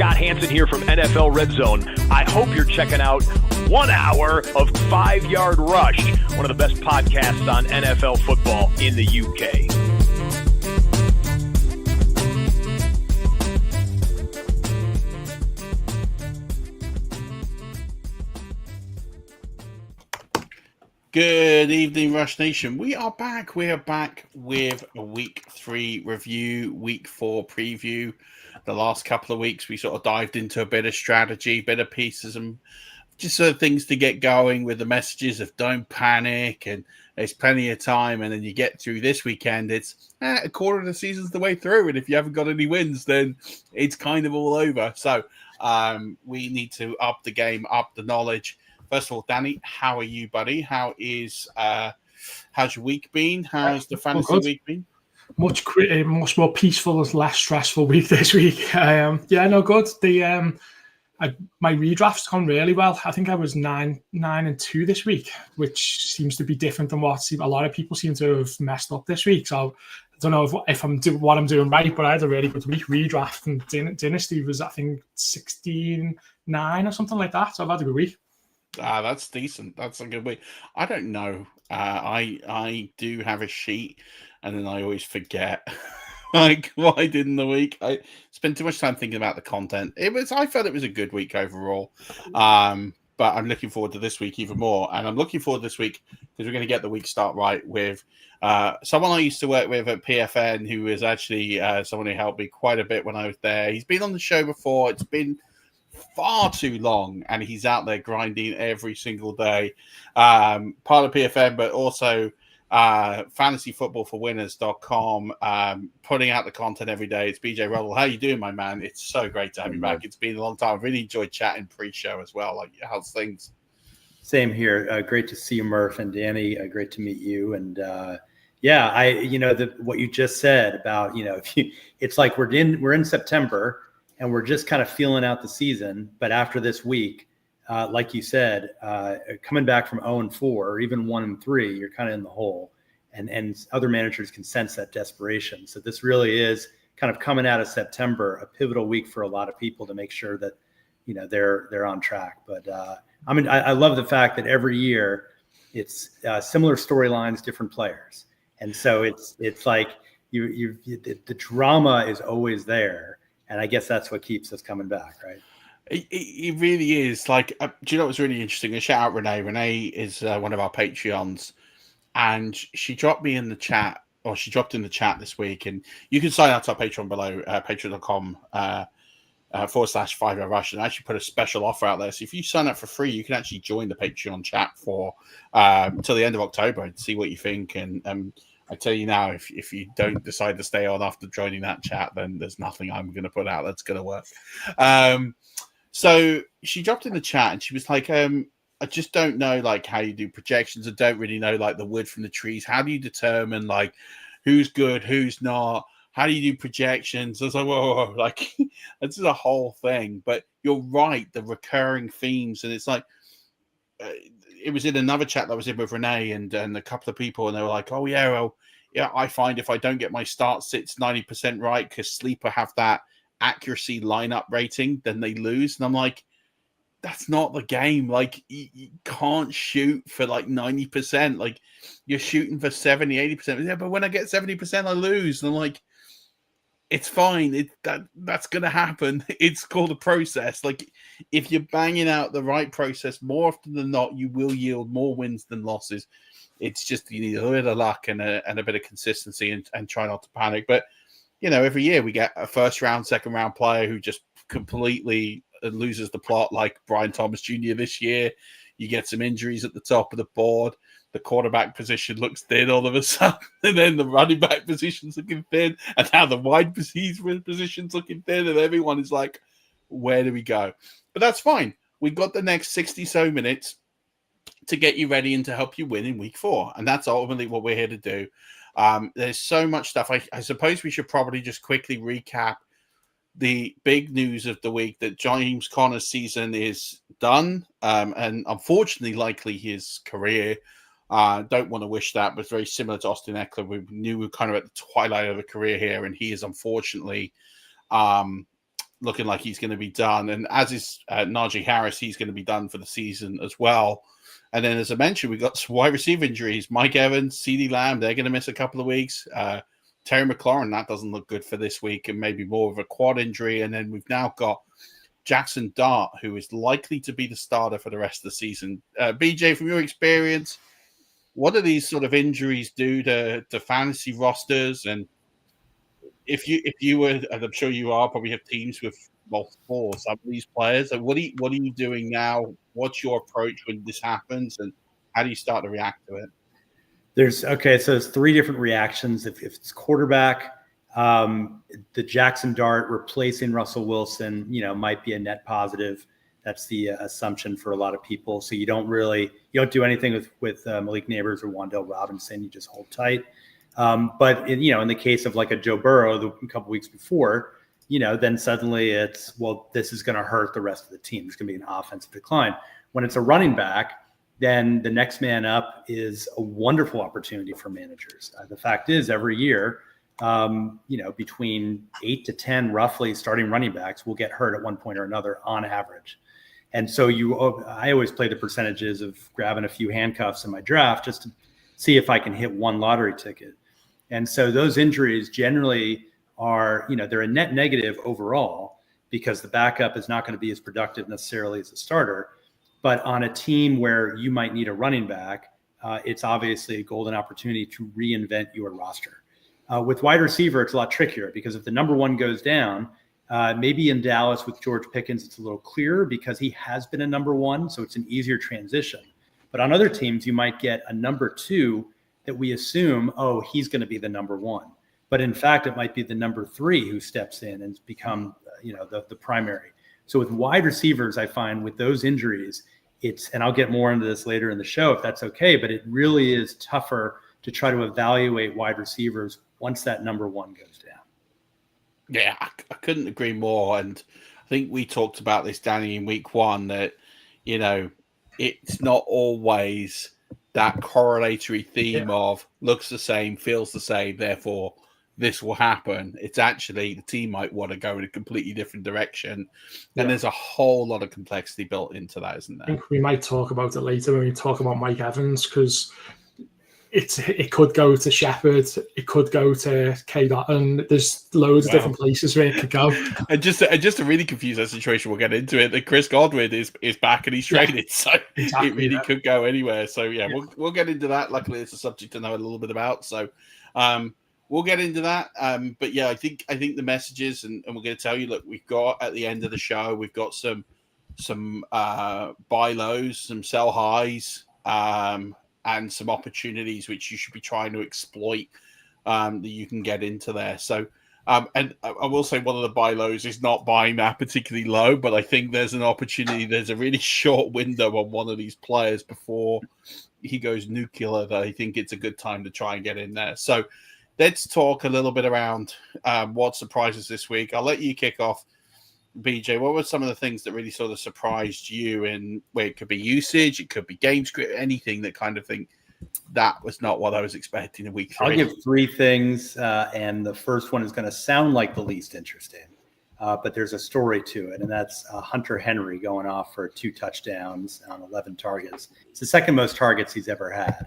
Scott Hansen here from NFL Red Zone. I hope you're checking out 1 hour of 5 Yard Rush, one of the best podcasts on NFL football in the UK. Good evening, Rush Nation. We are back. We are back with a week 3 review, week 4 preview. The last couple of weeks, we sort of dived into a bit of strategy, bit of pieces, and just sort of things to get going with the messages of don't panic and there's plenty of time. And then you get through this weekend, it's a quarter of the season's the way through. And if you haven't got any wins, then it's kind of all over. So we need to up the game, up the knowledge. First of all, Danny, how are you, buddy? How's your week been? How's the fantasy week been? Much more peaceful, less stressful week this week. Good. My redraft's gone really well. I think I was 9-2 this week, which seems to be different than what a lot of people seem to have messed up this week. So I don't know if I'm doing what I'm doing right, but I had a really good week. Redraft and Dynasty was, I think, 16-9 or something like that. So I've had a good week. That's decent. That's a good week. I don't know. I do have a sheet, and then I always forget like what I did in the week. I spent too much time thinking about the content. I felt it was a good week overall. But I'm looking forward to this week even more, and I'm looking forward to this week because we're going to get the week start right with someone I used to work with at PFN, who is actually someone who helped me quite a bit when I was there. He's been on the show before. It's been far too long, and he's out there grinding every single day. Part of PFN, but also fantasyfootballforwinners.com, putting out the content every day. It's BJ Rudell. How you doing, my man? It's so great to have you back. It's been a long time. I've really enjoyed chatting pre-show as well. Like, how's things? Same here. Great to see you, Murf and Danny. Great to meet you. And what you just said about, it's like we're in September and we're just kind of feeling out the season. But after this week, like you said, coming back from 0-4 or even 1-3, you're kind of in the hole, and other managers can sense that desperation. So this really is kind of coming out of September, a pivotal week for a lot of people to make sure that, they're on track. But I love the fact that every year it's similar storylines, different players. And so it's like the drama is always there. And I guess that's what keeps us coming back, right? It really is. Like, do you know what's really interesting? A shout out Renee. Renee is one of our Patreons, and she dropped me in the chat, or she dropped in the chat this week. And you can sign up to our Patreon below, patreon.com /5 Yard Rush, and actually put a special offer out there. So if you sign up for free, you can actually join the Patreon chat for until the end of October and see what you think. And I tell you now, if you don't decide to stay on after joining that chat, then there's nothing I'm going to put out that's going to work. So she dropped in the chat and she was like, I just don't know, like, how you do projections. I don't really know, like, the wood from the trees. How do you determine, like, who's good, who's not? How do you do projections? I was like, whoa. Like, this is a whole thing. But you're right, the recurring themes. And it's like, it was in another chat that I was in with Renee and a couple of people, and they were like, oh, yeah, well, yeah, I find if I don't get my start sits 90% right, because Sleeper have that accuracy lineup rating, then they lose. And I'm like, that's not the game. Like, you can't shoot for like 90%. Like, you're shooting for 70, 80%. Yeah, but when I get 70%, I lose. And I'm like, it's fine. That's going to happen. It's called a process. Like, if you're banging out the right process, more often than not, you will yield more wins than losses. It's just you need a little bit of luck and a bit of consistency and try not to panic. But, every year we get a first round, second round player who just completely loses the plot, like Brian Thomas Jr. this year. You get some injuries at the top of the board. The quarterback position looks thin all of a sudden, and then the running back position's looking thin, and now the wide position's looking thin, and everyone is like, where do we go? But that's fine. We got the next 60 minutes to get you ready and to help you win in week 4. And that's ultimately what we're here to do. There's so much stuff. I suppose we should probably just quickly recap the big news of the week, that James Conner's season is done. And unfortunately, likely his career. Don't want to wish that, but it's very similar to Austin Eckler. We knew we were kind of at the twilight of a career here, and he is unfortunately looking like he's going to be done. And as is Najee Harris, he's going to be done for the season as well. And then, as I mentioned, we've got some wide receiver injuries. Mike Evans, CeeDee Lamb, they're going to miss a couple of weeks. Terry McLaurin, that doesn't look good for this week, and maybe more of a quad injury. And then we've now got Jackson Dart, who is likely to be the starter for the rest of the season. BJ, from your experience, what do these sort of injuries do to fantasy rosters? And if you were, and I'm sure you are, probably have teams with multiple some of these players. Like what are you doing now? What's your approach when this happens, and how do you start to react to it? So there's three different reactions. If it's quarterback, the Jackson Dart replacing Russell Wilson, might be a net positive. That's the assumption for a lot of people. So you don't do anything with Malik Neighbors or Wan'Dale Robinson. You just hold tight. But in the case of like a Joe Burrow, a couple weeks before, then suddenly it's, well, this is going to hurt the rest of the team. There's going to be an offensive decline. When it's a running back, then the next man up is a wonderful opportunity for managers. The fact is, every year, between 8 to 10 roughly starting running backs will get hurt at one point or another on average. And so I always play the percentages of grabbing a few handcuffs in my draft just to see if I can hit one lottery ticket. And so those injuries generally are, they're a net negative overall because the backup is not going to be as productive necessarily as a starter. But on a team where you might need a running back, it's obviously a golden opportunity to reinvent your roster. With wide receiver, it's a lot trickier because if the number one goes down, maybe in Dallas with George Pickens, it's a little clearer because he has been a number one, so it's an easier transition. But on other teams, you might get a number two that we assume, he's going to be the number one. But in fact, it might be the number three who steps in and become, the primary. So with wide receivers, I find with those injuries, and I'll get more into this later in the show if that's okay, but it really is tougher to try to evaluate wide receivers once that number one goes down. Yeah, I couldn't agree more. And I think we talked about this, Danny, in week one, that, it's not always that correlatory theme of looks the same, feels the same, therefore this will happen. It's actually the team might want to go in a completely different direction. And there's a whole lot of complexity built into that, isn't there? I think we might talk about it later when we talk about Mike Evans, because it could go to Shepard, it could go to K. Dotton. There's loads of different places where it could go. And just to really confuse that situation, we'll get into it. That Chris Godwin is back and he's traded, so it really could go anywhere. So we'll get into that. Luckily, it's a subject to know a little bit about. So we'll get into that. But yeah, I think the messages, and we're going to tell you. Look, we've got at the end of the show, we've got some buy lows, some sell highs. And some opportunities which you should be trying to exploit that you can get into there. So, and I will say one of the buy lows is not buying that particularly low, but I think there's an opportunity. There's a really short window on one of these players before he goes nuclear that I think it's a good time to try and get in there. So let's talk a little bit around what surprises this week. I'll let you kick off. BJ, what were some of the things that really sort of surprised you in where it could be usage, it could be game script, anything that kind of think that was not what I was expecting in week 3? I'll give 3 things, and the first one is going to sound like the least interesting, but there's a story to it, and that's Hunter Henry going off for 2 touchdowns on 11 targets. It's the second most targets he's ever had.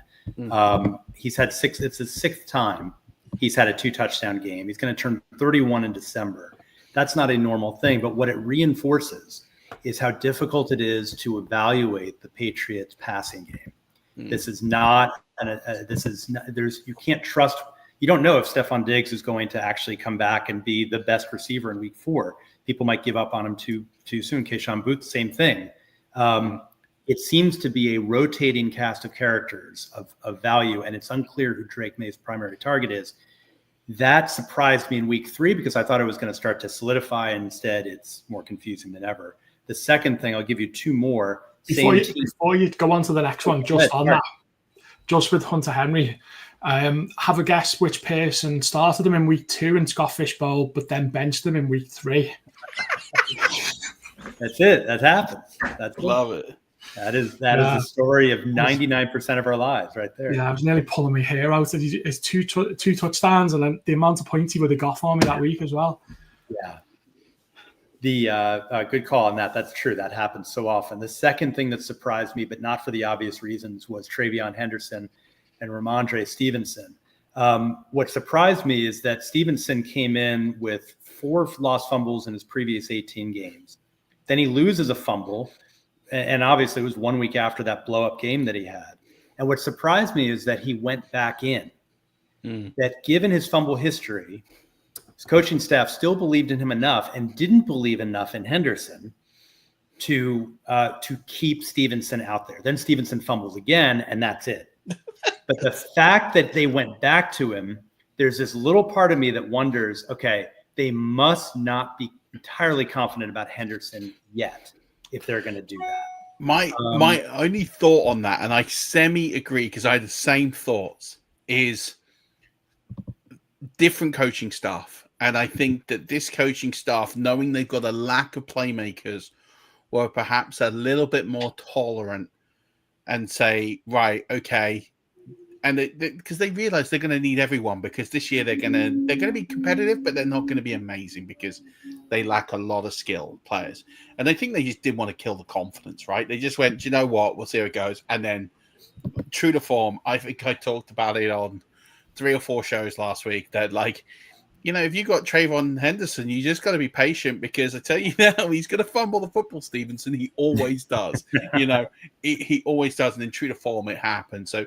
He's had 6. It's his 6th time he's had a 2-touchdown game. He's going to turn 31 in December. That's not a normal thing, but what it reinforces is how difficult it is to evaluate the Patriots passing game. This is not, you can't trust, you don't know if Stephon Diggs is going to actually come back and be the best receiver in week 4. People might give up on him too soon. Keyshawn Booth, same thing. It seems to be a rotating cast of characters of value, and it's unclear who Drake May's primary target is. That surprised me in week 3 because I thought it was going to start to solidify. And instead, it's more confusing than ever. The second thing, I'll give you 2 more. Before you go on to the next one, just with Hunter Henry, have a guess which person started him in week 2 in Scott Fishbowl, but then benched him in week 3. That's it. That happens. Love it. That is the story of 99% of our lives right there. Yeah, I was nearly pulling my hair out. It's 2 touchdowns, and then the amount of points he would have got for me that week as well. Good call on that. That's true. That happens so often. The second thing that surprised me, but not for the obvious reasons, was Travion Henderson and Ramondre Stevenson. What surprised me is that Stevenson came in with 4 lost fumbles in his previous 18 games. Then he loses a fumble, and obviously it was 1 week after that blow-up game that he had. And what surprised me is that he went back in. That given his fumble history, his coaching staff still believed in him enough and didn't believe enough in Henderson to keep Stevenson out there. Then Stevenson fumbles again, and that's it. But the fact that they went back to him, there's this little part of me that wonders, okay, they must not be entirely confident about Henderson yet if they're going to do that. My only thought on that, and I semi-agree because I had the same thoughts, is different coaching staff. And I think that this coaching staff, knowing they've got a lack of playmakers, were perhaps a little bit more tolerant and say, right, okay. And because they realize they're going to need everyone, because this year they're going to be competitive, but they're not going to be amazing because they lack a lot of skill players. And I think they just didn't want to kill the confidence, right? They just went, do you know what? We'll see how it goes. And then, true to form, I think I talked about it on 3 or 4 shows last week that, like, you know, if you got Trayvon Henderson, you just got to be patient, because I tell you now, he's going to fumble the football, Stevenson. He always does. You know, he always does. And in true to form, it happened. So,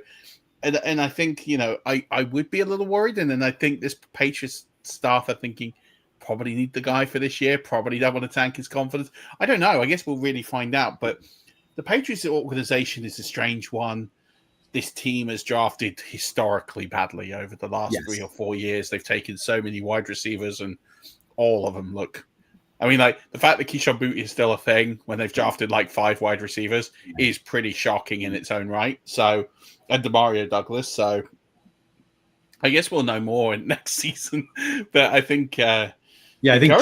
and I think, you know, I would be a little worried. And then I think this Patriots staff are thinking, probably need the guy for this year. Probably don't want to tank his confidence. I don't know. I guess we'll really find out. But the Patriots organization is a strange one. This team has drafted historically badly over the last 3 or 4 years. They've taken so many wide receivers, and all of them look. I mean, like, the fact that Keyshawn Booty is still a thing when they've drafted like 5 wide receivers is pretty shocking in its own right. So, and DeMario Douglas. So, I guess we'll know more in next season. But I think, I think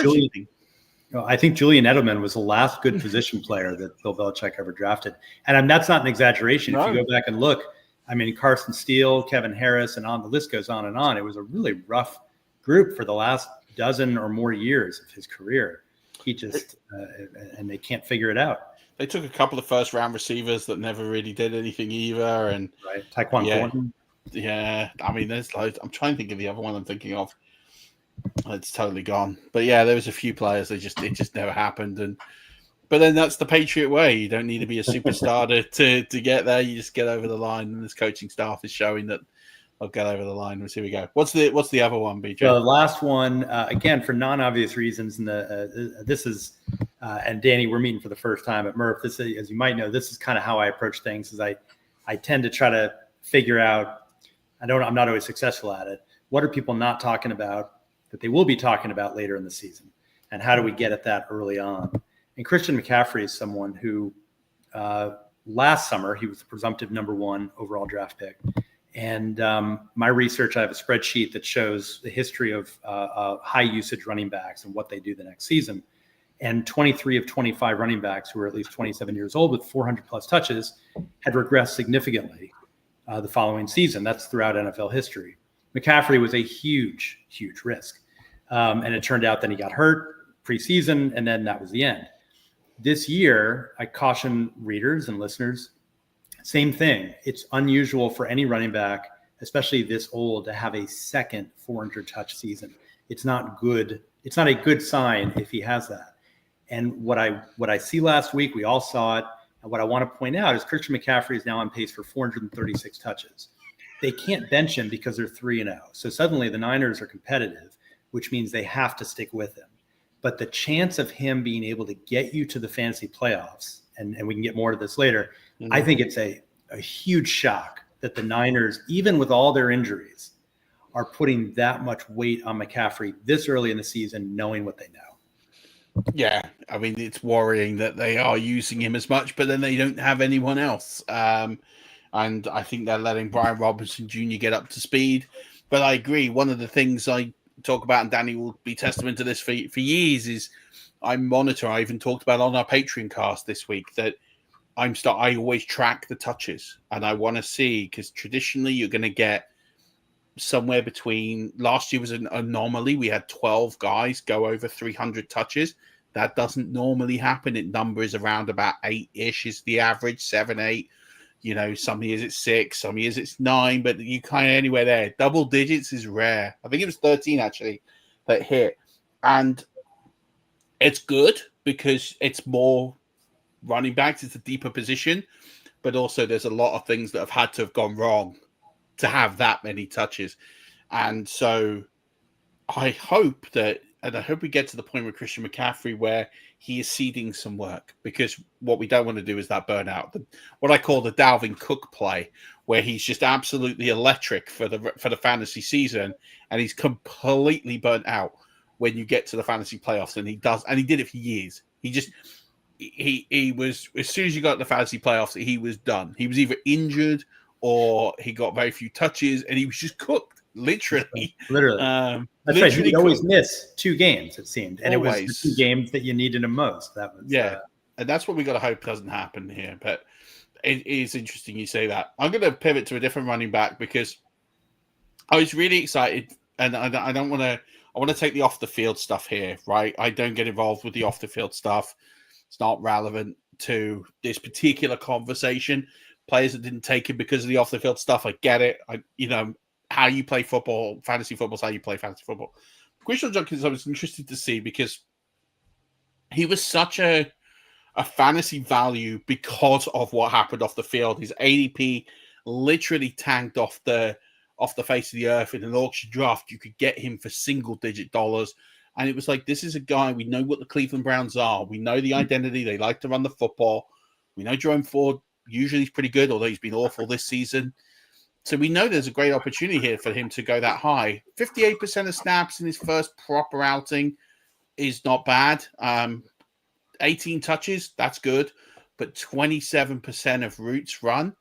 Julian Edelman was the last good position player that Bill Belichick ever drafted. And that's not an exaggeration. No. If you go back and look, I mean, Carson Steele, Kevin Harris, and on the list goes on and on. It was a really rough group for the last dozen or more years of his career. He just, and they can't figure it out. They took a couple of first-round receivers that never really did anything either. And Tyquan Thornton. Yeah, I mean, there's loads. I'm trying to think of the other one I'm thinking of. It's totally gone. But yeah, there was a few players. It just never happened. But then that's the Patriot way. You don't need to be a superstar to get there. You just get over the line, and this coaching staff is showing that they'll get over the line. Let's see, we go. What's the other one, BJ? The last one, again, for non-obvious reasons, and this is, and Danny, we're meeting for the first time at Murf. This is, as you might know, this is kind of how I approach things. Is I tend to try to figure out. I'm not always successful at it. What are people not talking about that they will be talking about later in the season? And how do we get at that early on? And Christian McCaffrey is someone who last summer, he was the presumptive number 1 overall draft pick. And my research, I have a spreadsheet that shows the history of high usage running backs and what they do the next season. And 23 of 25 running backs who were at least 27 years old with 400 plus touches had regressed significantly the following season. That's throughout NFL history. McCaffrey was a huge, huge risk. And it turned out that he got hurt preseason, and then that was the end. This year, I caution readers and listeners, same thing. It's unusual for any running back, especially this old, to have a second 400 touch season. It's not good. It's not a good sign if he has that. And what I see last week, we all saw it. And what I want to point out is Christian McCaffrey is now on pace for 436 touches. They can't bench him because they're 3-0. So suddenly the Niners are competitive, which means they have to stick with him. But the chance of him being able to get you to the fantasy playoffs, and we can get more to this later, I think it's a huge shock that the Niners, even with all their injuries, are putting that much weight on McCaffrey this early in the season, knowing what they know. Yeah, I mean, it's worrying that they are using him as much, but then they don't have anyone else. And I think they're letting Brian Robinson Jr. get up to speed. But I agree. One of the things I talk about, and Danny will be testament to this for years, is I even talked about on our Patreon cast this week that I always track the touches, and I want to see, because traditionally you're going to get somewhere between, last year was an anomaly. We had 12 guys go over 300 touches. That doesn't normally happen. It numbers around about 8-ish is the average, 7, 8. You know, some years it's 6, some years it's 9, but you kind of anywhere there. Double digits is rare. I think it was 13 actually that hit. And it's good because it's more running backs. It's a deeper position, but also there's a lot of things that have had to have gone wrong to have that many touches. And so I hope we get to the point with Christian McCaffrey where he is seeding some work, because what we don't want to do is that burnout. What I call the Dalvin Cook play, where he's just absolutely electric for the fantasy season, and he's completely burnt out when you get to the fantasy playoffs. And he did it for years. He was, as soon as you got to the fantasy playoffs, he was done. He was either injured or he got very few touches, and he was just cooked, literally. That's right. He'd always miss 2 games, it seemed, and always. It was the 2 games that you needed him most. That was and that's what we got to hope doesn't happen here. But it is interesting you say that. I'm going to pivot to a different running back because I was really excited, and I don't want to. I want to take the off the field stuff here, right? I don't get involved with the off the field stuff. It's not relevant to this particular conversation. Players that didn't take it because of the off the field stuff, I get it. How you play football, fantasy football is how you play fantasy football. Christian Jenkins, I was interested to see because he was such a fantasy value because of what happened off the field. His ADP literally tanked off the face of the earth. In an auction draft, you could get him for single-digit dollars. And it was like, this is a guy, we know what the Cleveland Browns are. We know the identity. They like to run the football. We know Jerome Ford usually is pretty good, although he's been awful this season. So we know there's a great opportunity here for him to go that high. 58% of snaps in his first proper outing is not bad. 18 touches, that's good. But 27% of routes run.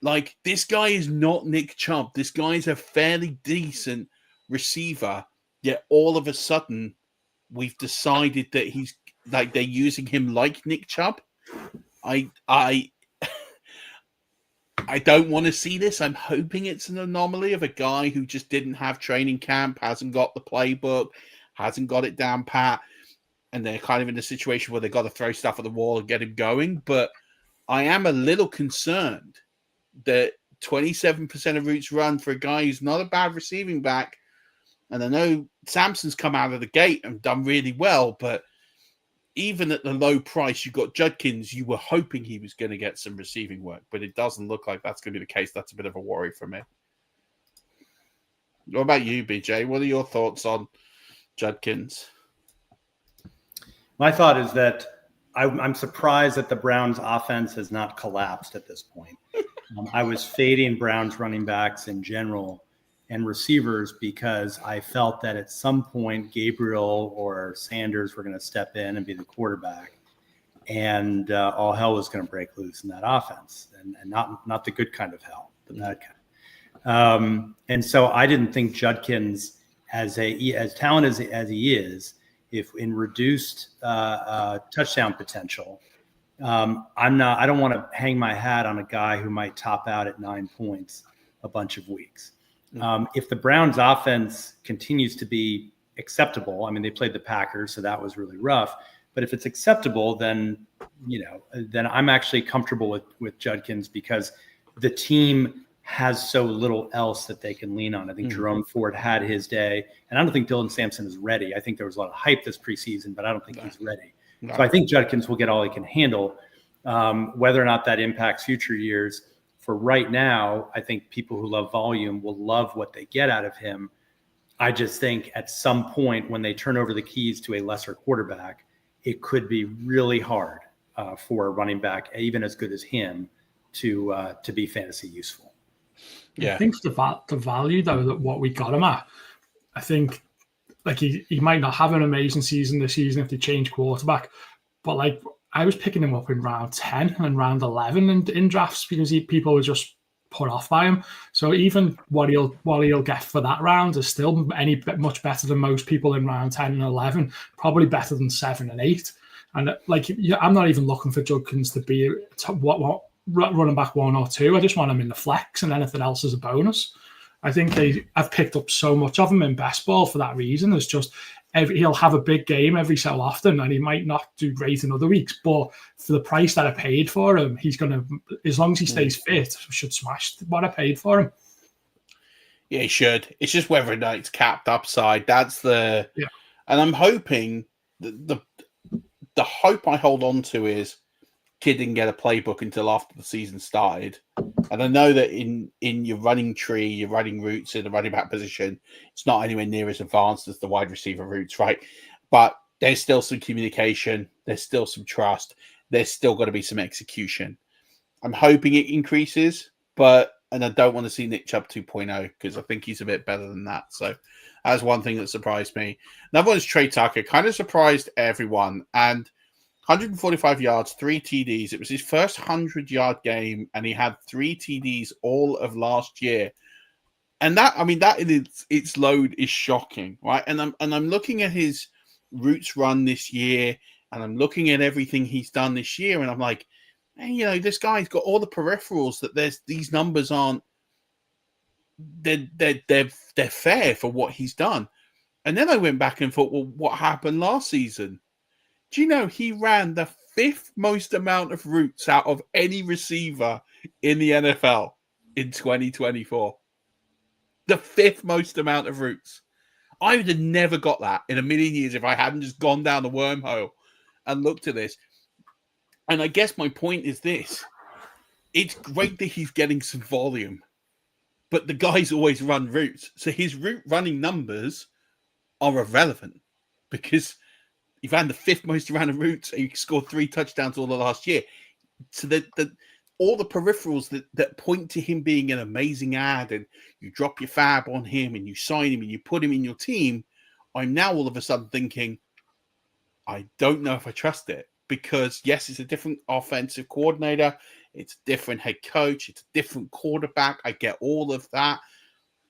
Like, this guy is not Nick Chubb. This guy is a fairly decent receiver. Yet all of a sudden, we've decided that he's like, they're using him like Nick Chubb. I don't want to see this. I'm hoping it's an anomaly of a guy who just didn't have training camp, hasn't got the playbook, hasn't got it down pat, and they're kind of in a situation where they've got to throw stuff at the wall and get him going. But I am a little concerned that 27% of routes run for a guy who's not a bad receiving back. And I know Sampson's come out of the gate and done really well, but even at the low price, you got Judkins, you were hoping he was going to get some receiving work, but it doesn't look like that's going to be the case. That's a bit of a worry for me. What about you, BJ? What are your thoughts on Judkins? My thought is that I'm surprised that the Browns offense has not collapsed at this point. I was fading Browns running backs in general and receivers because I felt that at some point Gabriel or Sanders were going to step in and be the quarterback, and all hell was going to break loose in that offense, and not the good kind of hell, the bad kind. And so I didn't think Judkins, as talented as he is, if in reduced touchdown potential, I don't want to hang my hat on a guy who might top out at 9 points a bunch of weeks. If the Browns offense continues to be acceptable, I mean, they played the Packers, so that was really rough. But if it's acceptable, then I'm actually comfortable with Judkins because the team has so little else that they can lean on. I think Jerome Ford had his day, and I don't think Dylan Sampson is ready. I think there was a lot of hype this preseason, but I don't think he's ready. No. So I think Judkins will get all he can handle. Whether or not that impacts future years, for right now, I think people who love volume will love what they get out of him. I just think at some point when they turn over the keys to a lesser quarterback, it could be really hard for a running back, even as good as him, to be fantasy useful. Yeah, I think the value though that what we got him at, I think like he might not have an amazing season this season if they change quarterback, but like I was picking him up in round 10 and round 11 in drafts because people were just put off by him. So even what he'll get for that round is still much better than most people in round 10 and 11, probably better than 7 and 8. And like I'm not even looking for Judkins to be what running back 1 or 2. I just want him in the flex, and anything else is a bonus. I think I've picked up so much of him in best ball for that reason. It's just he'll have a big game every so often, and he might not do great in other weeks. But for the price that I paid for him, he's gonna, as long as he stays fit, should smash what I paid for him. Yeah, he should. It's just whether or not it's capped upside. That's the and I'm hoping the hope I hold on to is kid didn't get a playbook until after the season started. And I know that in your running tree, your running routes in the running back position, it's not anywhere near as advanced as the wide receiver routes, right? But there's still some communication. There's still some trust. There's still got to be some execution. I'm hoping it increases, and I don't want to see Nick Chubb 2.0 because I think he's a bit better than that. So that's one thing that surprised me. Another one is Trey Tucker. Kind of surprised everyone. And 145 yards, 3 TDs. It was his first 100-yard game, and he had 3 TDs all of last year. And that in its load is shocking, right? And I'm looking at his routes run this year, and I'm looking at everything he's done this year, and I'm like, hey, this guy's got all the peripherals that these numbers aren't. They're fair for what he's done. And then I went back and thought, well, what happened last season? Do you know he ran the 5th most amount of routes out of any receiver in the NFL in 2024? The 5th most amount of routes. I would have never got that in a million years if I hadn't just gone down the wormhole and looked at this. And I guess my point is this. It's great that he's getting some volume, but the guy's always run routes. So his route running numbers are irrelevant because he ran the 5th most amount of routes and he scored 3 touchdowns all the last year. So that all the peripherals that point to him being an amazing ad, and you drop your fab on him and you sign him and you put him in your team, I'm now all of a sudden thinking, I don't know if I trust it. Because, yes, it's a different offensive coordinator. It's a different head coach. It's a different quarterback. I get all of that.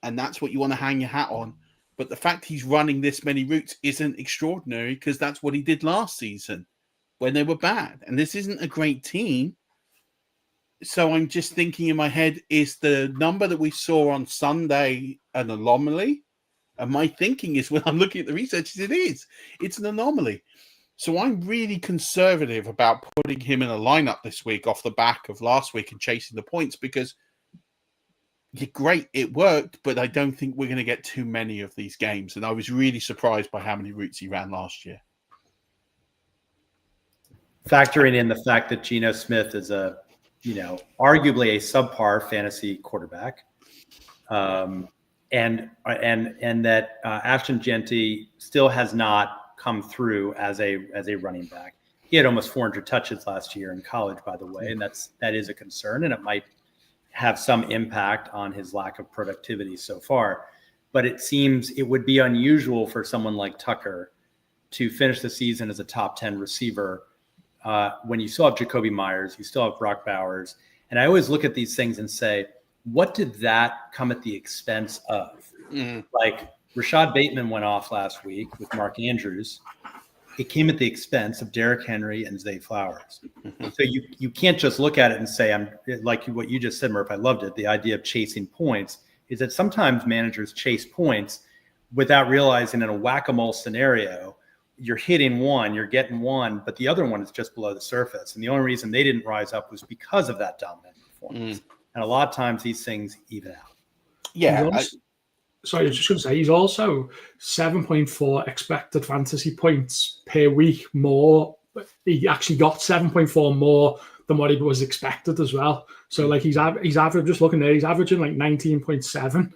And that's what you want to hang your hat on. But the fact he's running this many routes isn't extraordinary because that's what he did last season when they were bad. And this isn't a great team. So I'm just thinking in my head, is the number that we saw on Sunday an anomaly? And my thinking is, when I'm looking at the research, it is. It's an anomaly. So I'm really conservative about putting him in a lineup this week off the back of last week and chasing the points because you're great, it worked, but I don't think we're going to get too many of these games. And I was really surprised by how many routes he ran last year. Factoring in the fact that Geno Smith is arguably a subpar fantasy quarterback, and that Ashton Genty still has not come through as a running back. He had almost 400 touches last year in college, by the way, and that is a concern, and it might have some impact on his lack of productivity so far. But it seems it would be unusual for someone like Tucker to finish the season as a top 10 receiver when you still have Jacoby Myers, you still have Brock Bowers. And I always look at these things and say, what did that come at the expense of? Like, Rashad Bateman went off last week with Mark Andrews. It came at the expense of Derrick Henry and Zay Flowers. So you can't just look at it and say, I'm like what you just said, Murph, I loved it. The idea of chasing points is that sometimes managers chase points without realizing in a whack-a-mole scenario, you're hitting one, you're getting one, but the other one is just below the surface. And the only reason they didn't rise up was because of that dominant performance. And a lot of times these things even out. Yeah. Sorry, I was just going to say, he's also 7.4 expected fantasy points per week more. He actually got 7.4 more than what he was expected as well. So, like, he's average, just looking there, he's averaging like 19.7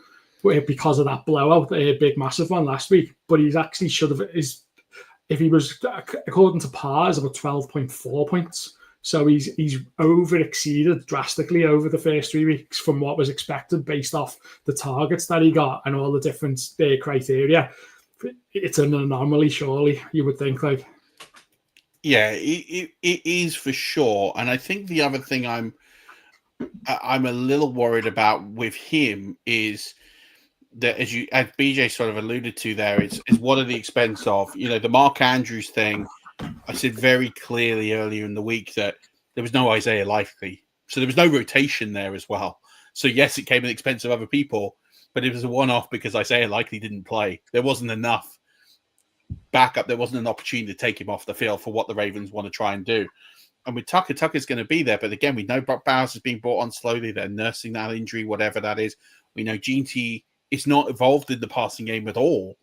because of that blowout, a big, massive one last week. But he's actually if he was, according to PARS, about 12.4 points. So he's over-exceeded drastically over the first 3 weeks from what was expected based off the targets that he got and all the different criteria. It's an anomaly, surely, you would think. Like, yeah, it is for sure. And I think the other thing I'm a little worried about with him is that, as BJ sort of alluded to there, is what at the expense of, the Mark Andrews thing. I said very clearly earlier in the week that there was no Isaiah Likely. So there was no rotation there as well. So yes, it came at the expense of other people, but it was a one-off because Isaiah Likely didn't play. There wasn't enough backup, there wasn't an opportunity to take him off the field for what the Ravens want to try and do. And with Tucker's going to be there. But again, we know Brock Bowers is being brought on slowly. They're nursing that injury, whatever that is. We know Gene T is not involved in the passing game at all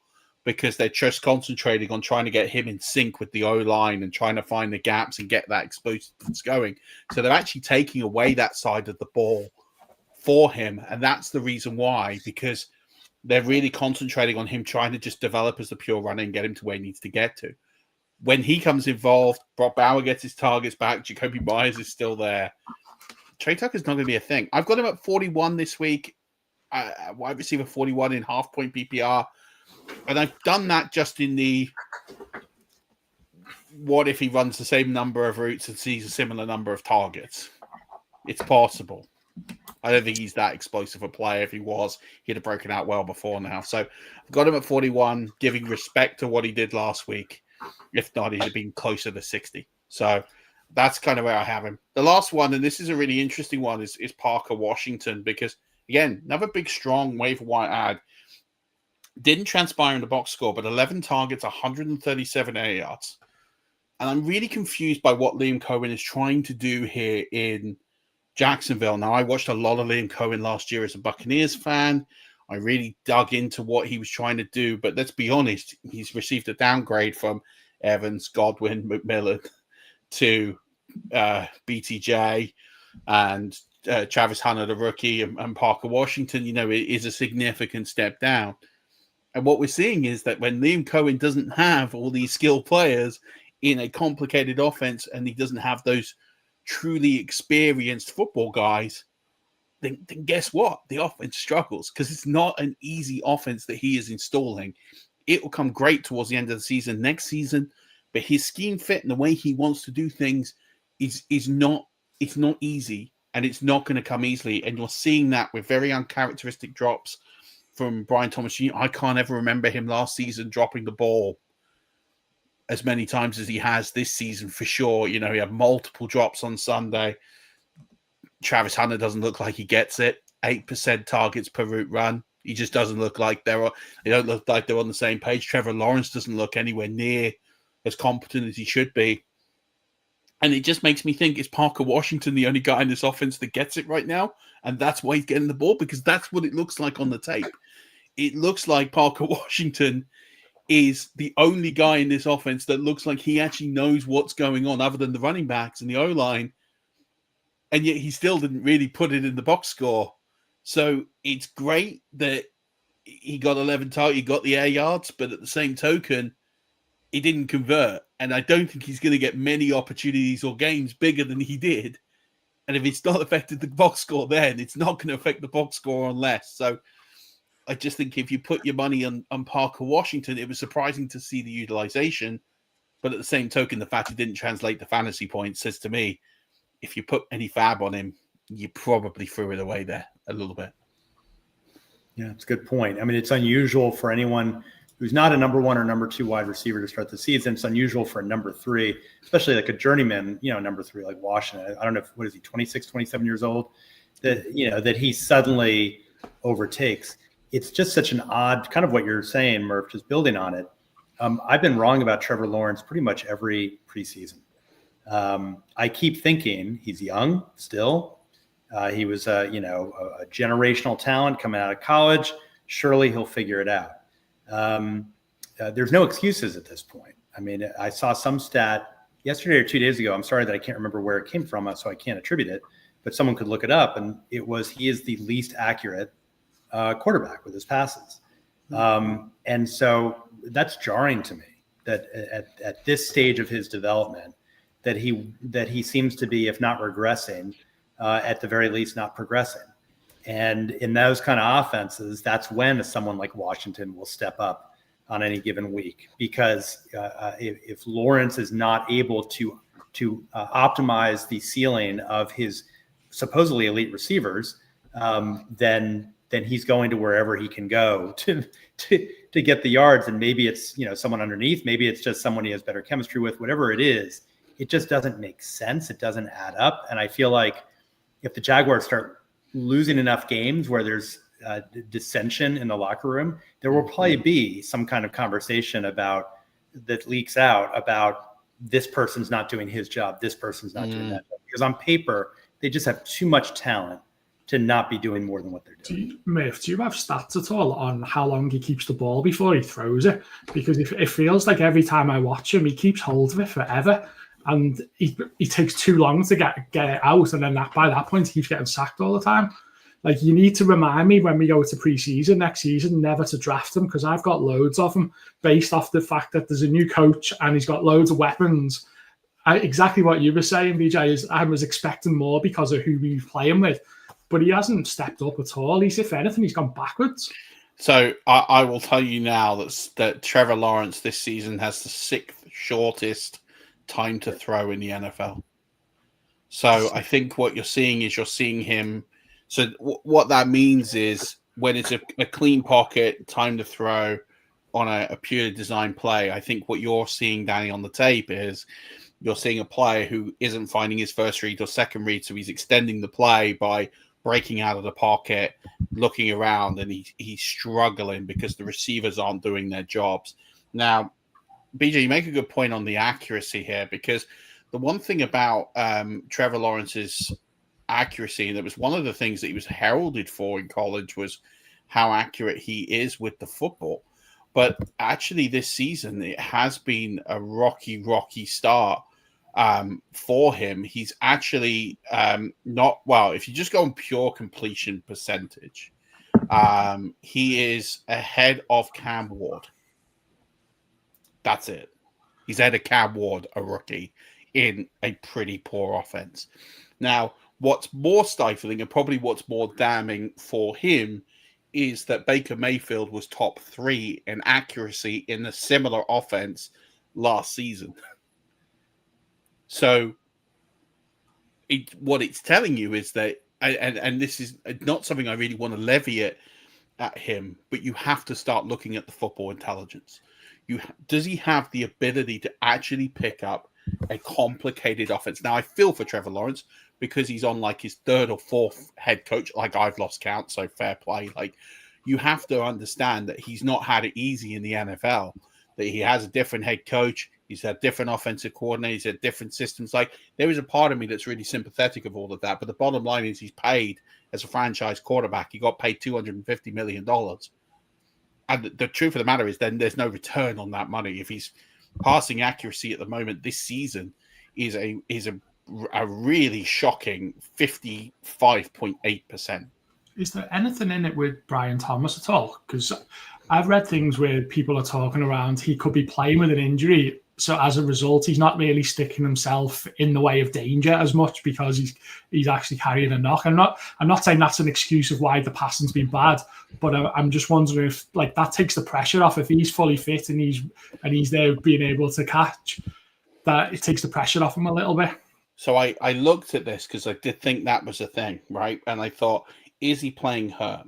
because they're just concentrating on trying to get him in sync with the O-line and trying to find the gaps and get that explosiveness going. So they're actually taking away that side of the ball for him. And that's the reason why, because they're really concentrating on him trying to just develop as the pure runner and get him to where he needs to get to. When he comes involved, Brock Bauer gets his targets back. Jacoby Myers is still there. Trey Tucker's not going to be a thing. I've got him at 41 this week. Wide receiver 41 in half-point PPR. And I've done that just in the what if he runs the same number of routes and sees a similar number of targets? It's possible. I don't think he's that explosive a player. If he was, he'd have broken out well before now. So I've got him at 41, giving respect to what he did last week. If not, he'd have been closer to 60. So that's kind of where I have him. The last one, and this is a really interesting one, is Parker Washington, because, again, another big, strong waiver wire ad. Didn't transpire in the box score, but 11 targets, 137 air yards. And I'm really confused by what Liam Cohen is trying to do here in Jacksonville. Now, I watched a lot of Liam Cohen last year as a Buccaneers fan. I really dug into what he was trying to do. But let's be honest, he's received a downgrade from Evans, Godwin, McMillan to BTJ and Travis Hunter, the rookie, and Parker Washington. You know, it is a significant step down. And what we're seeing is that when Liam Cohen doesn't have all these skilled players in a complicated offense and he doesn't have those truly experienced football guys, then guess what? The offense struggles because it's not an easy offense that he is installing. It will come great towards the end of the season next season, but his scheme fit and the way he wants to do things is not easy, and it's not going to come easily. And you're seeing that with very uncharacteristic drops from Brian Thomas Jr. I can't ever remember him last season dropping the ball as many times as he has this season, for sure. You know, he had multiple drops on Sunday. Travis Hunter doesn't look like he gets it. 8% targets per route run. He just doesn't look like they don't look like they're on the same page. Trevor Lawrence doesn't look anywhere near as competent as he should be. And it just makes me think, is Parker Washington the only guy in this offense that gets it right now? And that's why he's getting the ball, because that's what it looks like on the tape. It looks like Parker Washington is the only guy in this offense that looks like he actually knows what's going on other than the running backs and the O-line. And yet he still didn't really put it in the box score. So it's great that he got 11 targets, he got the air yards, but at the same token, he didn't convert. And I don't think he's going to get many opportunities or games bigger than he did. And if it's not affected the box score then, it's not going to affect the box score on less. So I just think if you put your money on Parker Washington, it was surprising to see the utilization. But at the same token, the fact it didn't translate to fantasy points says to me, if you put any fab on him, you probably threw it away there a little bit. Yeah, it's a good point. I mean, it's unusual for anyone who's not a number one or number two wide receiver to start the season. It's unusual for a number three, especially like a journeyman, number three, like Washington. I don't know, what is he, 26, 27 years old, that he suddenly overtakes. It's just such an odd, kind of what you're saying, Murph, just building on it. I've been wrong about Trevor Lawrence pretty much every preseason. I keep thinking he's young still. He was a generational talent coming out of college. Surely he'll figure it out. There's no excuses at this point. I mean, I saw some stat yesterday or 2 days ago. I'm sorry that I can't remember where it came from, so I can't attribute it, but someone could look it up, and it was he is the least accurate quarterback with his passes. And so that's jarring to me that at this stage of his development, that he seems to be, if not regressing, at the very least not progressing. And in those kind of offenses, that's when someone like Washington will step up on any given week, because if Lawrence is not able to optimize the ceiling of his supposedly elite receivers, then he's going to wherever he can go to get the yards. And maybe it's someone underneath, maybe it's just someone he has better chemistry with, whatever it is. It just doesn't make sense. It doesn't add up. And I feel like if the Jaguars start losing enough games where there's dissension in the locker room, there will probably be some kind of conversation about, that leaks out about this person's not doing his job, this person's not doing that job. Because on paper, they just have too much talent to not be doing more than what they're doing. Murph, do you have stats at all on how long he keeps the ball before he throws it? Because it feels like every time I watch him, he keeps hold of it forever. And he takes too long to get it out. And then by that point, he keeps getting sacked all the time. Like, you need to remind me when we go to preseason next season never to draft him, because I've got loads of them based off the fact that there's a new coach and he's got loads of weapons. Exactly what you were saying, BJ, is I was expecting more because of who we were playing with, but he hasn't stepped up at all. If anything, he's gone backwards. So I will tell you now that Trevor Lawrence this season has the 6th shortest time to throw in the NFL. So I think what you're seeing him. So what that means is when it's a clean pocket, time to throw on a purely designed play, I think what you're seeing, Danny, on the tape is you're seeing a player who isn't finding his first read or second read, so he's extending the play by breaking out of the pocket, looking around, and he's struggling because the receivers aren't doing their jobs. Now, BJ, you make a good point on the accuracy here, because the one thing about Trevor Lawrence's accuracy, and it was one of the things that he was heralded for in college, was how accurate he is with the football. But actually this season, it has been a rocky start for him. He's actually not, well, if you just go on pure completion percentage, he is ahead of Cam Ward. That's it. He's ahead of Cam Ward, a rookie, in a pretty poor offense. Now, what's more stifling and probably what's more damning for him is that Baker Mayfield was top 3 in accuracy in a similar offense last season. So what it's telling you is that, and this is not something I really want to levy it at him, but you have to start looking at the football intelligence. Does he have the ability to actually pick up a complicated offense? Now, I feel for Trevor Lawrence because he's on like his 3rd or 4th head coach. Like, I've lost count, so fair play. Like, you have to understand that he's not had it easy in the NFL, that he has a different head coach. He's had different offensive coordinators, he's had different systems. Like, there is a part of me that's really sympathetic of all of that. But the bottom line is he's paid as a franchise quarterback. He got paid $250 million. And the truth of the matter is then there's no return on that money. If he's passing accuracy at the moment this season is a really shocking 55.8%. Is there anything in it with Brian Thomas at all? Because I've read things where people are talking around he could be playing with an injury, so as a result, he's not really sticking himself in the way of danger as much because he's actually carrying a knock. I'm not saying that's an excuse of why the passing's been bad, but I'm just wondering if like that takes the pressure off. If he's fully fit and he's there being able to catch, that it takes the pressure off him a little bit. So I looked at this because I did think that was a thing, right? And I thought, is he playing hurt?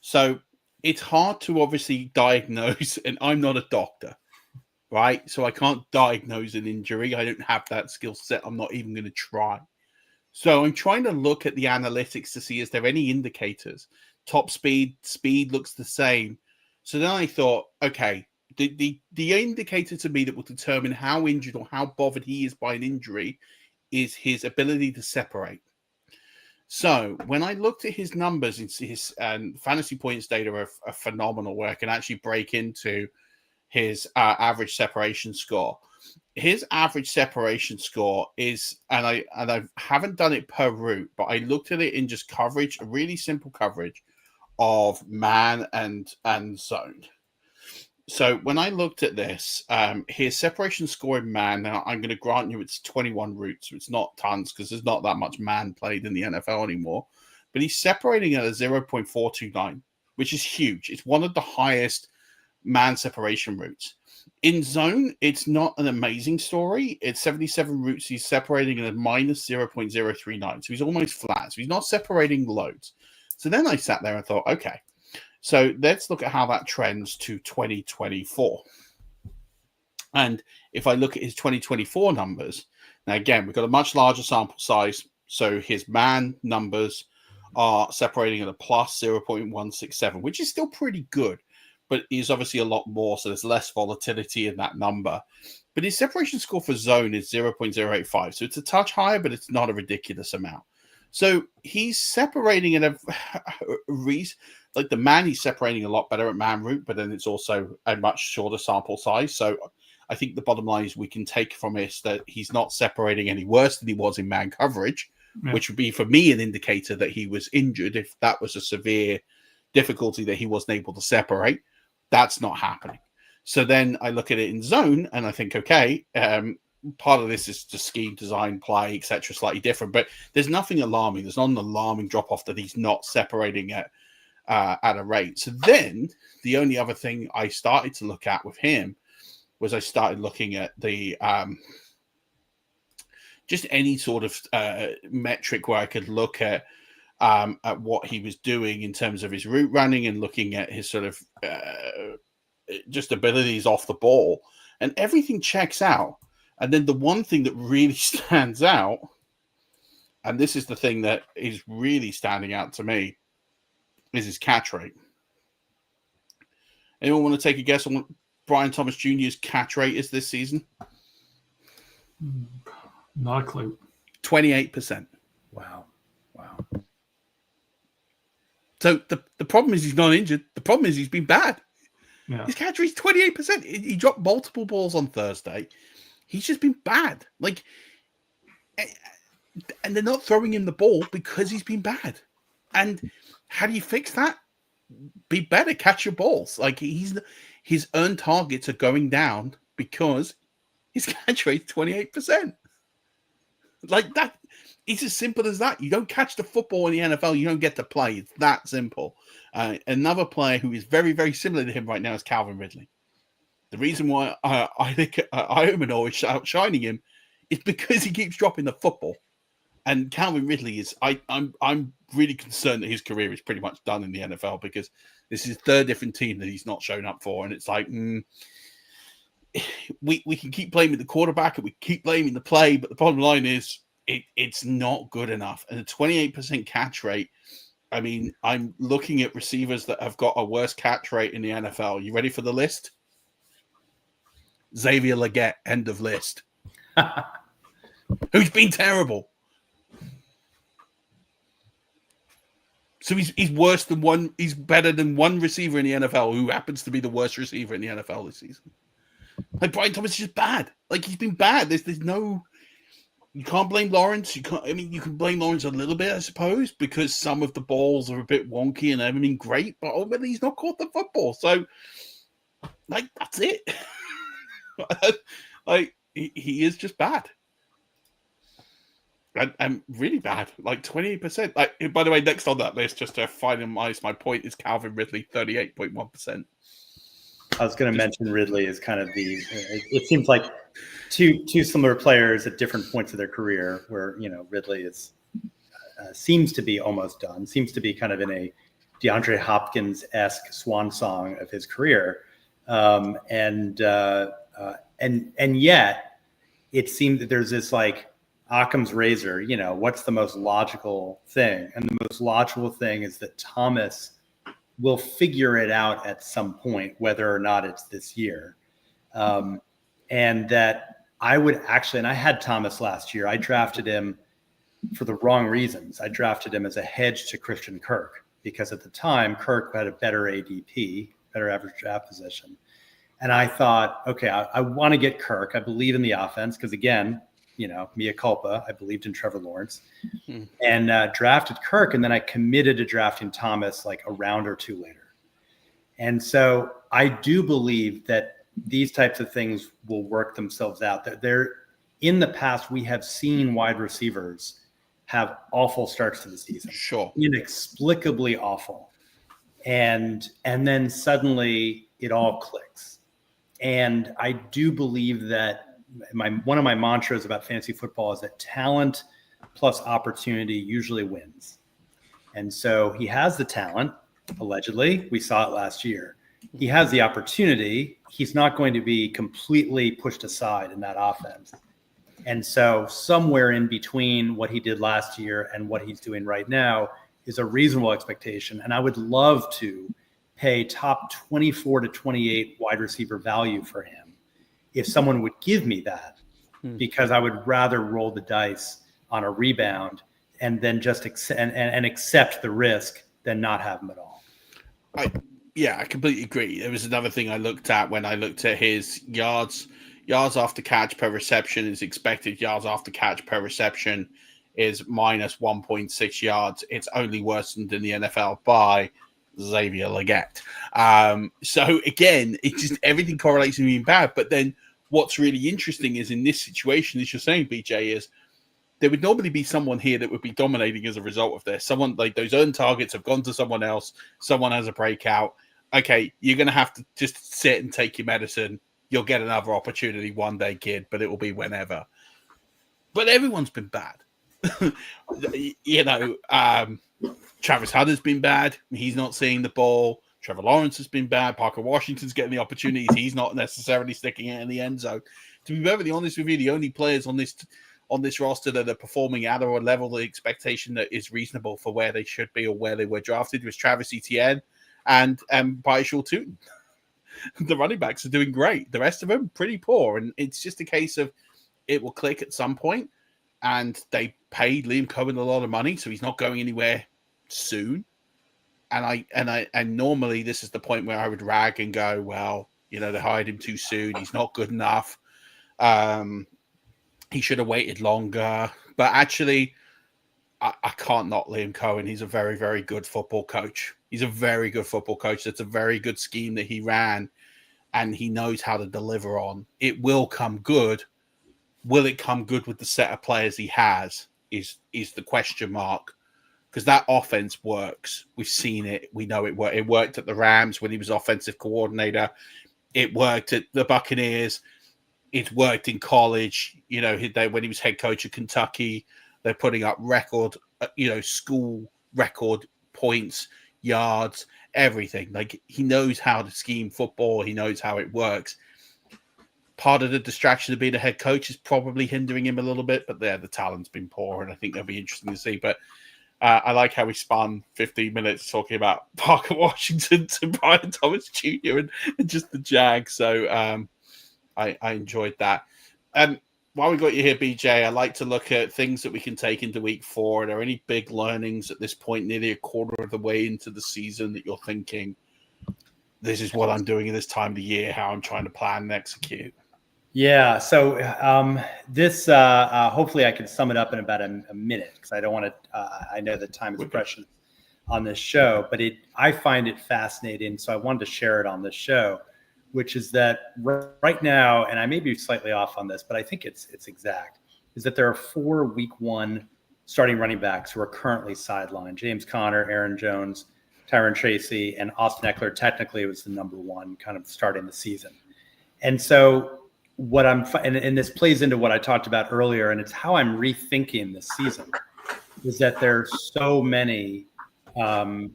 So it's hard to obviously diagnose, and I'm not a doctor, right? So I can't diagnose an injury. I don't have that skill set. I'm not even going to try. So I'm trying to look at the analytics to see, is there any indicators? Top speed looks the same. So then I thought, okay, the indicator to me that will determine how injured or how bothered he is by an injury is his ability to separate. So when I looked at his numbers, his fantasy points data are phenomenal, where I can actually break into his average separation score. His average separation score is, and I haven't done it per route, but I looked at it in just coverage, a really simple coverage of man and zone. So when I looked at this, his separation score in man, now I'm going to grant you it's 21 routes, so it's not tons because there's not that much man played in the NFL anymore, but he's separating at a 0.429, which is huge. It's one of the highest man separation routes. In zone, it's not an amazing story. It's 77 routes. He's separating at a minus 0.039, so he's almost flat. So he's not separating loads. So then I sat there and thought, okay, so let's look at how that trends to 2024. And if I look at his 2024 numbers, now again, we've got a much larger sample size. So his man numbers are separating at a plus 0.167, which is still pretty good. but he's obviously a lot more, so there's less volatility in that number. But his separation score for zone is 0.085, so it's a touch higher, but it's not a ridiculous amount. So he's separating at a like the man, he's separating a lot better at man route, but then it's also a much shorter sample size. So I think the bottom line is we can take from this that he's not separating any worse than he was in man coverage, which would be for me an indicator that he was injured. If that was a severe difficulty that he wasn't able to separate, that's not happening. So then I look at it in zone and I think, okay, part of this is just scheme, design, play, etc., slightly different, but there's nothing alarming. There's not an alarming drop off that he's not separating at a rate. So then the only other thing I started to look at with him was I started looking at the just any sort of metric where I could look at what he was doing in terms of his route running and looking at his sort of just abilities off the ball, and everything checks out. And then the one thing that really stands out, and this is the thing that is really standing out to me, is his catch rate. Anyone want to take a guess on what Brian Thomas Jr.'s catch rate is this season? Not a clue. 28%. Wow. So the problem is he's not injured. The problem is he's been bad. Yeah. His catch rate's 28%. He dropped multiple balls on Thursday. He's just been bad. Like, and they're not throwing him the ball because he's been bad. And how do you fix that? Be better, catch your balls. Like, his earned targets are going down because his catch rate's 28%. Like that, it's as simple as that. You don't catch the football in the NFL, you don't get to play. It's that simple. Another player who is very, very similar to him right now is Calvin Ridley. The reason why I think Iomino is outshining him is because he keeps dropping the football. And Calvin Ridley is, I'm really concerned that his career is pretty much done in the NFL because this is his third different team that he's not shown up for. And it's like, we can keep blaming the quarterback and we keep blaming the play, but the bottom line is it's not good enough. And a 28% catch rate, I mean, I'm looking at receivers that have got a worse catch rate in the NFL. You ready for the list? Xavier Legette, end of list. Who's been terrible. So he's worse than one. He's better than one receiver in the NFL who happens to be the worst receiver in the NFL this season. Like Brian Thomas is just bad. Like he's been bad. There's no. You can't blame Lawrence. You can't. I mean, you can blame Lawrence a little bit, I suppose, because some of the balls are a bit wonky and haven't been great. But ultimately, he's not caught the football. So, like that's it. Like he is just bad. And really bad, like 28%. Like, by the way, next on that list, just to finalize my point, is Calvin Ridley, 38.1%. I was going to mention Ridley is kind of it seems like two similar players at different points of their career where, Ridley is seems to be almost done, seems to be kind of in a DeAndre Hopkins-esque swan song of his career. And yet it seemed that there's this like Occam's razor, what's the most logical thing? And the most logical thing is that Thomas will figure it out at some point, whether or not it's this year. And that I would actually, and I had Thomas last year, I drafted him for the wrong reasons. I drafted him as a hedge to Christian Kirk, because at the time, Kirk had a better ADP, better average draft position. And I thought, okay, I want to get Kirk. I believe in the offense because, again, mea culpa, I believed in Trevor Lawrence and drafted Kirk. And then I committed to drafting Thomas like a round or two later. And so I do believe that these types of things will work themselves out. That in the past, we have seen wide receivers have awful starts to the season. Sure. Inexplicably awful. And then suddenly it all clicks. And I do believe that one of my mantras about fantasy football is that talent plus opportunity usually wins. And so he has the talent, allegedly. We saw it last year. He has the opportunity. He's not going to be completely pushed aside in that offense. And so somewhere in between what he did last year and what he's doing right now is a reasonable expectation. And I would love to pay top 24 to 28 wide receiver value for him if someone would give me that, because I would rather roll the dice on a rebound and then just accept the risk than not have him at all. I completely agree. There was another thing I looked at when I looked at his yards after catch per reception. His expected yards after catch per reception is minus 1.6 yards. It's only worsened in the NFL by Xavier Legette. So again, it just everything correlates to being bad. But then what's really interesting is in this situation, as you're saying, BJ, is there would normally be someone here that would be dominating as a result of this. Someone like those earned targets have gone to someone else. Someone has a breakout. Okay, you're going to have to just sit and take your medicine. You'll get another opportunity one day, kid, but it will be whenever. But everyone's been bad. Travis Hunter's been bad. He's not seeing the ball. Trevor Lawrence has been bad. Parker Washington's getting the opportunities. He's not necessarily sticking it in the end zone. To be perfectly honest with you, the only players on this roster that are performing at or a level of expectation that is reasonable for where they should be or where they were drafted was Travis Etienne and Paishal Tootin. The running backs are doing great. The rest of them pretty poor, and it's just a case of it will click at some point. And they paid Liam Cohen a lot of money, so he's not going anywhere soon. And normally this is the point where I would rag and go, well, they hired him too soon. He's not good enough. He should have waited longer. But actually, I can't knock Liam Cohen. He's a very, very good football coach. He's a very good football coach. That's a very good scheme that he ran, and he knows how to deliver on. It will come good. Will it come good with the set of players he has is the question mark, because that offense works. We've seen it. We know it worked. It worked at the Rams when he was offensive coordinator. It worked at the Buccaneers. It's worked in college. When he was head coach of Kentucky, they're putting up record, school record points, yards, everything. Like, he knows how to scheme football. He knows how it works. Part of the distraction of being a head coach is probably hindering him a little bit, but the talent's been poor, and I think that'll be interesting to see. But I like how we spun 15 minutes talking about Parker Washington to Brian Thomas Jr. and just the Jags. So I enjoyed that. And while we got you here, BJ, I like to look at things that we can take into week 4. Are there any big learnings at this point, nearly a quarter of the way into the season, that you're thinking, this is what I'm doing in this time of the year, how I'm trying to plan and execute? Yeah. So this, hopefully I can sum it up in about a minute, because I don't want to, I know that time is precious on this show, but I find it fascinating. So I wanted to share it on this show, which is that right now, and I may be slightly off on this, but I think it's exact, is that there are 4 week 1 starting running backs who are currently sidelined: James Conner, Aaron Jones, Tyron Tracy, and Austin Eckler. Technically, it was the number 1 kind of starting the season. And so and this plays into what I talked about earlier, and it's how I'm rethinking this season, is that there's so many, the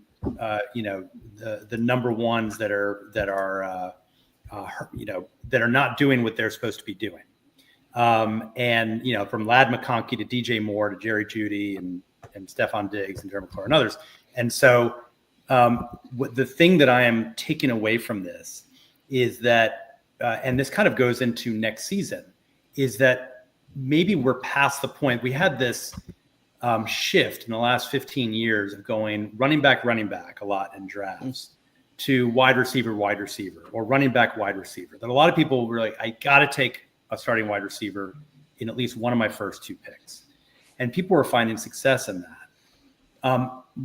number ones that are not doing what they're supposed to be doing. And, from Ladd McConkey to DJ Moore to Jerry Jeudy and Stephon Diggs and Jeremy McLaurin and others. And so the thing that I am taking away from this is that, and this kind of goes into next season, is that maybe we're past the point. We had this shift in the last 15 years of going running back a lot in drafts to wide receiver, or running back, wide receiver. That a lot of people were like, I got to take a starting wide receiver in at least one of my first 2 picks. And people were finding success in that.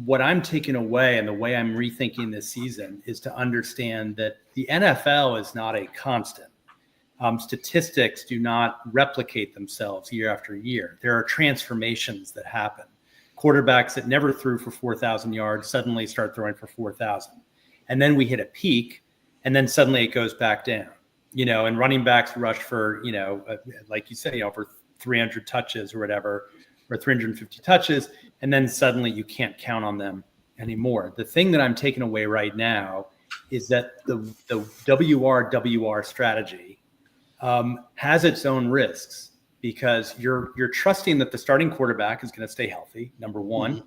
What I'm taking away, and the way I'm rethinking this season, is to understand that the NFL is not a constant. Statistics do not replicate themselves year after year. There are transformations that happen. Quarterbacks that never threw for 4,000 yards suddenly start throwing for 4,000. And then we hit a peak, and then suddenly it goes back down. And running backs rush for, like you said, for 300 touches or whatever, or 350 touches, and then suddenly you can't count on them anymore. The thing that I'm taking away right now is that the WR strategy has its own risks, because you're trusting that the starting quarterback is going to stay healthy, number one.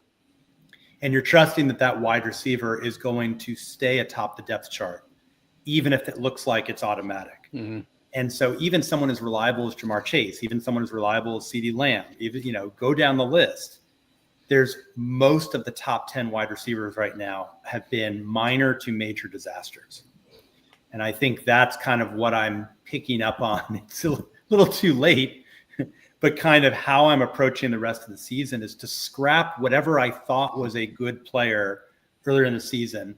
And you're trusting that wide receiver is going to stay atop the depth chart, even if it looks like it's automatic. Mm-hmm. And so even someone as reliable as Jamar Chase, even someone as reliable as CeeDee Lamb, even, go down the list. There's most of the top 10 wide receivers right now have been minor to major disasters. And I think that's kind of what I'm picking up on. It's a little too late, but kind of how I'm approaching the rest of the season is to scrap whatever I thought was a good player earlier in the season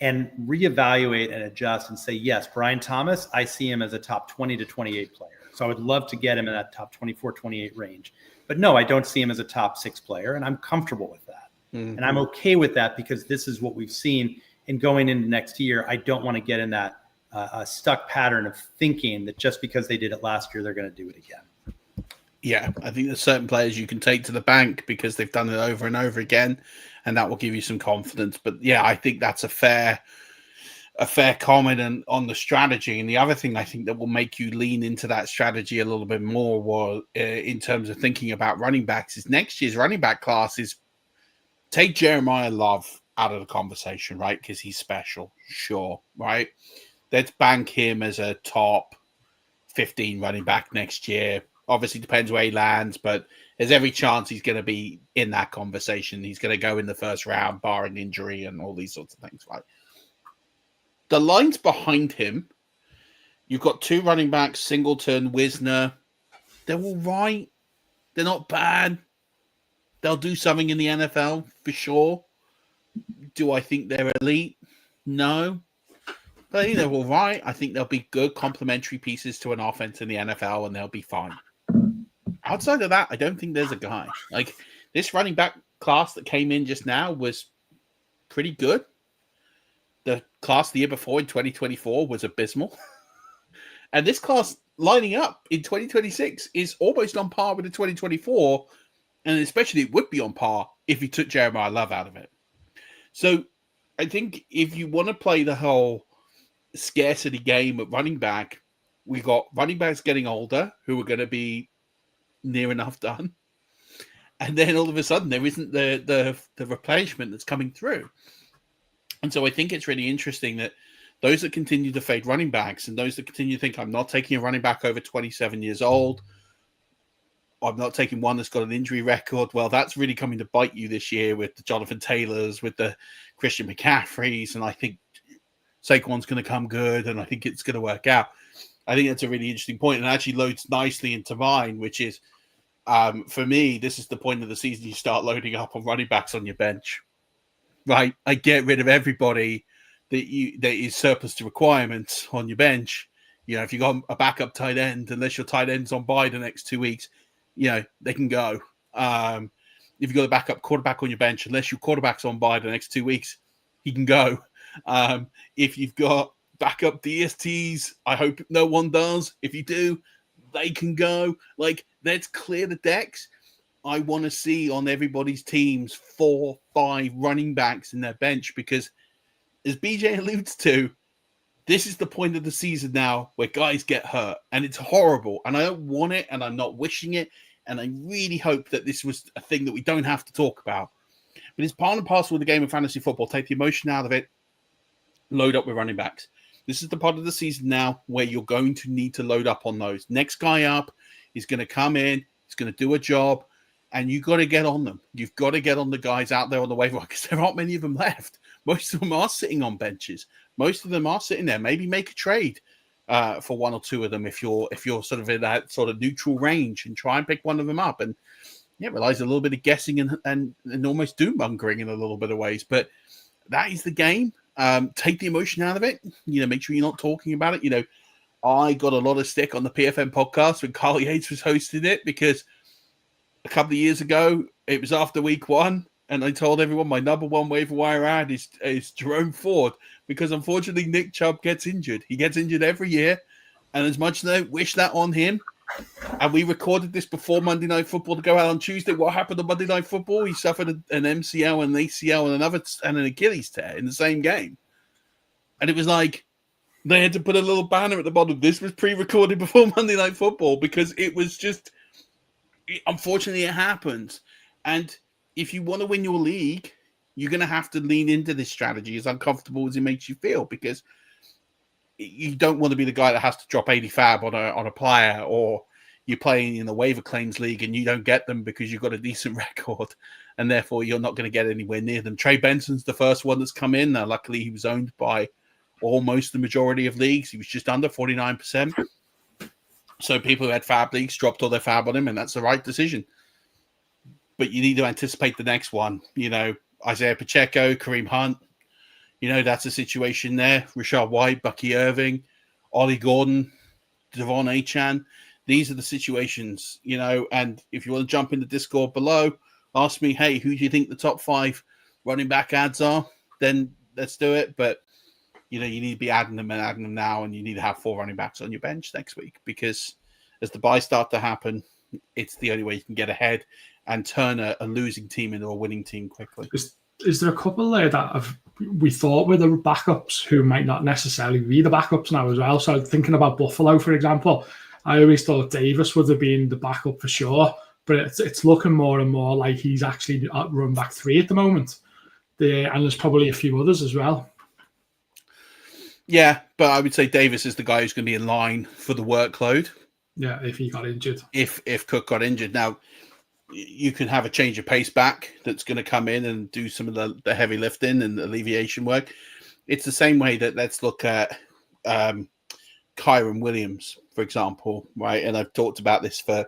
and reevaluate and adjust and say, yes, Brian Thomas, I see him as a top 20 to 28 player. So I would love to get him in that top 24, 28 range. But no, I don't see him as a top 6 player, and I'm comfortable with that. Mm-hmm. And I'm okay with that because this is what we've seen. And going into next year, I don't want to get in that stuck pattern of thinking that just because they did it last year, they're going to do it again. Yeah, I think there's certain players you can take to the bank because they've done it over and over again, and that will give you some confidence. But yeah, I think that's a fair comment on the strategy. And the other thing I think that will make you lean into that strategy a little bit more in terms of thinking about running backs is next year's running back class is take Jeremiah Love out of the conversation, right? Because he's special, sure, right? Let's bank him as a top 15 running back next year. Obviously, depends where he lands, but there's every chance he's going to be in that conversation. He's going to go in the first round, barring injury and all these sorts of things, right? The lines behind him, you've got 2 running backs, Singleton, Wisner. They're all right. They're not bad. They'll do something in the NFL for sure. Do I think they're elite? No. But I think they're all right. I think they'll be good complementary pieces to an offense in the NFL, and they'll be fine. Outside of that, I don't think there's a guy. Like, this running back class that came in just now was pretty good. The class the year before in 2024 was abysmal. And this class lining up in 2026 is almost on par with the 2024. And especially it would be on par if you took Jeremiah Love out of it. So I think if you want to play the whole scarcity game at running back, we got running backs getting older who are going to be near enough done. And then all of a sudden there isn't the replenishment that's coming through. And so I think it's really interesting that those that continue to fade running backs and those that continue to think, I'm not taking a running back over 27 years old, I'm not taking one that's got an injury record. Well, that's really coming to bite you this year with the Jonathan Taylors, with the Christian McCaffreys, and I think Saquon's going to come good, and I think it's going to work out. I think that's a really interesting point, and it actually loads nicely into mine, which is, for me, this is the point of the season you start loading up on running backs on your bench. Right, I get rid of everybody that is surplus to requirements on your bench. If you got a backup tight end, unless your tight end's on bye the next 2 weeks, they can go. If you've got a backup quarterback on your bench, unless your quarterback's on bye the next 2 weeks, he can go. If you've got backup DSTs, I hope no one does. If you do, they can go. Like, let's clear the decks. I want to see on everybody's teams 4, 5 running backs in their bench because, as BJ alludes to, this is the point of the season now where guys get hurt, and it's horrible. And I don't want it, and I'm not wishing it, and I really hope that this was a thing that we don't have to talk about. But it's part and parcel of the game of fantasy football. Take the emotion out of it, load up with running backs. This is the part of the season now where you're going to need to load up on those. Next guy up is going to come in, he's going to do a job, and you've got to get on them. You've got to get on the guys out there on the waiver wire because there aren't many of them left. Most of them are sitting on benches. Most of them are sitting there. Maybe make a trade for 1 or 2 of them if you're sort of in that sort of neutral range and try and pick one of them up. And yeah, it relies a little bit of guessing and almost doom-mongering in a little bit of ways. But that is the game. Take the emotion out of it. Make sure you're not talking about it. I got a lot of stick on the PFM podcast when Carl Yates was hosting it because a couple of years ago, it was after week 1, and I told everyone my number 1 waiver wire ad is Jerome Ford because unfortunately Nick Chubb gets injured. He gets injured every year, and as much as I wish that on him, and we recorded this before Monday Night Football to go out on Tuesday. What happened on Monday Night Football? He suffered an MCL, an ACL, and an Achilles tear in the same game. And it was like they had to put a little banner at the bottom. This was pre-recorded before Monday Night Football because it was just, unfortunately, it happens. And if you want to win your league, you're going to have to lean into this strategy as uncomfortable as it makes you feel, because you don't want to be the guy that has to drop 80 fab on a player, or you're playing in the waiver claims league and you don't get them because you've got a decent record and therefore you're not going to get anywhere near them. Trey Benson's the first one that's come in. Luckily, he was owned by almost the majority of leagues. He was just under 49%. So people who had fab leagues dropped all their fab on him, and that's the right decision. But you need to anticipate the next one. Isaiah Pacheco, Kareem Hunt. That's a situation there. Rashad White, Bucky Irving, Ollie Gordon, Devon Achane. These are the situations, and if you want to jump in the Discord below, ask me, hey, who do you think the top 5 running back ads are? Then let's do it. But, you need to be adding them now, and you need to have 4 running backs on your bench next week, because as the buys start to happen, it's the only way you can get ahead and turn a losing team into a winning team quickly. Is there a couple there that we thought were the backups who might not necessarily be the backups now as well? So thinking about Buffalo, for example, I always thought Davis would have been the backup for sure, but it's looking more and more like he's actually at run back 3 at the moment. And there's probably a few others as well. Yeah, but I would say Davis is the guy who's going to be in line for the workload. Yeah, if he got injured. If Cook got injured. Now, you can have a change of pace back that's going to come in and do some of the heavy lifting and alleviation work. It's the same way that let's look at Kyron Williams, for example, right? And I've talked about this for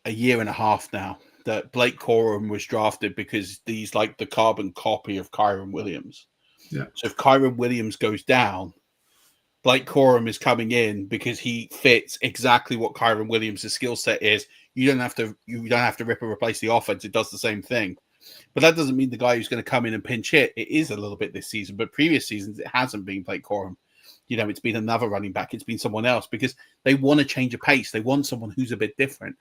a year and a half now, that Blake Corum was drafted because he's like the carbon copy of Kyron Williams. Yeah. So if Kyron Williams goes down, Blake Corum is coming in because he fits exactly what Kyron Williams' skill set is. You don't have to rip and replace the offense. It does the same thing. But that doesn't mean the guy who's going to come in and pinch hit. It is a little bit this season, but previous seasons it hasn't been Blake Corum. It's been another running back. It's been someone else because they want to change a pace. They want someone who's a bit different.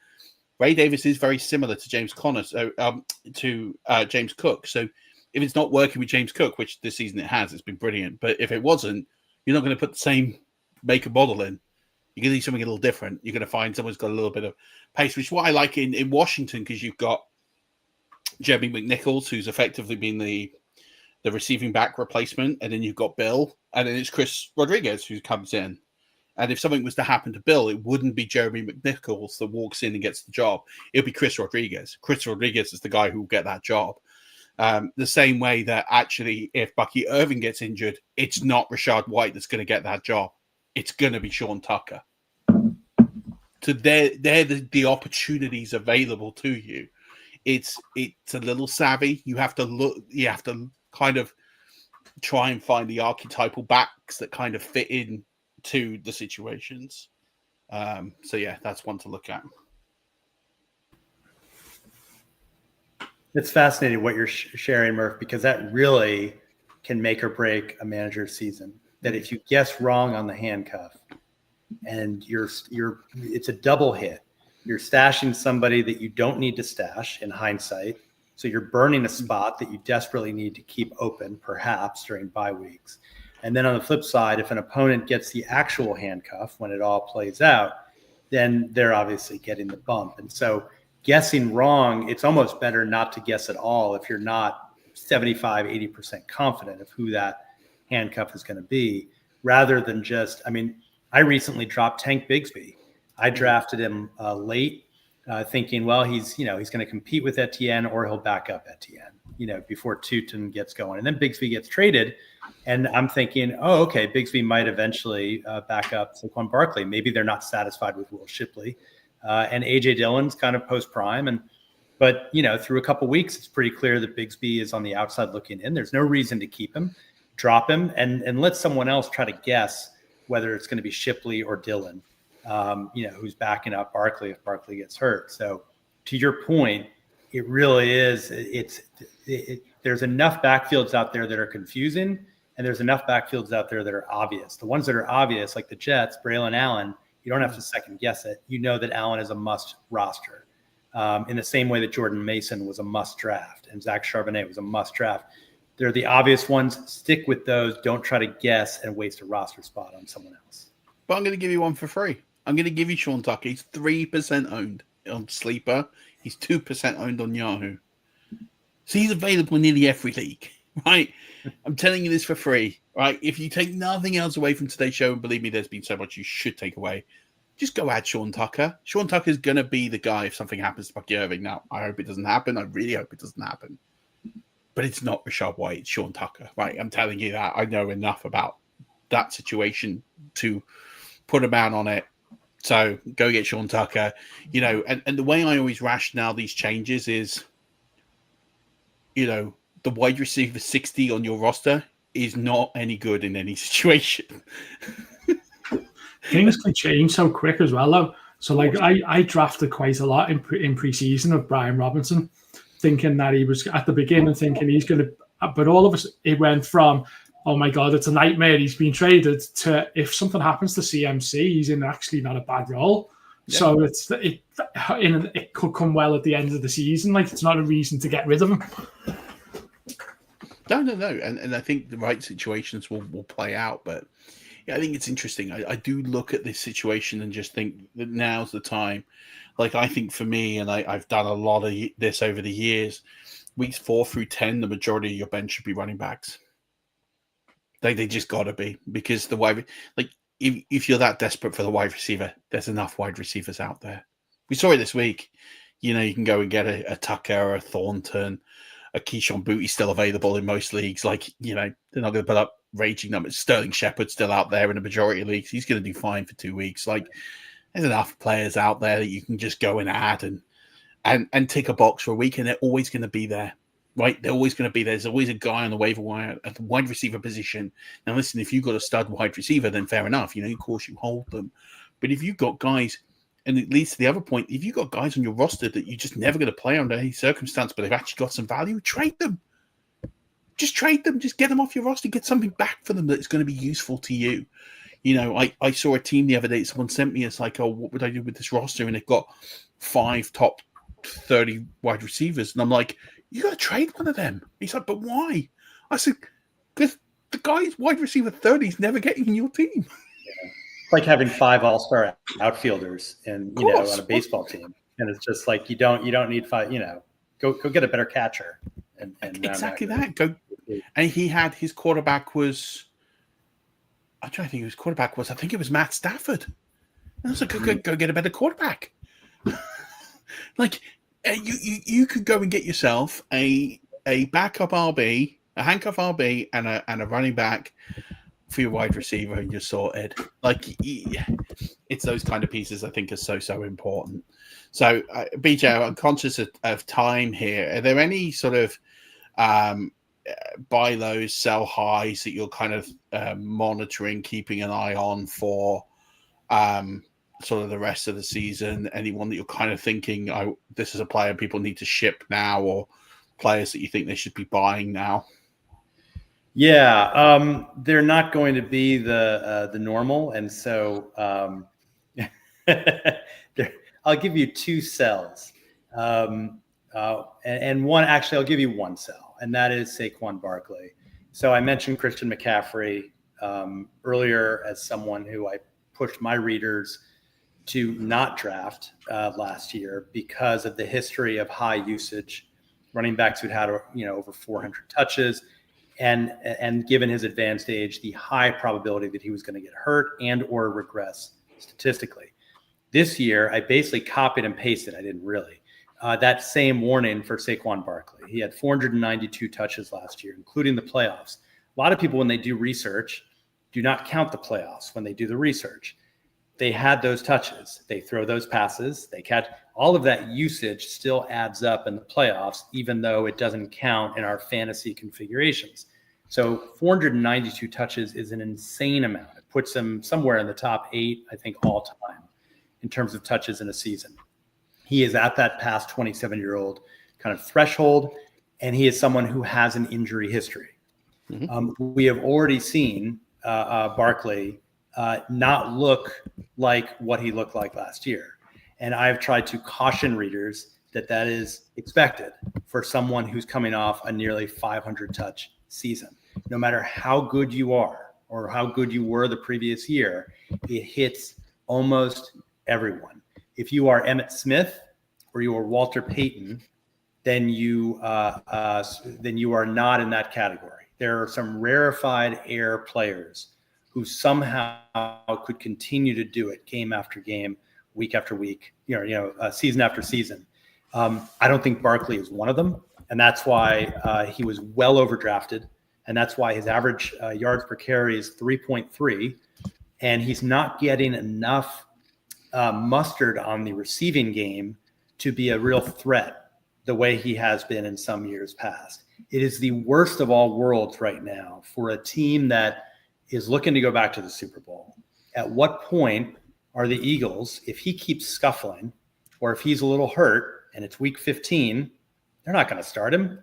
Ray Davis is very similar to James Cook. So if it's not working with James Cook, which this season it has, it's been brilliant. But if it wasn't, you're not going to put the same make and model in. You're going to do something a little different. You're going to find someone's got a little bit of pace, which is what I like in Washington, because you've got Jeremy McNichols, who's effectively been the receiving back replacement, and then you've got Bill, and then it's Chris Rodriguez who comes in. And if something was to happen to Bill, it wouldn't be Jeremy McNichols that walks in and gets the job. It'll be Chris Rodriguez. Chris Rodriguez is the guy who will get that job. The same way that actually if Bucky Irving gets injured, it's not Rashad White that's going to get that job. It's going to be Sean Tucker. So they're the opportunities available to you. It's a little savvy. You have to look. You have to kind of try and find the archetypal backs that kind of fit in to the situations. So yeah, that's one to look at. It's fascinating what you're sharing, Murph, because that really can make or break a manager's season. That if you guess wrong on the handcuff and it's a double hit, you're stashing somebody that you don't need to stash in hindsight. So you're burning a spot that you desperately need to keep open, perhaps during bye weeks. And then on the flip side, if an opponent gets the actual handcuff when it all plays out, then they're obviously getting the bump. And so guessing wrong, it's almost better not to guess at all if you're not 75, 80% confident of who that handcuff is going to be, rather than just, I recently dropped Tank Bigsby. I drafted him late, thinking, well, he's going to compete with Etienne or he'll back up Etienne, before Tootin gets going. And then Bigsby gets traded. And I'm thinking, oh, okay, Bigsby might eventually back up Saquon Barkley. Maybe they're not satisfied with Will Shipley. And A.J. Dillon's kind of post-prime. But through a couple weeks, it's pretty clear that Bigsby is on the outside looking in. There's no reason to keep him. Drop him and let someone else try to guess whether it's going to be Shipley or Dillon, who's backing up Barkley if Barkley gets hurt. So to your point, it really is. There's enough backfields out there that are confusing, and there's enough backfields out there that are obvious. The ones that are obvious, like the Jets, Braylon Allen, you don't have to second guess it. You know that Allen is a must roster, in the same way that Jordan Mason was a must draft and Zach Charbonnet was a must draft. They're the obvious ones. Stick with those. Don't try to guess and waste a roster spot on someone else. But I'm going to give you one for free. I'm going to give you Sean Tucker. He's 3% owned on Sleeper. He's 2% owned on Yahoo. So he's available in nearly every league, right? I'm telling you this for free, right? If you take nothing else away from today's show, and believe me, there's been so much you should take away, just go add Sean Tucker. Sean Tucker's going to be the guy if something happens to Bucky Irving. Now, I hope it doesn't happen. I really hope it doesn't happen. But it's not Rashad White, it's Sean Tucker, right? I'm telling you that. I know enough about that situation to put a man on it. So go get Sean Tucker. You know, and the way I always rationale these changes is, you know, the wide receiver 60 on your roster is not any good in any situation. Things can change so quick as well, though. So, like, I drafted quite a lot in preseason of Brian Robinson, thinking that he was at the beginning, thinking he's going to, but all of us, it went from, oh my God, it's a nightmare, he's been traded, to if something happens to CMC, he's in actually not a bad role. Yeah. So it could come well at the end of the season. Like, it's not a reason to get rid of him. No. And I think the right situations will play out. But yeah, I think it's interesting. I do look at this situation and just think that now's the time. Like, I think for me, and I've done a lot of this over the years, weeks 4 through 10, the majority of your bench should be running backs. They just got to be, because the wide, like, if you're that desperate for the wide receiver, there's enough wide receivers out there. We saw it this week. You know, you can go and get a Tucker or a Thornton, a Keyshawn Booty still available in most leagues. Like, you know, they're not going to put up raging numbers. Sterling Shepard's still out there in the majority of leagues. He's going to do fine for 2 weeks. Like, there's enough players out there that you can just go and add and tick a box for a week, and they're always going to be there. Right, they're always going to be there. There's always a guy on the waiver wire at the wide receiver position. Now, listen, if you've got a stud wide receiver, then fair enough. You know, of course, you hold them. But if you've got guys, and it leads to the other point, if you've got guys on your roster that you're just never going to play under any circumstance, but they've actually got some value, trade them. Just trade them. Just get them off your roster. Get something back for them that's going to be useful to you. You know, I saw a team the other day, someone sent me, it's like, oh, what would I do with this roster? And they've got 5 top 30 wide receivers. And I'm like, you got to trade one of them. He's like, but why? I said, because the guy's wide receiver 30 is never getting in your team. Yeah. It's like having 5 all-star outfielders and on a baseball team. And it's just like, you don't need 5, go get a better catcher. And exactly that. Go. And he had, his quarterback was, I'm trying to think who his quarterback was. I think it was Matt Stafford. And I was like, go get a better quarterback. Like, you could go and get yourself a backup RB, a handcuff RB, and a running back for your wide receiver, and you're sorted. Like, it's those kind of pieces I think are so important. So, BJ, I'm conscious of time here. Are there any sort of buy lows, sell highs that you're kind of monitoring, keeping an eye on for sort of the rest of the season? Anyone that you're kind of thinking, oh, this is a player people need to ship now, or players that you think they should be buying now? Yeah, they're not going to be the normal, and so I'll give you 2 sells, and one, actually, I'll give you 1 sell, and that is Saquon Barkley. So I mentioned Christian McCaffrey earlier as someone who I pushed my readers to not draft last year because of the history of high usage, running backs who'd had over 400 touches, and given his advanced age, the high probability that he was going to get hurt and or regress statistically. This year, I basically copied and pasted. I didn't really. That same warning for Saquon Barkley. He had 492 touches last year, including the playoffs. A lot of people, when they do research, do not count the playoffs when they do the research. They had those touches. They throw those passes. They catch. All of that usage still adds up in the playoffs, even though it doesn't count in our fantasy configurations. So 492 touches is an insane amount. It puts him somewhere in the top 8, I think, all time in terms of touches in a season. He is at that past 27-year-old kind of threshold, and he is someone who has an injury history. Mm-hmm. We have already seen Barkley not look like what he looked like last year. And I've tried to caution readers that is expected for someone who's coming off a nearly 500 touch season. No matter how good you are or how good you were the previous year, it hits almost everyone. If you are Emmitt Smith or you are Walter Payton, then you are not in that category. There are some rarefied air players who somehow could continue to do it game after game, week after week, season after season. I don't think Barkley is one of them, and that's why he was well overdrafted, and that's why his average yards per carry is 3.3, and he's not getting enough mustard on the receiving game to be a real threat the way he has been in some years past. It is the worst of all worlds right now for a team that is looking to go back to the Super Bowl. At what point are the Eagles, if he keeps scuffling or if he's a little hurt and it's week 15, they're not going to start him.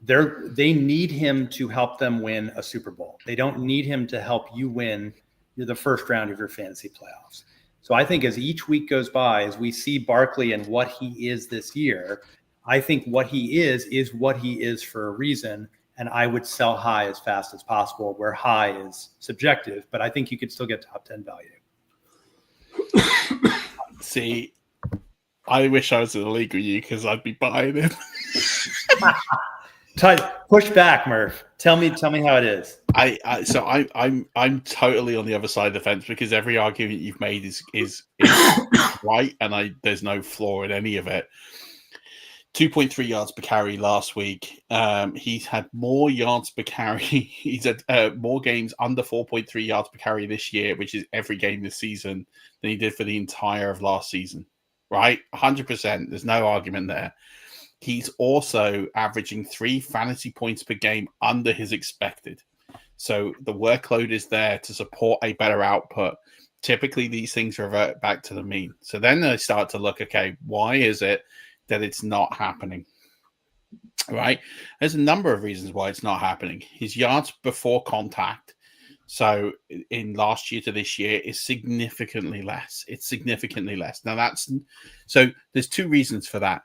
They need him to help them win a Super Bowl. They don't need him to help you win the first round of your fantasy playoffs. So I think as each week goes by, as we see Barkley and what he is this year, I think what he is what he is for a reason. And I would sell high as fast as possible, where high is subjective, but I think you could still get top 10 value. See, I wish I was in the league with you because I'd be buying him. Push back, Murph. Tell me how it is. I'm totally on the other side of the fence because every argument you've made is right, and there's no flaw in any of it. 2.3 yards per carry last week. He's had more yards per carry. He's had more games under 4.3 yards per carry this year, which is every game this season, than he did for the entire of last season. Right? 100%. There's no argument there. He's also averaging 3 fantasy points per game under his expected. So the workload is there to support a better output. Typically, these things revert back to the mean. So then I start to look, okay, why is it that it's not happening? Right? There's a number of reasons why it's not happening. His yards before contact, so in last year to this year, is significantly less. It's significantly less. Now there's 2 reasons for that.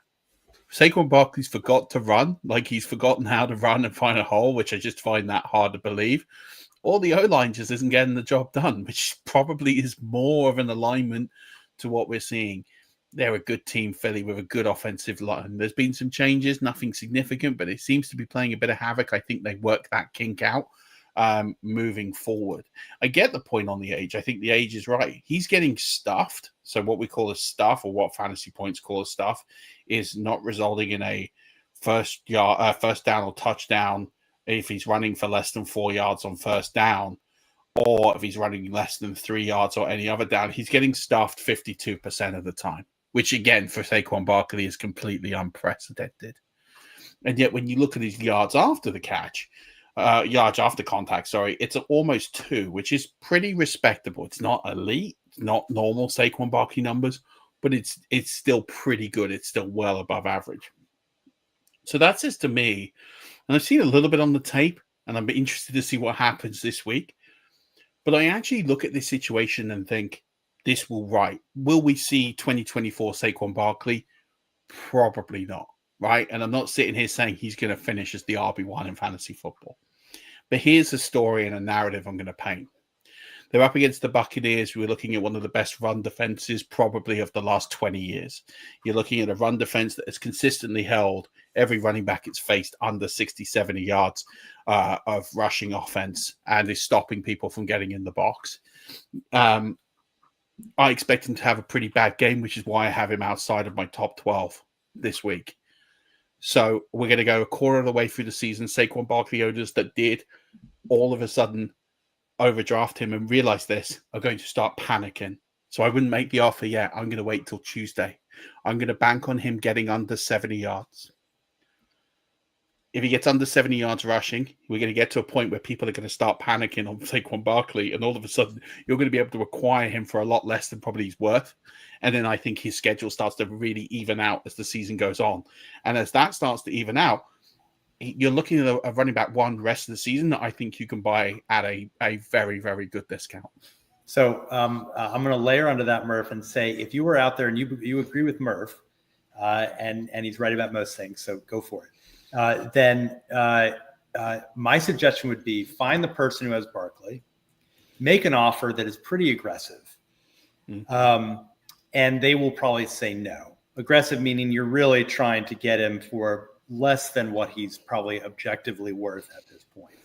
Saquon Barkley's forgot to run, like he's forgotten how to run and find a hole, which I just find that hard to believe. Or the O-line just isn't getting the job done, which probably is more of an alignment to what we're seeing. They're a good team, Philly, with a good offensive line. There's been some changes, nothing significant, but it seems to be playing a bit of havoc. I think they work that kink out moving forward. I get the point on the age. I think the age is right. He's getting stuffed. So what we call a stuff, or what fantasy points call a stuff, is not resulting in a first down or touchdown if he's running for less than 4 yards on first down, or if he's running less than 3 yards or any other down. He's getting stuffed 52% of the time, which again for Saquon Barkley is completely unprecedented. And yet when you look at his yards after the catch, yards after contact, it's almost 2, which is pretty respectable. It's not elite, it's not normal Saquon Barkley numbers, but it's still pretty good. It's still well above average. So that says to me, and I've seen a little bit on the tape, and I'm interested to see what happens this week, but I actually look at this situation and think, this will right. Will we see 2024 Saquon Barkley? Probably not, right? And I'm not sitting here saying he's going to finish as the RB1 in fantasy football. But here's a story and a narrative I'm going to paint. They're up against the Buccaneers. We're looking at one of the best run defenses probably of the last 20 years. You're looking at a run defense that has consistently held every running back it's faced under 60, 70 yards of rushing offense and is stopping people from getting in the box. I expect him to have a pretty bad game, which is why I have him outside of my top 12 this week. So we're going to go a quarter of the way through the season. Saquon Barkley owners that did all of a sudden overdraft him and realize this are going to start panicking. So I wouldn't make the offer yet. I'm going to wait till Tuesday. I'm going to bank on him getting under 70 yards. If he gets under 70 yards rushing, we're going to get to a point where people are going to start panicking on Saquon Barkley, and all of a sudden you're going to be able to acquire him for a lot less than probably he's worth. And then I think his schedule starts to really even out as the season goes on. And as that starts to even out, you're looking at a running back one rest of the season that I think you can buy at a very, very good discount. So I'm going to layer onto that, Murph, and say if you were out there and you agree with Murph, and he's right about most things, so go for it. Then my suggestion would be find the person who has Barkley, make an offer that is pretty aggressive, and they will probably say no. Aggressive meaning you're really trying to get him for less than what he's probably objectively worth at this point.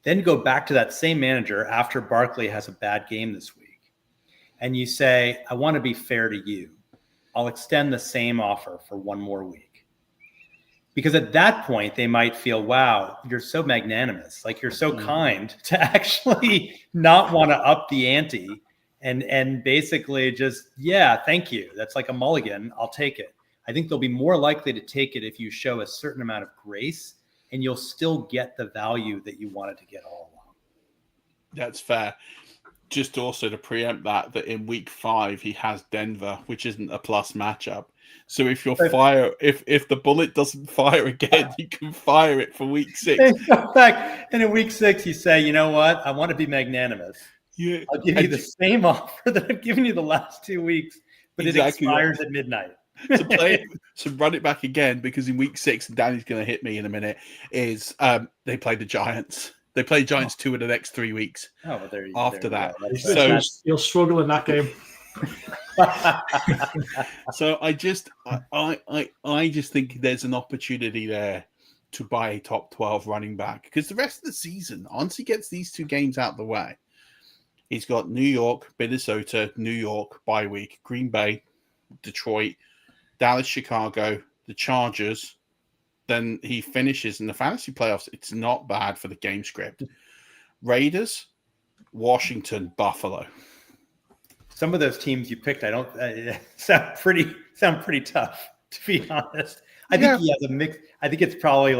Then go back to that same manager after Barkley has a bad game this week, and you say, I want to be fair to you. I'll extend the same offer for one more week. Because at that point, they might feel, wow, you're so magnanimous. Like you're so kind to actually not want to up the ante and basically just, yeah, thank you. That's like a mulligan. I'll take it. I think they'll be more likely to take it if you show a certain amount of grace, and you'll still get the value that you wanted to get all along. That's fair. Just also to preempt that in week 5 he has Denver, which isn't a plus matchup. So if if the bullet doesn't fire again, you can fire it for week 6. And in week 6, you say, you know what? I want to be magnanimous. Yeah, I'll give you the same offer that I've given you the last 2 weeks, but exactly it expires at midnight. So run it back again, because in week 6, and Danny's going to hit me in a minute, is they play the Giants. They play Giants 2 of the next 3 weeks. Oh, well, there you after go. that. So you'll struggle in that game. So I just think there's an opportunity there to buy a top 12 running back, because the rest of the season, once he gets these 2 games out of the way, he's got New York, Minnesota, New York bye week, Green Bay, Detroit, Dallas, Chicago, the Chargers. Then he finishes in the fantasy playoffs. It's not bad for the game script. Raiders, Washington, Buffalo. Some of those teams you picked, I don't sound pretty tough, to be honest. I think he has a mix. I think it's probably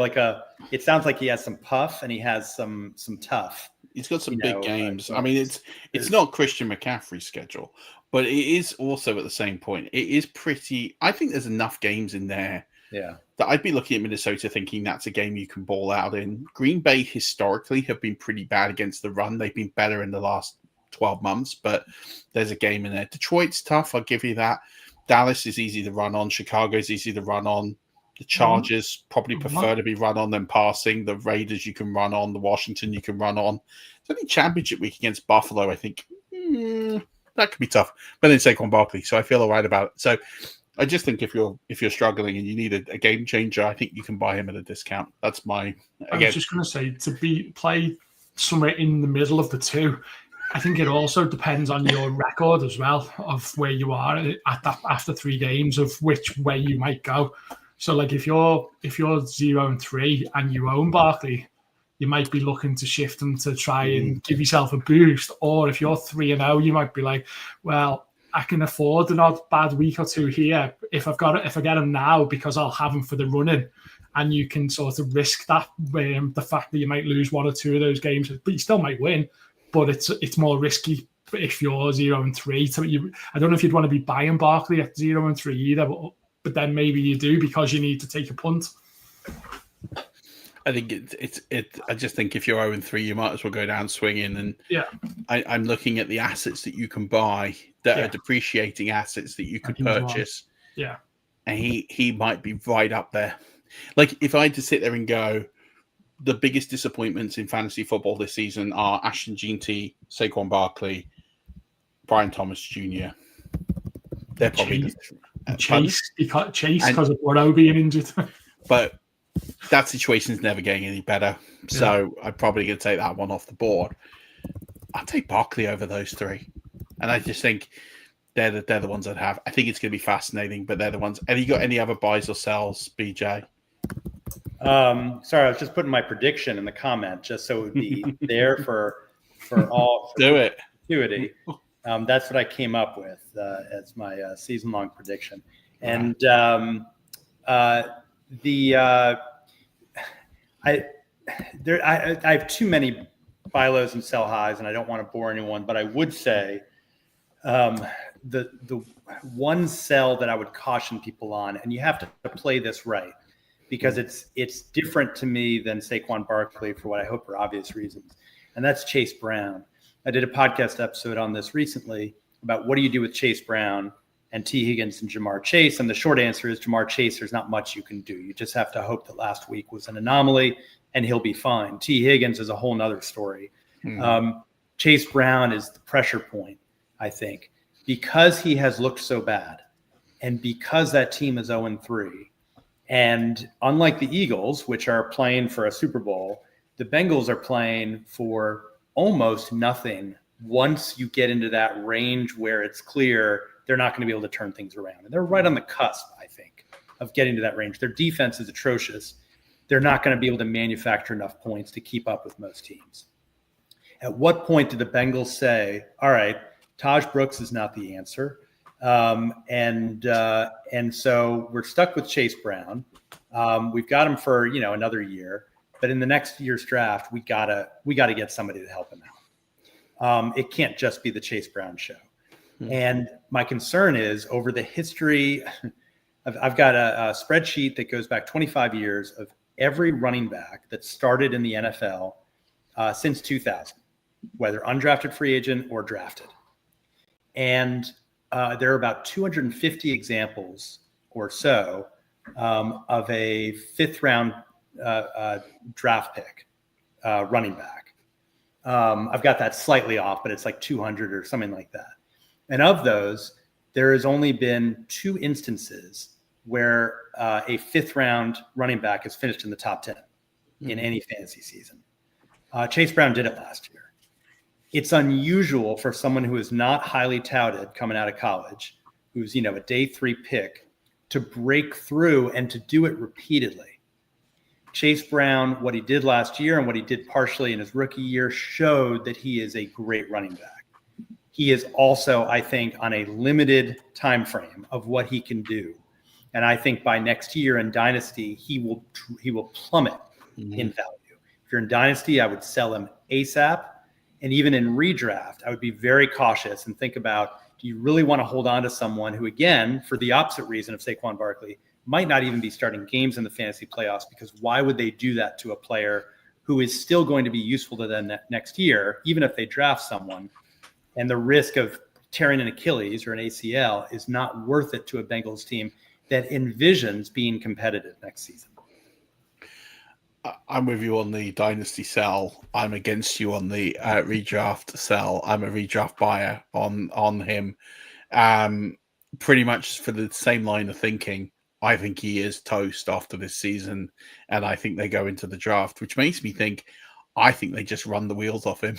it sounds like he has some puff and he has some tough. He's got some big games. I mean, it's not Christian McCaffrey's schedule, but it is also at the same point. It is pretty. I think there's enough games in there. Yeah. That I'd be looking at Minnesota thinking that's a game you can ball out in. Green Bay historically have been pretty bad against the run. They've been better in the last 12 months, but there's a game in there. Detroit's tough, I'll give you that. Dallas is easy to run on. Chicago's easy to run on. The Chargers probably prefer to be run on than passing. The Raiders you can run on. The Washington you can run on. So I think championship week against Buffalo, I think that could be tough. But then Saquon Barkley, so I feel all right about it. So I just think if you're struggling and you need a game changer, I think you can buy him at a discount. That's my. I was just going to say, to play somewhere in the middle of the two, I think it also depends on your record as well, of where you are at that after 3 games, of which way you might go. So like if you're 0-3 and you own Barkley, you might be looking to shift him to try and give yourself a boost. Or if you're 3-0, you might be like, well, I can afford an odd bad week or 2 here if I get him now, because I'll have him for the running. And you can sort of risk that, the fact that you might lose 1 or 2 of those games, but you still might win. But it's more risky if you're 0-3. So I don't know if you'd want to be buying Barkley at 0-3 either, but then maybe you do because you need to take a punt. I think I just think if you're 0-3, you might as well go down swinging. And I'm looking at the assets that you can buy that are depreciating assets that you could purchase. Yeah, and he might be right up there. Like if I had to sit there and go, the biggest disappointments in fantasy football this season are Ashton Jeanty, Saquon Barkley, Brian Thomas Jr. They're probably Chase because of Burrow being injured. But that situation's never getting any better. So I'm probably going to take that one off the board. I'll take Barkley over those 3. And I just think they're the ones I'd have. I think it's going to be fascinating, but they're the ones. Have you got any other buys or sells, BJ? Sorry, I was just putting my prediction in the comment just so it would be there for all. Do it. Perpetuity. That's what I came up with as my season-long prediction. And I have too many buy lows and sell highs, and I don't want to bore anyone, but I would say the one sell that I would caution people on, and you have to play this right, because it's different to me than Saquon Barkley for what I hope are obvious reasons, and that's Chase Brown. I did a podcast episode on this recently about what do you do with Chase Brown and T. Higgins and Jamar Chase, and the short answer is Jamar Chase, there's not much you can do. You just have to hope that last week was an anomaly and he'll be fine. T. Higgins is a whole nother story. Chase Brown is the pressure point, I think, because he has looked so bad And because that team is 0-3, and unlike the Eagles, which are playing for a Super Bowl, the Bengals are playing for almost nothing once you get into that range where it's clear they're not going to be able to turn things around. And they're right on the cusp, I think, of getting to that range. Their defense is atrocious. They're not going to be able to manufacture enough points to keep up with most teams. At what point did the Bengals say, all right, Taj Brooks is not the answer? And so we're stuck with Chase Brown. We've got him for, another year, but in the next year's draft, we gotta get somebody to help him out. It can't just be the Chase Brown show. And my concern is over the history, I've got a spreadsheet that goes back 25 years of every running back that started in the NFL since 2000, whether undrafted free agent or drafted. And there are about 250 examples or so of a fifth round draft pick running back. I've got that slightly off, but it's like 200 or something like that. And of those, there has only been 2 instances where a fifth round running back has finished in the top 10 in any fantasy season. Chase Brown did it last year. It's unusual for someone who is not highly touted coming out of college, who's, a day 3 pick, to break through and to do it repeatedly. Chase Brown, what he did last year and what he did partially in his rookie year showed that he is a great running back. He is also, I think, on a limited time frame of what he can do. And I think by next year in Dynasty, he will plummet in value. If you're in Dynasty, I would sell him ASAP. And even in redraft, I would be very cautious and think about, do you really want to hold on to someone who, again, for the opposite reason of Saquon Barkley, might not even be starting games in the fantasy playoffs, because why would they do that to a player who is still going to be useful to them next year, even if they draft someone? And the risk of tearing an Achilles or an ACL is not worth it to a Bengals team that envisions being competitive next season. I'm with you on the dynasty sell. I'm against you on the redraft sell. I'm a redraft buyer on him. Pretty much for the same line of thinking. I think he is toast after this season, and I think they go into the draft, which makes me think, I think they just run the wheels off him.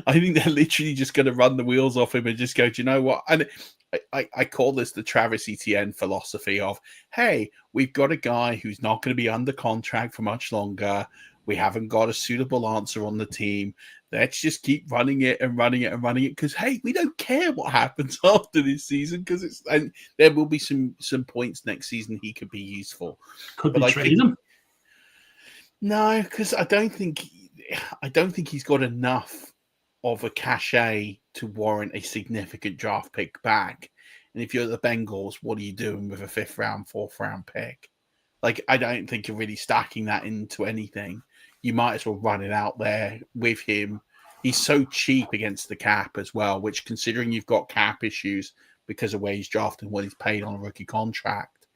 I think they're literally just going to run the wheels off him and just go, do you know what? And I call this the Travis Etienne philosophy of, hey, we've got a guy who's not going to be under contract for much longer. We haven't got a suitable answer on the team. Let's just keep running it and running it and running it, because, hey, we don't care what happens after this season, because and there will be some points next season he could be useful. Could be trade him. No, because I don't think he's got enough of a cachet to warrant a significant draft pick back. And if you're the Bengals, what are you doing with a 5th round, 4th round pick? Like, I don't think you're really stacking that into anything. You might as well run it out there with him. He's so cheap against the cap as well, which, considering you've got cap issues because of where he's drafted and what he's paid on a rookie contract,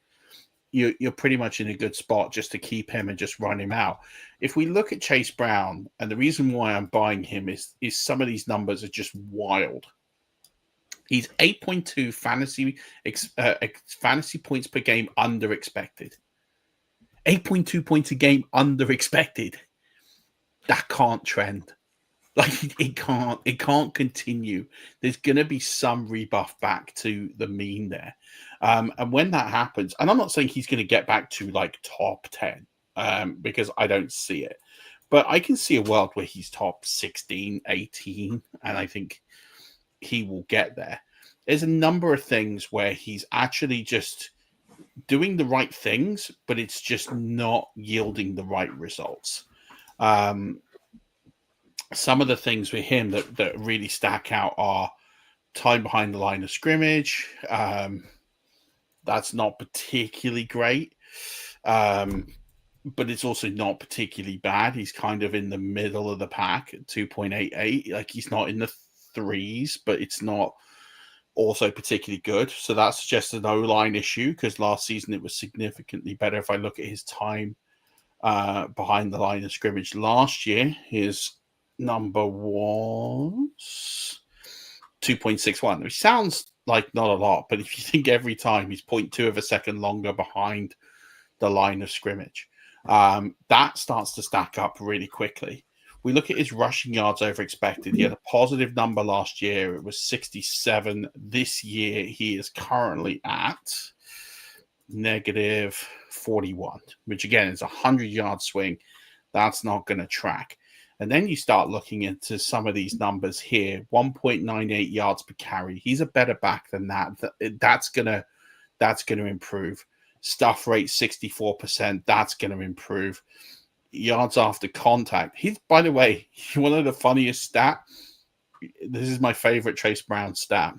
you're pretty much in a good spot just to keep him and just run him out. If we look at Chase Brown, and the reason why I'm buying him is some of these numbers are just wild. He's 8.2 fantasy points per game under expected. 8.2 points a game under expected. That can't trend. Like, it can't continue. There's going to be some rebuff back to the mean there. And when that happens, and I'm not saying he's going to get back to like top 10, because I don't see it, but I can see a world where he's top 16, 18, and I think he will get there. There's a number of things where he's actually just doing the right things, but it's just not yielding the right results. Some of the things with him that really stack out are time behind the line of scrimmage. That's not particularly great, but it's also not particularly bad. He's kind of in the middle of the pack at 2.88. Like, he's not in the threes, but it's not also particularly good. So that suggests an O-line issue, because last season it was significantly better. If I look at his time behind the line of scrimmage last year, his number was 2.61, which sounds like not a lot, but if you think every time he's 0.2 of a second longer behind the line of scrimmage, that starts to stack up really quickly. We look at his rushing yards over expected. He had a positive number last year. It was 67. This year, he is currently at negative 41, which again is a 100-yard swing. That's not going to track. And then you start looking into some of these numbers here, 1.98 yards per carry. He's a better back than that. That's gonna improve. Stuff rate 64%. That's going to improve. Yards after contact. He's, by the way, one of the funniest stat. This is my favorite Chase Brown stat.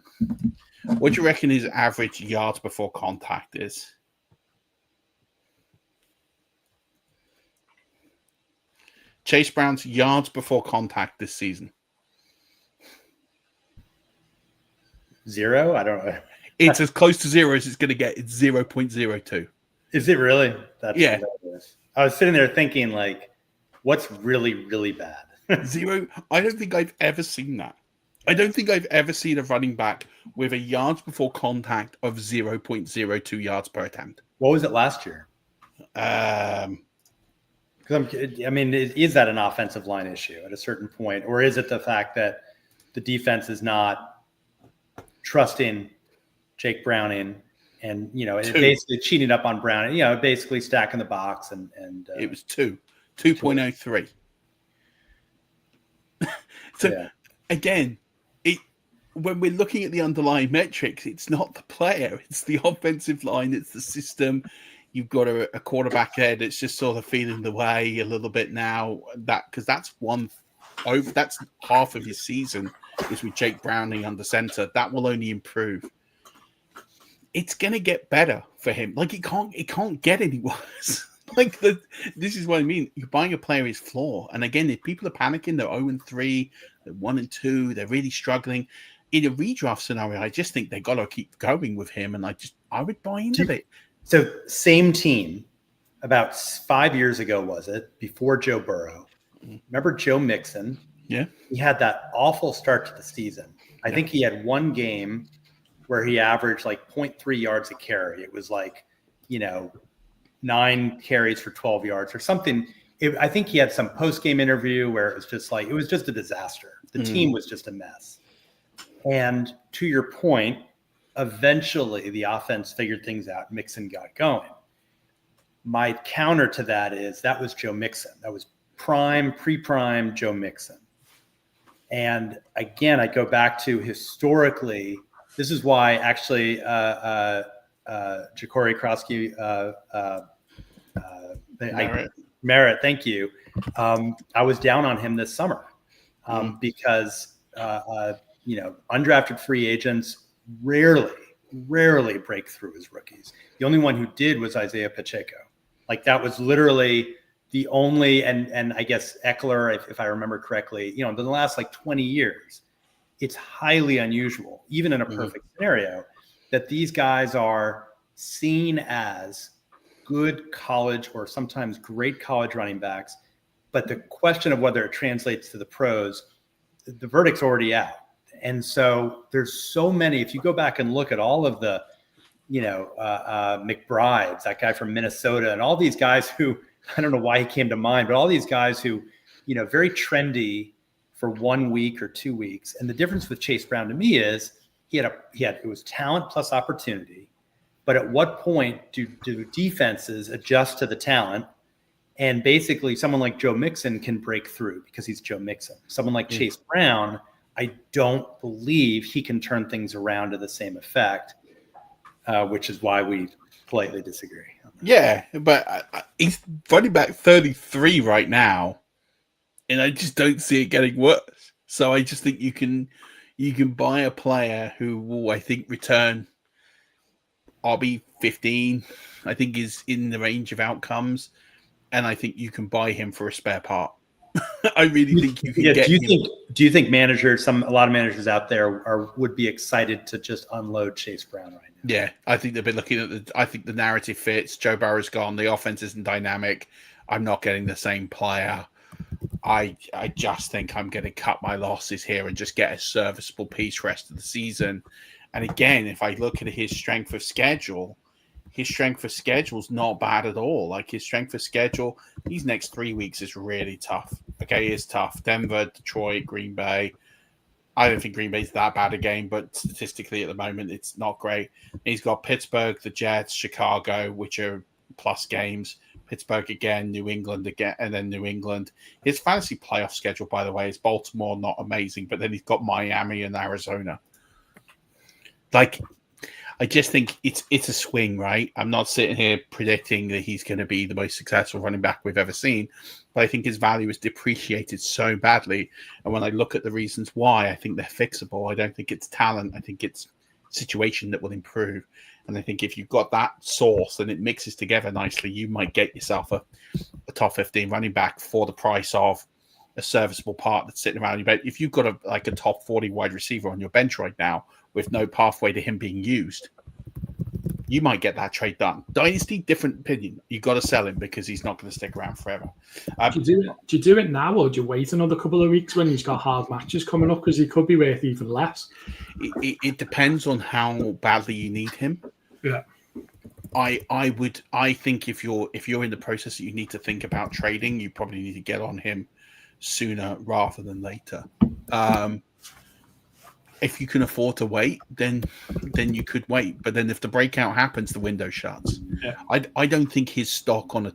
What do you reckon his average yards before contact is? Chase Brown's yards before contact this season. 0? I don't know. It's as close to 0 as it's going to get. It's 0.02. Is it really? That's yeah. Hilarious. I was sitting there thinking, like, what's really, really bad? 0. I don't think I've ever seen that. I don't think I've ever seen a running back with a yards before contact of 0.02 yards per attempt. What was it last year? Because is that an offensive line issue at a certain point, or is it the fact that the defense is not trusting Jake Browning and basically cheating up on Browning, basically stacking the box and it was 2.03. So yeah. Again, when we're looking at the underlying metrics, it's not the player, it's the offensive line, it's the system. You've got a quarterback there that's just sort of feeling the way a little bit now. Because that's half of his season is with Jake Browning under center. That will only improve. It's gonna get better for him. Like it can't get any worse. This is what I mean. You're buying a player his floor, and again, if people are panicking, they're 0-3, they're 1-2, they're really struggling. In a redraft scenario, I just think they got to keep going with him, and I would buy into it. So same team about 5 years ago, was it, before Joe Burrow? Remember Joe Mixon? Yeah. He had that awful start to the season. I think he had one game where he averaged like 0.3 yards a carry. It was 9 carries for 12 yards or something. I think he had some post-game interview where it was just a disaster. The team was just a mess. And to your point, eventually the offense figured things out. Mixon got going. My counter to that is that was Joe Mixon. That was pre-prime Joe Mixon. And again, I go back to historically, this is why actually Ja'Cory Krosky, Merritt, thank you. I was down on him this summer because undrafted free agents rarely break through as rookies. The only one who did was Isaiah Pacheco. That was literally the only, and I guess Eckler, if I remember correctly, in the last 20 years, it's highly unusual, even in a perfect scenario, that these guys are seen as good college or sometimes great college running backs. But the question of whether it translates to the pros, the verdict's already out. And so there's so many, if you go back and look at all of the, McBrides, that guy from Minnesota, and all these guys who, I don't know why he came to mind, but all these guys who, very trendy for 1 week or 2 weeks. And the difference with Chase Brown to me is it was talent plus opportunity. But at what point do defenses adjust to the talent? And basically someone like Joe Mixon can break through because he's Joe Mixon. Someone like Chase Brown, I don't believe he can turn things around to the same effect, which is why we politely disagree. Yeah, but he's running back 33 right now, and I just don't see it getting worse. So I just think you can buy a player who will, I think, return RB 15. I think is in the range of outcomes, and I think you can buy him for a spare part. I really think you can get him. Do you think a lot of managers out there would be excited to just unload Chase Brown right now? Yeah, I think they've been looking at I think the narrative fits. Joe Burrow's gone. The offense isn't dynamic. I'm not getting the same player. I just think I'm going to cut my losses here and just get a serviceable piece rest of the season. And again, if I look at his strength of schedule is not bad at all. Like his strength of schedule, these next 3 weeks is really tough. Okay, it's tough. Denver, Detroit, Green Bay. I don't think Green Bay's that bad a game, but statistically at the moment, it's not great. He's got Pittsburgh, the Jets, Chicago, which are plus games. Pittsburgh again, New England again, and then New England. His fantasy playoff schedule, by the way, is Baltimore, not amazing, but then he's got Miami and Arizona. Like, I just think it's a swing, right? I'm not sitting here predicting that he's going to be the most successful running back we've ever seen, but I think his value is depreciated so badly. And when I look at the reasons why, I think they're fixable. I don't think it's talent. I think it's situation that will improve. And I think if you've got that source and it mixes together nicely, you might get yourself a top 15 running back for the price of a serviceable part that's sitting around your bench. If you've got a top 40 wide receiver on your bench right now with no pathway to him being used, you might get that trade done. Dynasty, different opinion. You got to sell him because he's not going to stick around forever. Do you do it now, or do you wait another couple of weeks when he's got hard matches coming up, because he could be worth even less? It depends on how badly you need him. Yeah. I think if you're in the process that you need to think about trading, you probably need to get on him sooner rather than later. If you can afford to wait, then you could wait. But then if the breakout happens, the window shuts. Yeah. I don't think his stock on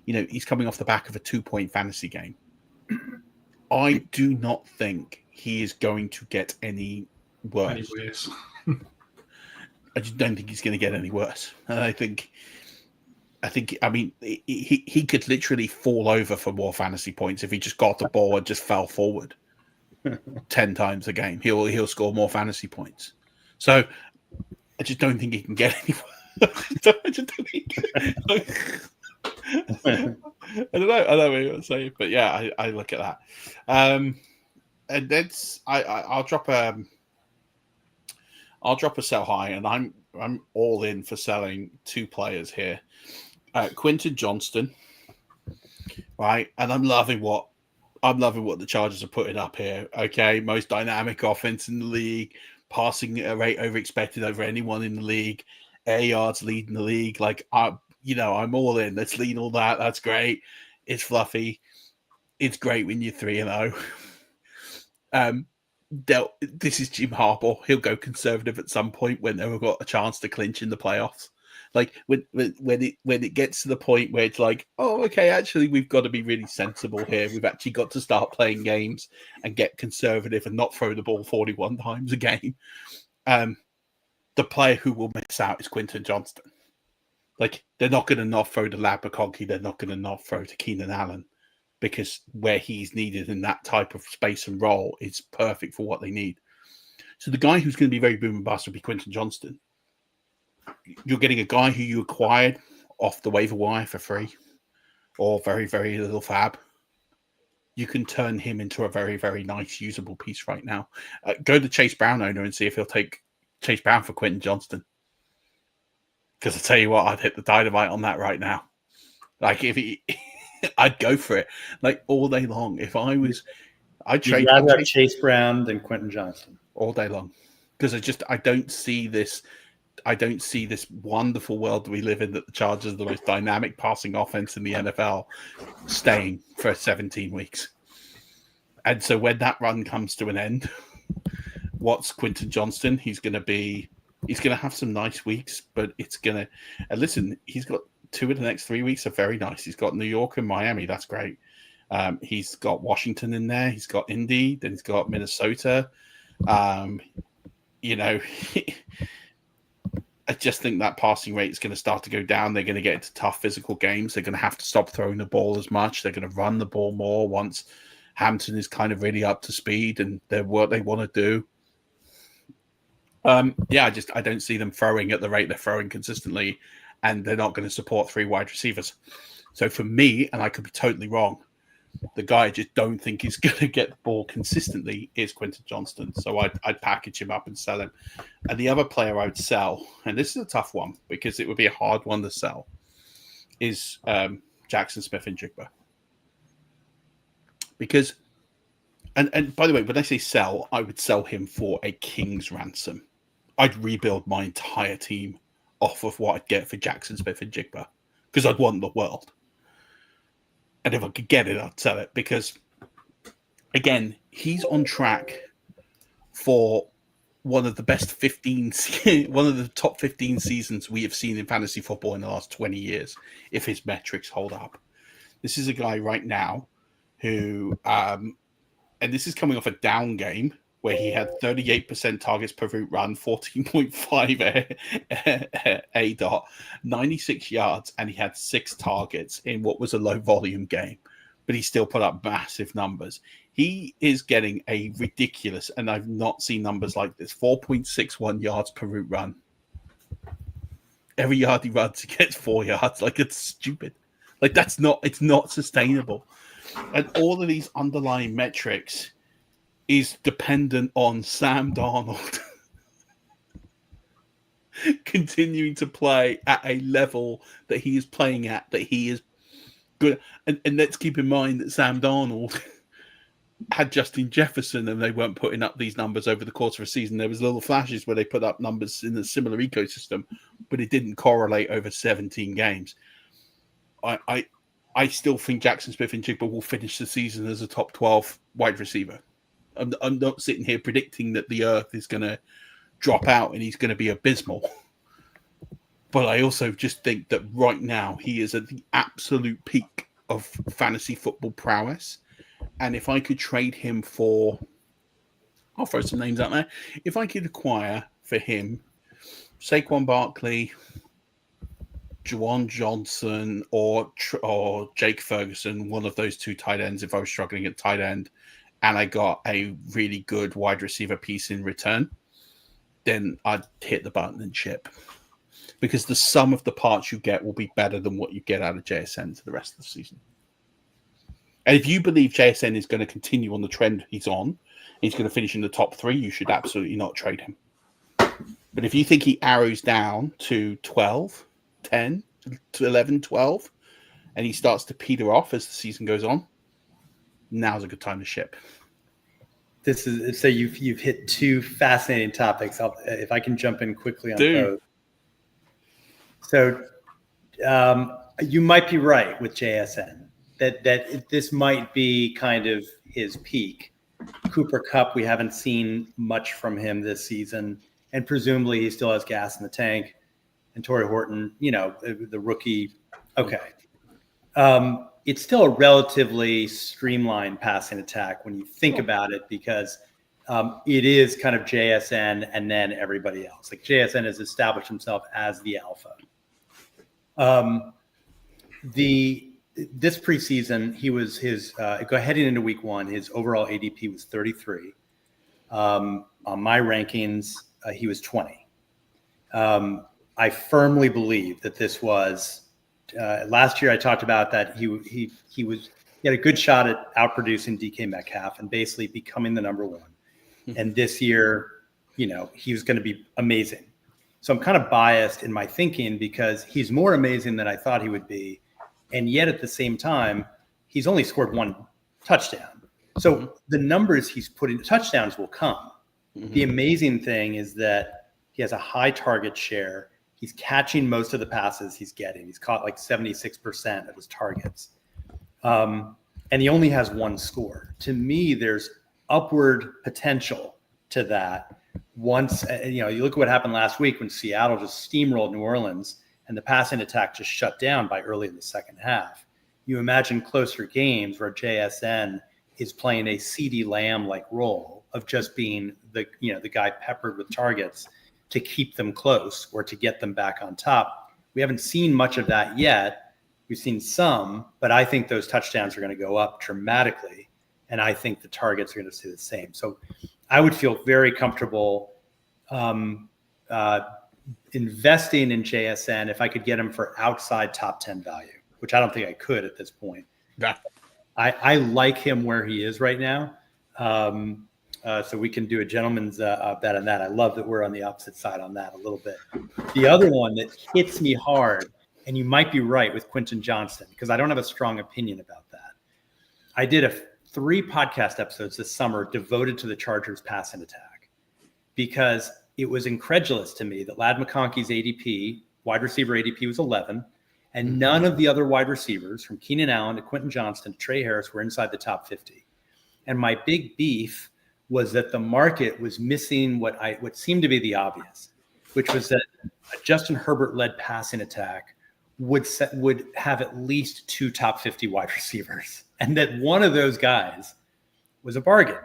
he's coming off the back of a 2-point fantasy game. I do not think he is going to get any worse. I just don't think he's going to get any worse. And I mean, he could literally fall over for more fantasy points if he just got the ball and just fell forward 10 times a game. He'll score more fantasy points. So I just don't think he can get any worse. I just don't think I don't know what you want to say, but yeah, I look at that. And that's I'll drop a sell high, and I'm all in for selling 2 players here. Quentin Johnston, right? And I'm loving what the Chargers are putting up here. Okay, most dynamic offense in the league, passing rate over expected over anyone in the league, air yards leading the league. Like I'm all in. Let's lean all that. That's great. It's fluffy. It's great when you're 3-0. This is Jim Harbaugh. He'll go conservative at some point when they've got a chance to clinch in the playoffs. Like when it gets to the point where it's like, oh, okay, actually we've got to be really sensible here. We've actually got to start playing games and get conservative and not throw the ball 41 times a game. The player who will miss out is Quentin Johnston. Like they're not going to not throw to Labaconki. They're not going to not throw to Keenan Allen, because where he's needed in that type of space and role is perfect for what they need. So the guy who's going to be very boom and bust will be Quentin Johnston. You're getting a guy who you acquired off the waiver wire for free or very, very little fab. You can turn him into a very, very nice, usable piece right now. Go to Chase Brown owner and see if he'll take Chase Brown for Quentin Johnston. Because I tell you what, I'd hit the dynamite on that right now. Like if he... I'd go for it like all day long. If I was, I'd trade. You'd rather have Chase Brown than Quentin Johnston all day long, because I don't see this wonderful world that we live in, that the Chargers are the most dynamic passing offense in the NFL, staying for 17 weeks. And so when that run comes to an end, what's Quentin Johnston? He's going to have some nice weeks, but it's going to, and listen, he's got 2 of the next 3 weeks are very nice. He's got New York and Miami. That's great. He's got Washington in there. He's got Indy. Then he's got Minnesota. I just think that passing rate is going to start to go down. They're going to get into tough physical games. They're going to have to stop throwing the ball as much. They're going to run the ball more once Hampton is kind of really up to speed and they're what they want to do. I don't see them throwing at the rate they're throwing consistently, and they're not going to support 3 wide receivers. So for me, and I could be totally wrong, the guy I just don't think is going to get the ball consistently is Quentin Johnston. So I'd package him up and sell him. And the other player I would sell, and this is a tough one because it would be a hard one to sell, is Jackson Smith-Njigba. Because, and by the way, when I say sell, I would sell him for a king's ransom. I'd rebuild my entire team off of what I'd get for Jackson Smith and Jigba, because I'd want the world. And if I could get it, I'd sell it, because, again, he's on track for one of the best 15, one of the top 15 seasons we have seen in fantasy football in the last 20 years, if his metrics hold up. This is a guy right now who, and this is coming off a down game where he had 38% targets per route run, 14.5 A dot, 96 yards, and he had 6 targets in what was a low volume game, but he still put up massive numbers. He is getting a ridiculous, and I've not seen numbers like this, 4.61 yards per route run. Every yard he runs, he gets 4 yards. Like, it's stupid. Like, it's not sustainable. And all of these underlying metrics is dependent on Sam Darnold continuing to play at a level that he is playing at, that he is good. And let's keep in mind that Sam Darnold had Justin Jefferson, and they weren't putting up these numbers over the course of a season. There was little flashes where they put up numbers in a similar ecosystem, but it didn't correlate over 17 games. I still think Jackson Smith and Jigba will finish the season as a top 12 wide receiver. I'm not sitting here predicting that the earth is going to drop out and he's going to be abysmal. But I also just think that right now he is at the absolute peak of fantasy football prowess. And if I could trade him for, I'll throw some names out there. If I could acquire for him Saquon Barkley, Juwan Johnson, or Jake Ferguson, one of those 2 tight ends, if I was struggling at tight end, and I got a really good wide receiver piece in return, then I'd hit the button and ship. Because the sum of the parts you get will be better than what you get out of JSN for the rest of the season. And if you believe JSN is going to continue on the trend he's on, he's going to finish in the top 3, you should absolutely not trade him. But if you think he arrows down to 12, 10, to 11, 12, and he starts to peter off as the season goes on, now's a good time to ship. This is so you've hit 2 fascinating topics. If I can jump in quickly on both. So you might be right with JSN that this might be kind of his peak. Cooper Kupp, we haven't seen much from him this season, and presumably he still has gas in the tank. And Torrey Horton, the rookie. Okay. It's still a relatively streamlined passing attack when you think about it, because it is kind of JSN and then everybody else. Like, JSN has established himself as the alpha. This preseason, he was heading into week 1, his overall ADP was 33. On my rankings, he was 20. I firmly believe that this was last year. I talked about that he had a good shot at outproducing DK Metcalf and basically becoming the number 1. And this year, he was going to be amazing. So I'm kind of biased in my thinking because he's more amazing than I thought he would be. And yet at the same time, he's only scored 1 touchdown. So the numbers he's putting, touchdowns will come. The amazing thing is that he has a high target share. He's catching most of the passes he's getting. He's caught like 76% of his targets. And he only has 1 score. To me, there's upward potential to that. Once, you look at what happened last week when Seattle just steamrolled New Orleans and the passing attack just shut down by early in the second half. You imagine closer games where JSN is playing a CeeDee Lamb-like role of just being the guy peppered with targets to keep them close or to get them back on top. We haven't seen much of that yet. We've seen some, but I think those touchdowns are going to go up dramatically, and I think the targets are going to stay the same. So I would feel very comfortable investing in JSN if I could get him for outside top 10 value, which I don't think I could at this point. Yeah. I like him where he is right now. So we can do a gentleman's bet on that. I love that we're on the opposite side on that a little bit. The other one that hits me hard, and you might be right with Quentin Johnston, because I don't have a strong opinion about that. I did 3 podcast episodes this summer devoted to the Chargers passing attack, because it was incredulous to me that Ladd McConkey's ADP, wide receiver ADP, was 11, and none of the other wide receivers, from Keenan Allen to Quentin Johnston to Trey Harris, were inside the top 50. And my big beef was that the market was missing what seemed to be the obvious, which was that a Justin Herbert-led passing attack would have at least 2 top 50 wide receivers, and that one of those guys was a bargain.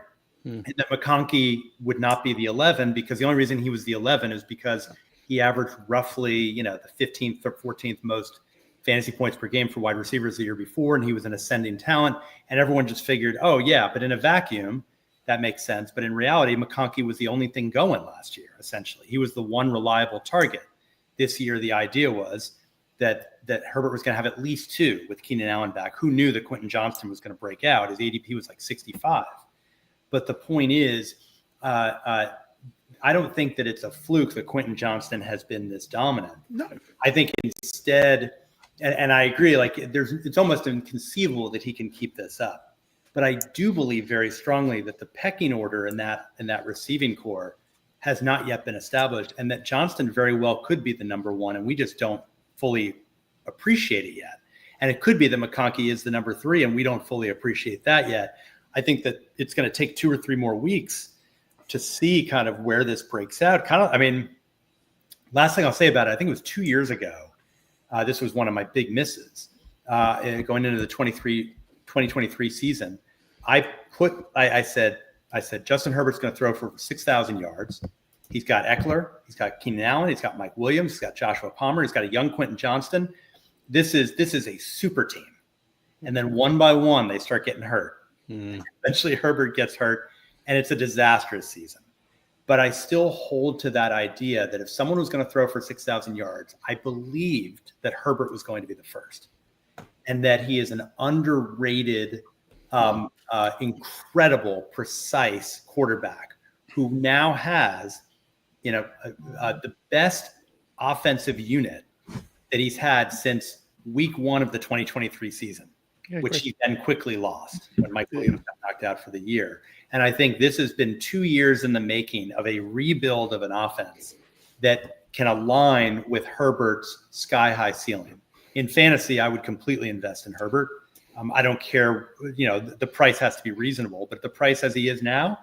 And that McConkey would not be the 11, because the only reason he was the 11 is because he averaged roughly, the 15th or 14th most fantasy points per game for wide receivers the year before, and he was an ascending talent. And everyone just figured, oh yeah, but in a vacuum, that makes sense. But in reality, McConkey was the only thing going last year, essentially. He was the one reliable target. This year, the idea was that Herbert was going to have at least 2 with Keenan Allen back. Who knew that Quentin Johnston was going to break out? His ADP was like 65. But the point is, I don't think that it's a fluke that Quentin Johnston has been this dominant. No. I think instead, and I agree, it's almost inconceivable that he can keep this up. But I do believe very strongly that the pecking order in that receiving core has not yet been established, and that Johnston very well could be the number 1, and we just don't fully appreciate it yet. And it could be that McConkey is the number 3, and we don't fully appreciate that yet. I think that it's going to take 2 or 3 more weeks to see kind of where this breaks out. Last thing I'll say about it, I think it was 2 years ago. This was one of my big misses going into the 2023 season. I said Justin Herbert's going to throw for 6,000 yards. He's got Eckler, he's got Keenan Allen, he's got Mike Williams, he's got Joshua Palmer, he's got a young Quentin Johnston. This is a super team. And then one by one, they start getting hurt. Eventually Herbert gets hurt, and it's a disastrous season. But I still hold to that idea that if someone was going to throw for 6,000 yards, I believed that Herbert was going to be the first, and that he is an underrated, incredible, precise quarterback who now has, the best offensive unit that he's had since week 1 of the 2023 season. Which he then quickly lost when Mike Williams got knocked out for the year. And I think this has been 2 years in the making of a rebuild of an offense that can align with Herbert's sky-high ceiling. In fantasy, I would completely invest in Herbert. I don't care, the price has to be reasonable, but the price as he is now,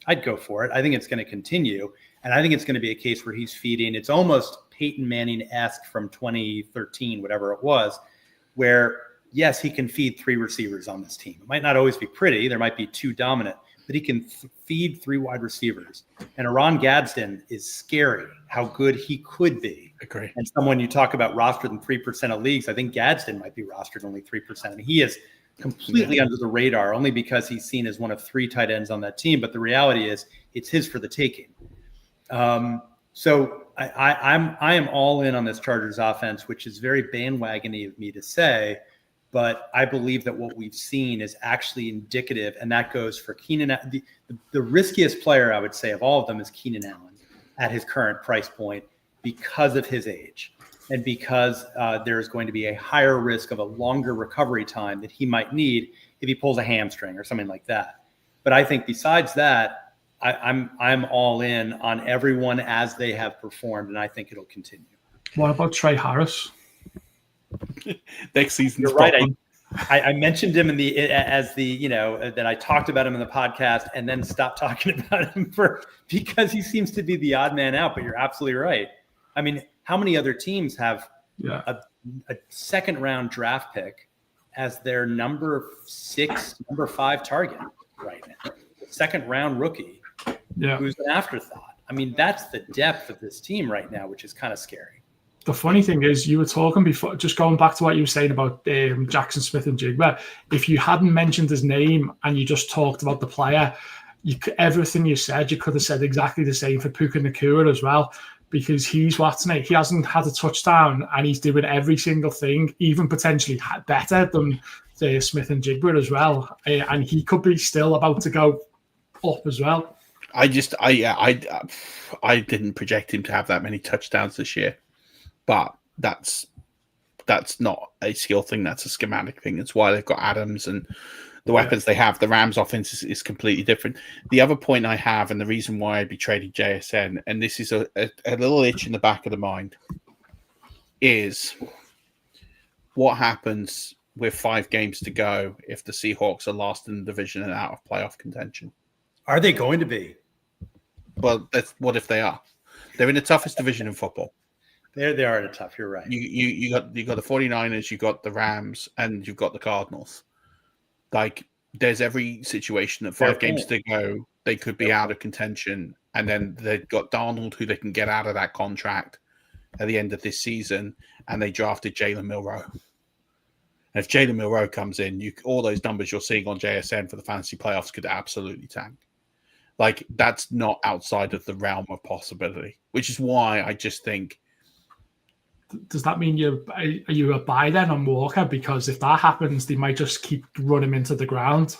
I'd go for it. I think it's going to continue. And I think it's going to be a case where he's feeding. It's almost Peyton Manning-esque from 2013, whatever it was, where yes, he can feed 3 receivers on this team. It might not always be pretty. There might be 2 dominant, but he can feed 3 wide receivers. And Aaron Gadsden is scary how good he could be. Agree. And someone you talk about rostered in 3% of leagues, I think Gadsden might be rostered only 3%. And he is completely under the radar only because he's seen as one of 3 tight ends on that team. But the reality is it's his for the taking. So I am all in on this Chargers offense, which is very bandwagony of me to say. But I believe that what we've seen is actually indicative, and that goes for Keenan. The riskiest player, I would say, of all of them is Keenan Allen at his current price point because of his age and because there is going to be a higher risk of a longer recovery time that he might need if he pulls a hamstring or something like that. But I think besides that, I'm all in on everyone as they have performed, and I think it'll continue. What about Trey Harris? Next season. You're right. I mentioned him that I talked about him in the podcast and then stopped talking about him because he seems to be the odd man out. But you're absolutely right. I mean, how many other teams have a second round draft pick as their number 6, number 5 target right now? Second round rookie, who's an afterthought. I mean, that's the depth of this team right now, which is kind of scary. The funny thing is, you were talking before, just going back to what you were saying about Jackson Smith-Njigba. If you hadn't mentioned his name and you just talked about the player, everything you said, you could have said exactly the same for Puka Nacua as well, because he hasn't had a touchdown and he's doing every single thing, even potentially better than Smith-Njigba as well. And he could be still about to go up as well. I didn't project him to have that many touchdowns this year. But that's not a skill thing. That's a schematic thing. It's why they've got Adams and the weapons they have. The Rams offense is completely different. The other point I have, and the reason why I'd be trading JSN, and this is a little itch in the back of the mind, is what happens with 5 games to go if the Seahawks are last in the division and out of playoff contention. Are they going to be? Well, what if they are? They're in the toughest division in football. They are in a tough. You're right. You got the 49ers, you got the Rams, and you've got the Cardinals. Like, there's every situation that 5 games to go, they could be out of contention, and then they've got Darnold, who they can get out of that contract at the end of this season, and they drafted Jalen Milroe. And if Jalen Milroe comes in, all those numbers you're seeing on JSN for the fantasy playoffs could absolutely tank. Like, that's not outside of the realm of possibility, which is why I just think. Does that mean are you a buy then on Walker? Because if that happens, they might just keep running him into the ground.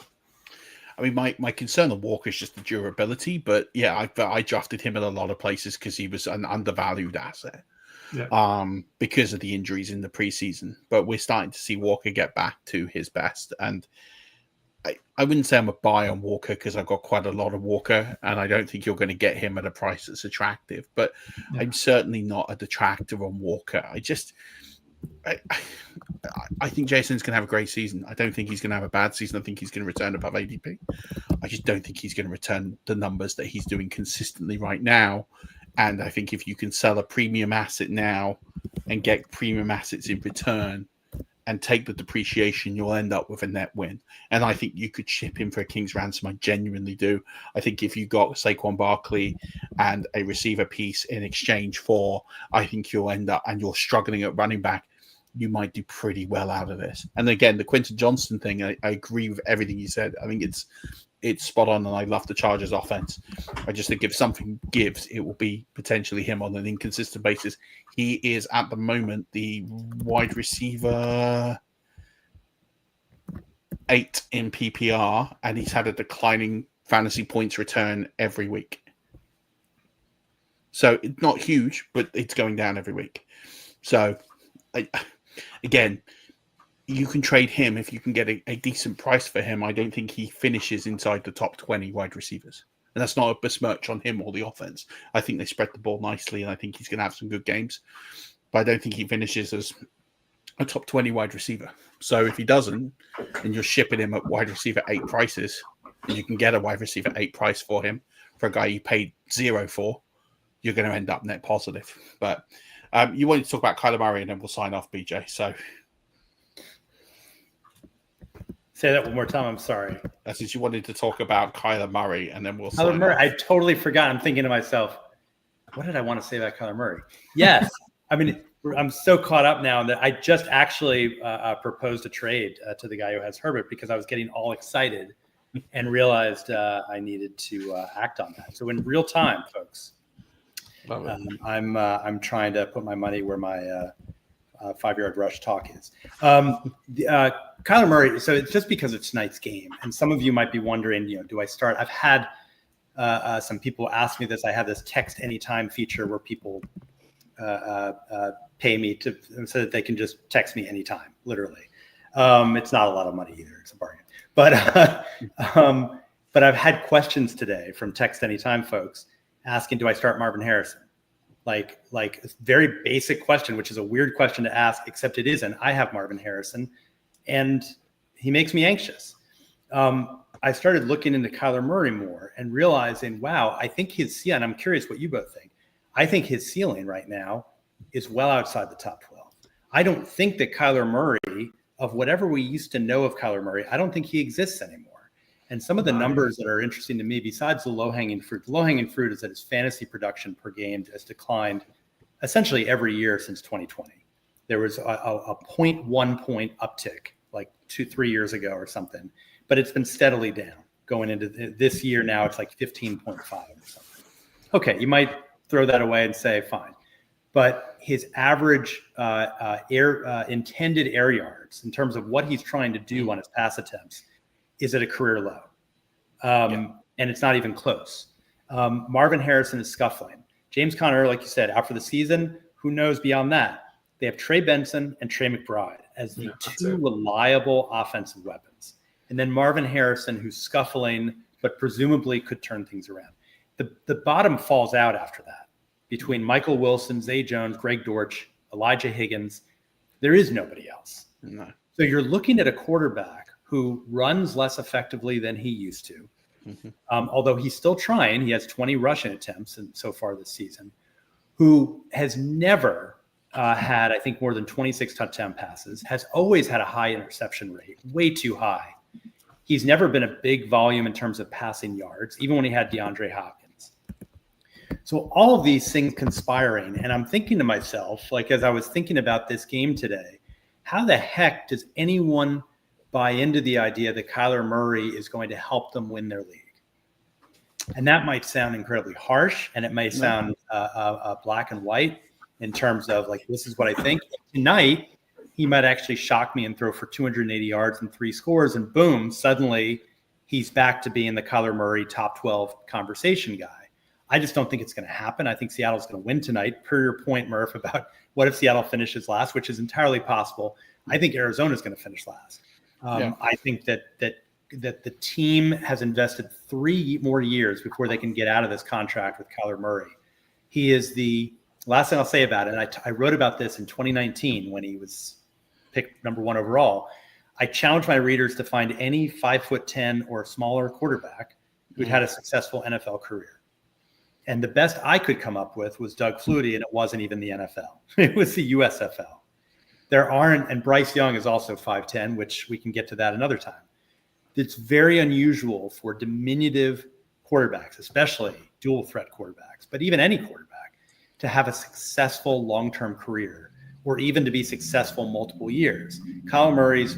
I mean, my concern on Walker is just the durability, but yeah, I drafted him in a lot of places because he was an undervalued asset. Yeah. Because of the injuries in the preseason. But we're starting to see Walker get back to his best. And I wouldn't say I'm a buy on Walker because I've got quite a lot of Walker, and I don't think you're going to get him at a price that's attractive. But yeah. I'm certainly not a detractor on Walker. I think Jason's going to have a great season. I don't think he's going to have a bad season. I think he's going to return above ADP. I just don't think he's going to return the numbers that he's doing consistently right now. And I think if you can sell a premium asset now and get premium assets in return and take the depreciation, you'll end up with a net win. And I think you could ship him for a king's ransom. I genuinely do. I think if you got Saquon Barkley and a receiver piece in exchange for, I think you'll end up, and you're struggling at running back, you might do pretty well out of this. And again, the Quentin Johnston thing, I agree with everything you said. I think it's spot on, and I love the Chargers offense. I just think if something gives, it will be potentially him on an inconsistent basis. He is at the moment the wide receiver 8 in PPR, and he's had a declining fantasy points return every week. So it's not huge, but it's going down every week. So again, you can trade him if you can get a decent price for him. I don't think he finishes inside the top 20 wide receivers. And that's not a besmirch on him or the offense. I think they spread the ball nicely, and I think he's going to have some good games. But I don't think he finishes as a top 20 wide receiver. So if he doesn't, and you're shipping him at wide receiver 8 prices, and you can get a wide receiver 8 price for him for a guy you paid 0 for, you're going to end up net positive. But you wanted to talk about Kyler Murray, and then we'll sign off, BJ. So say that one more time. I'm sorry. That's since you wanted to talk about Kyler Murray, and then we'll sign Kyler Murray. off. I totally forgot. I'm thinking to myself, what did I want to say about Kyler Murray? Yes. I mean, I'm so caught up now that I just actually proposed a trade to the guy who has Herbert because I was getting all excited and realized I needed to act on that. So in real time, folks, I'm trying to put my money where my 5-yard rush talk is. Kyler Murray. So it's just because it's tonight's game, and some of you might be wondering, do I start? I've had some people ask me this. I have this text anytime feature where people pay me so that they can just text me anytime. Literally, it's not a lot of money either. It's a bargain. But I've had questions today from text anytime folks asking, do I start Marvin Harrison? Like a very basic question, which is a weird question to ask, except it isn't. I have Marvin Harrison, and he makes me anxious. I started looking into Kyler Murray more and realizing, wow, I think his ceiling, and I'm curious what you both think. I think his ceiling right now is well outside the top 12. I don't think that Kyler Murray, of whatever we used to know of Kyler Murray, I don't think he exists anymore. And some of the numbers that are interesting to me, besides the low-hanging fruit is that his fantasy production per game has declined essentially every year since 2020. There was a 0.1 point uptick like 2-3 years ago or something, but it's been steadily down going into this year. Now it's like 15.5 or something. Okay, you might throw that away and say, fine. But his average intended air yards in terms of what he's trying to do on his pass attempts is at a career low. And it's not even close. Marvin Harrison is scuffling. James Conner, like you said, out for the season. Who knows beyond that? They have Trey Benson and Trey McBride as the two reliable offensive weapons. and then Marvin Harrison, who's scuffling, but presumably could turn things around. The bottom falls out after that. Between Michael Wilson, Zay Jones, Greg Dortch, Elijah Higgins, there is nobody else. No. So you're looking at a quarterback who runs less effectively than he used to. Although he's still trying. He has 20 rushing attempts so far this season, who has never had, I think, more than 26 touchdown passes, has always had a high interception rate, way too high. He's never been a big volume in terms of passing yards, even when he had DeAndre Hopkins. So all of these things conspiring, and I'm thinking to myself, like as I was thinking about this game today, how the heck does anyone buy into the idea that Kyler Murray is going to help them win their league? And that might sound incredibly harsh, and it may sound black and white in terms of like, this is what I think. Tonight, he might actually shock me and throw for 280 yards and 3 scores, and boom, suddenly he's back to being the Kyler Murray top 12 conversation guy. I just don't think it's going to happen. I think Seattle's going to win tonight, per your point, Murph, about what if Seattle finishes last, which is entirely possible. I think Arizona's going to finish last. I think that the team has invested 3 more years before they can get out of this contract with Kyler Murray. He is the last thing I'll say about it. And I wrote about this in 2019 when he was picked number 1 overall. I challenged my readers to find any 5'10" or smaller quarterback who'd had a successful NFL career. And the best I could come up with was Doug Flutie, and it wasn't even the NFL. It was the USFL. There aren't, and Bryce Young is also 5'10", which we can get to that another time. It's very unusual for diminutive quarterbacks, especially dual threat quarterbacks, but even any quarterback, to have a successful long-term career or even to be successful multiple years. Kyler Murray's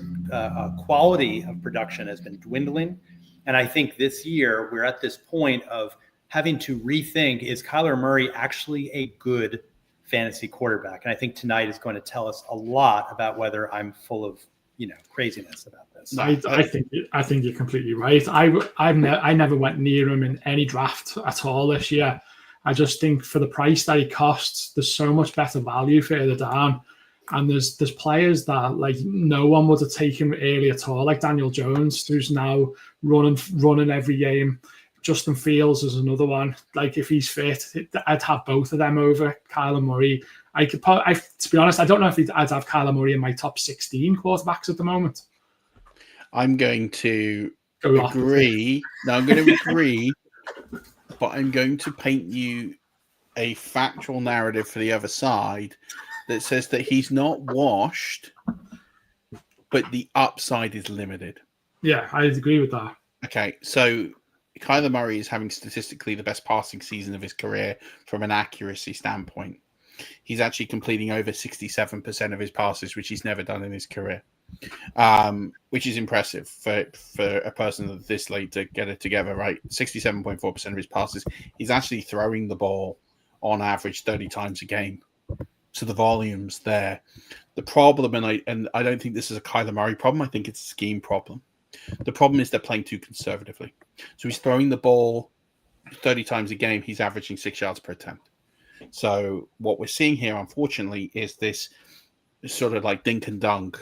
quality of production has been dwindling. And I think this year we're at this point of having to rethink, is Kyler Murray actually a good fantasy quarterback? And I think tonight is going to tell us a lot about whether I'm full of, craziness about this. I think you're completely right. I never went near him in any draft at all this year. I just think for the price that he costs, there's so much better value further down. And there's players that like no one would have taken early at all, like Daniel Jones, who's now running every game. Justin Fields is another one. Like if he's fit, I'd have both of them over Kyler Murray. To be honest, I don't know if I'd have Kyler Murray in my top 16 quarterbacks at the moment. I'm going to agree. No, I'm going to agree, but I'm going to paint you a factual narrative for the other side that says that he's not washed, but the upside is limited. Yeah, I agree with that. Okay, so Kyler Murray is having statistically the best passing season of his career from an accuracy standpoint. He's actually completing over 67% of his passes, which he's never done in his career, which is impressive for a person of this late to get it together, right? 67.4% of his passes. He's actually throwing the ball on average 30 times a game. So the volume's there. The problem, and I don't think this is a Kyler Murray problem, I think it's a scheme problem. The problem is they're playing too conservatively. So he's throwing the ball 30 times a game. He's averaging 6 yards per attempt. So what we're seeing here, unfortunately, is this sort of like dink and dunk,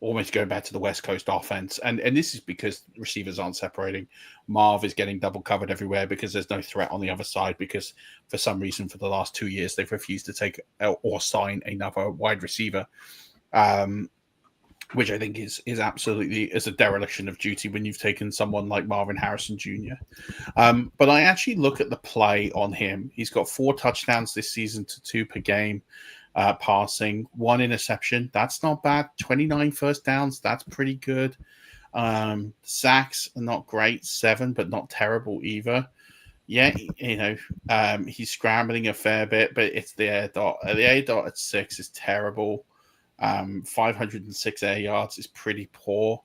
almost going back to the West Coast offense. And this is because receivers aren't separating. Marv is getting double covered everywhere because there's no threat on the other side, because for some reason for the last 2 years, they've refused to take or sign another wide receiver, which I think is absolutely is a dereliction of duty when you've taken someone like Marvin Harrison Jr. But I actually look at the play on him. He's got 4 touchdowns this season to 2 per game passing, 1 interception. That's not bad. 29 first downs. That's pretty good. Sacks are not great. 7, but not terrible either. Yeah, he's scrambling a fair bit, but it's the air dot. The air dot at 6 is terrible. 506 air yards is pretty poor.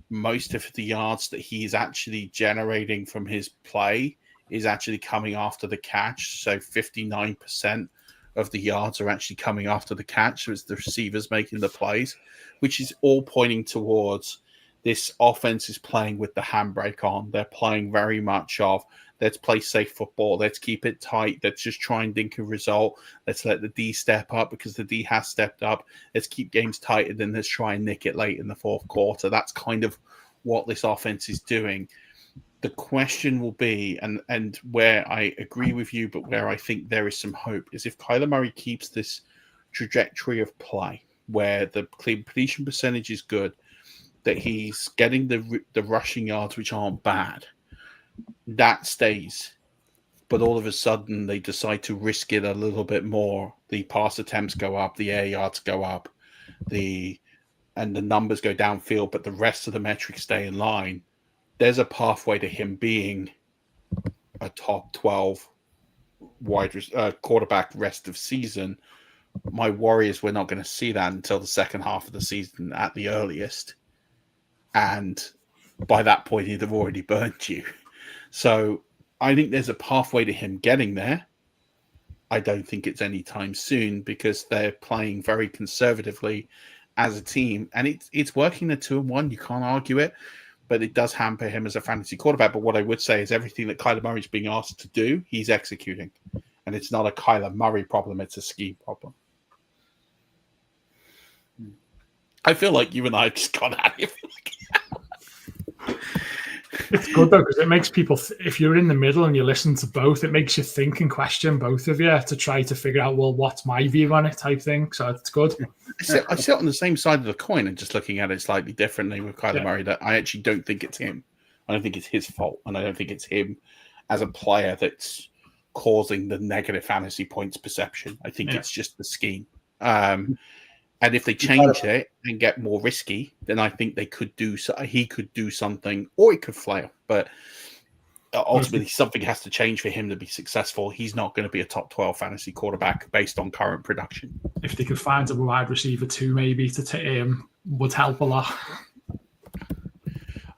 Most of the yards that he's actually generating from his play is actually coming after the catch. So 59% of the yards are actually coming after the catch. So it's the receivers making the plays, which is all pointing towards this offense is playing with the handbrake on. They're playing very much of Let's play safe football. Let's keep it tight. Let's just try and dink a result. Let's let the D step up because the D has stepped up. Let's keep games tight, and then let's try and nick it late in the fourth quarter. That's kind of what this offense is doing. The question will be, and where I agree with you, but where I think there is some hope, is if Kyler Murray keeps this trajectory of play where the completion percentage is good, that he's getting the rushing yards, which aren't bad, that stays. But all of a sudden, they decide to risk it a little bit more. The pass attempts go up, the air yards go up, and the numbers go downfield, but the rest of the metrics stay in line. There's a pathway to him being a top 12 quarterback rest of season. My worry is we're not going to see that until the second half of the season at the earliest. And by that point, he'd have already burnt you. So I think there's a pathway to him getting there. I don't think it's anytime soon because they're playing very conservatively as a team. And it's working at 2-1. You can't argue it. But it does hamper him as a fantasy quarterback. But what I would say is everything that Kyler Murray is being asked to do, he's executing. And it's not a Kyler Murray problem, it's a scheme problem. I feel like you and I have just got at it. It's good, though, because it makes people, if you're in the middle and you listen to both, it makes you think and question both of you to try to figure out, well, what's my view on it type thing. So it's good. I sit on the same side of the coin and just looking at it slightly differently with Kyler Murray, that I actually don't think it's him. I don't think it's his fault. And I don't think it's him as a player that's causing the negative fantasy points perception. I think it's just the scheme. And if they change it and get more risky, then I think he could do something, or it could flail. But ultimately, something has to change for him to be successful. He's not going to be a top 12 fantasy quarterback based on current production. If they could find a wide receiver too, maybe would help a lot.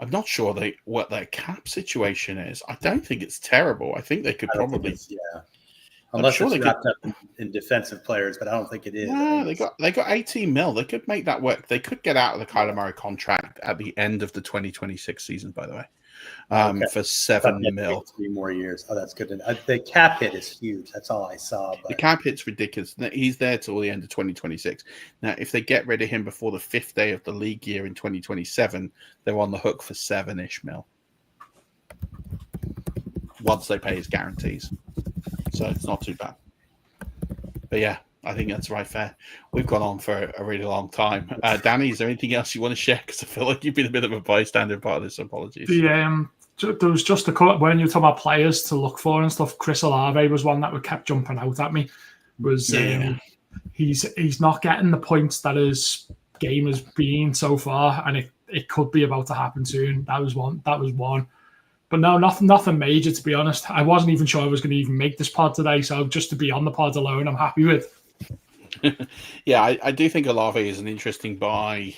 I'm not sure what their cap situation is. I don't think it's terrible. I think they could probably. Unless it's wrapped up in defensive players, but I don't think it is. Yeah, they got 18 mil. They could make that work. They could get out of the Kyler Murray contract at the end of the 2026 season, by the way, for 7 mil. 3 more years. Oh, that's good. The cap hit is huge. That's all I saw. But... The cap hit's ridiculous. He's there till the end of 2026. Now, if they get rid of him before the 5th day of the league year in 2027, they're on the hook for 7-ish mil. Once they pay his guarantees. So it's not too bad. But yeah, I think that's right fair. We've gone on for a really long time. Danny, is there anything else you want to share? Because I feel like you've been a bit of a bystander part of this. Apologies. There was just a couple, when you were talking about players to look for and stuff, Chris Olave was one that kept jumping out at me. He's not getting the points that his game has been so far, and it could be about to happen soon. That was one. But no, nothing major, to be honest. I wasn't even sure I was going to even make this pod today, so just to be on the pod alone, I'm happy with. Yeah, I do think Olave is an interesting buy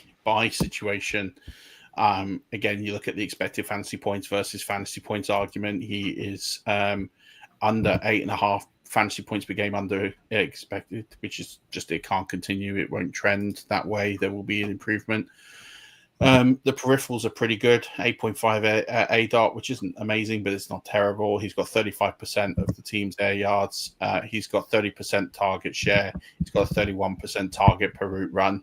situation. Again, you look at the expected fantasy points versus fantasy points argument. He is under 8.5 fantasy points per game under expected, which is just, it can't continue. It won't trend that way. There will be an improvement. The peripherals are pretty good, 8.5 ADOT, which isn't amazing, but it's not terrible. He's got 35% of the team's air yards. He's got 30% target share. He's got a 31% target per route run.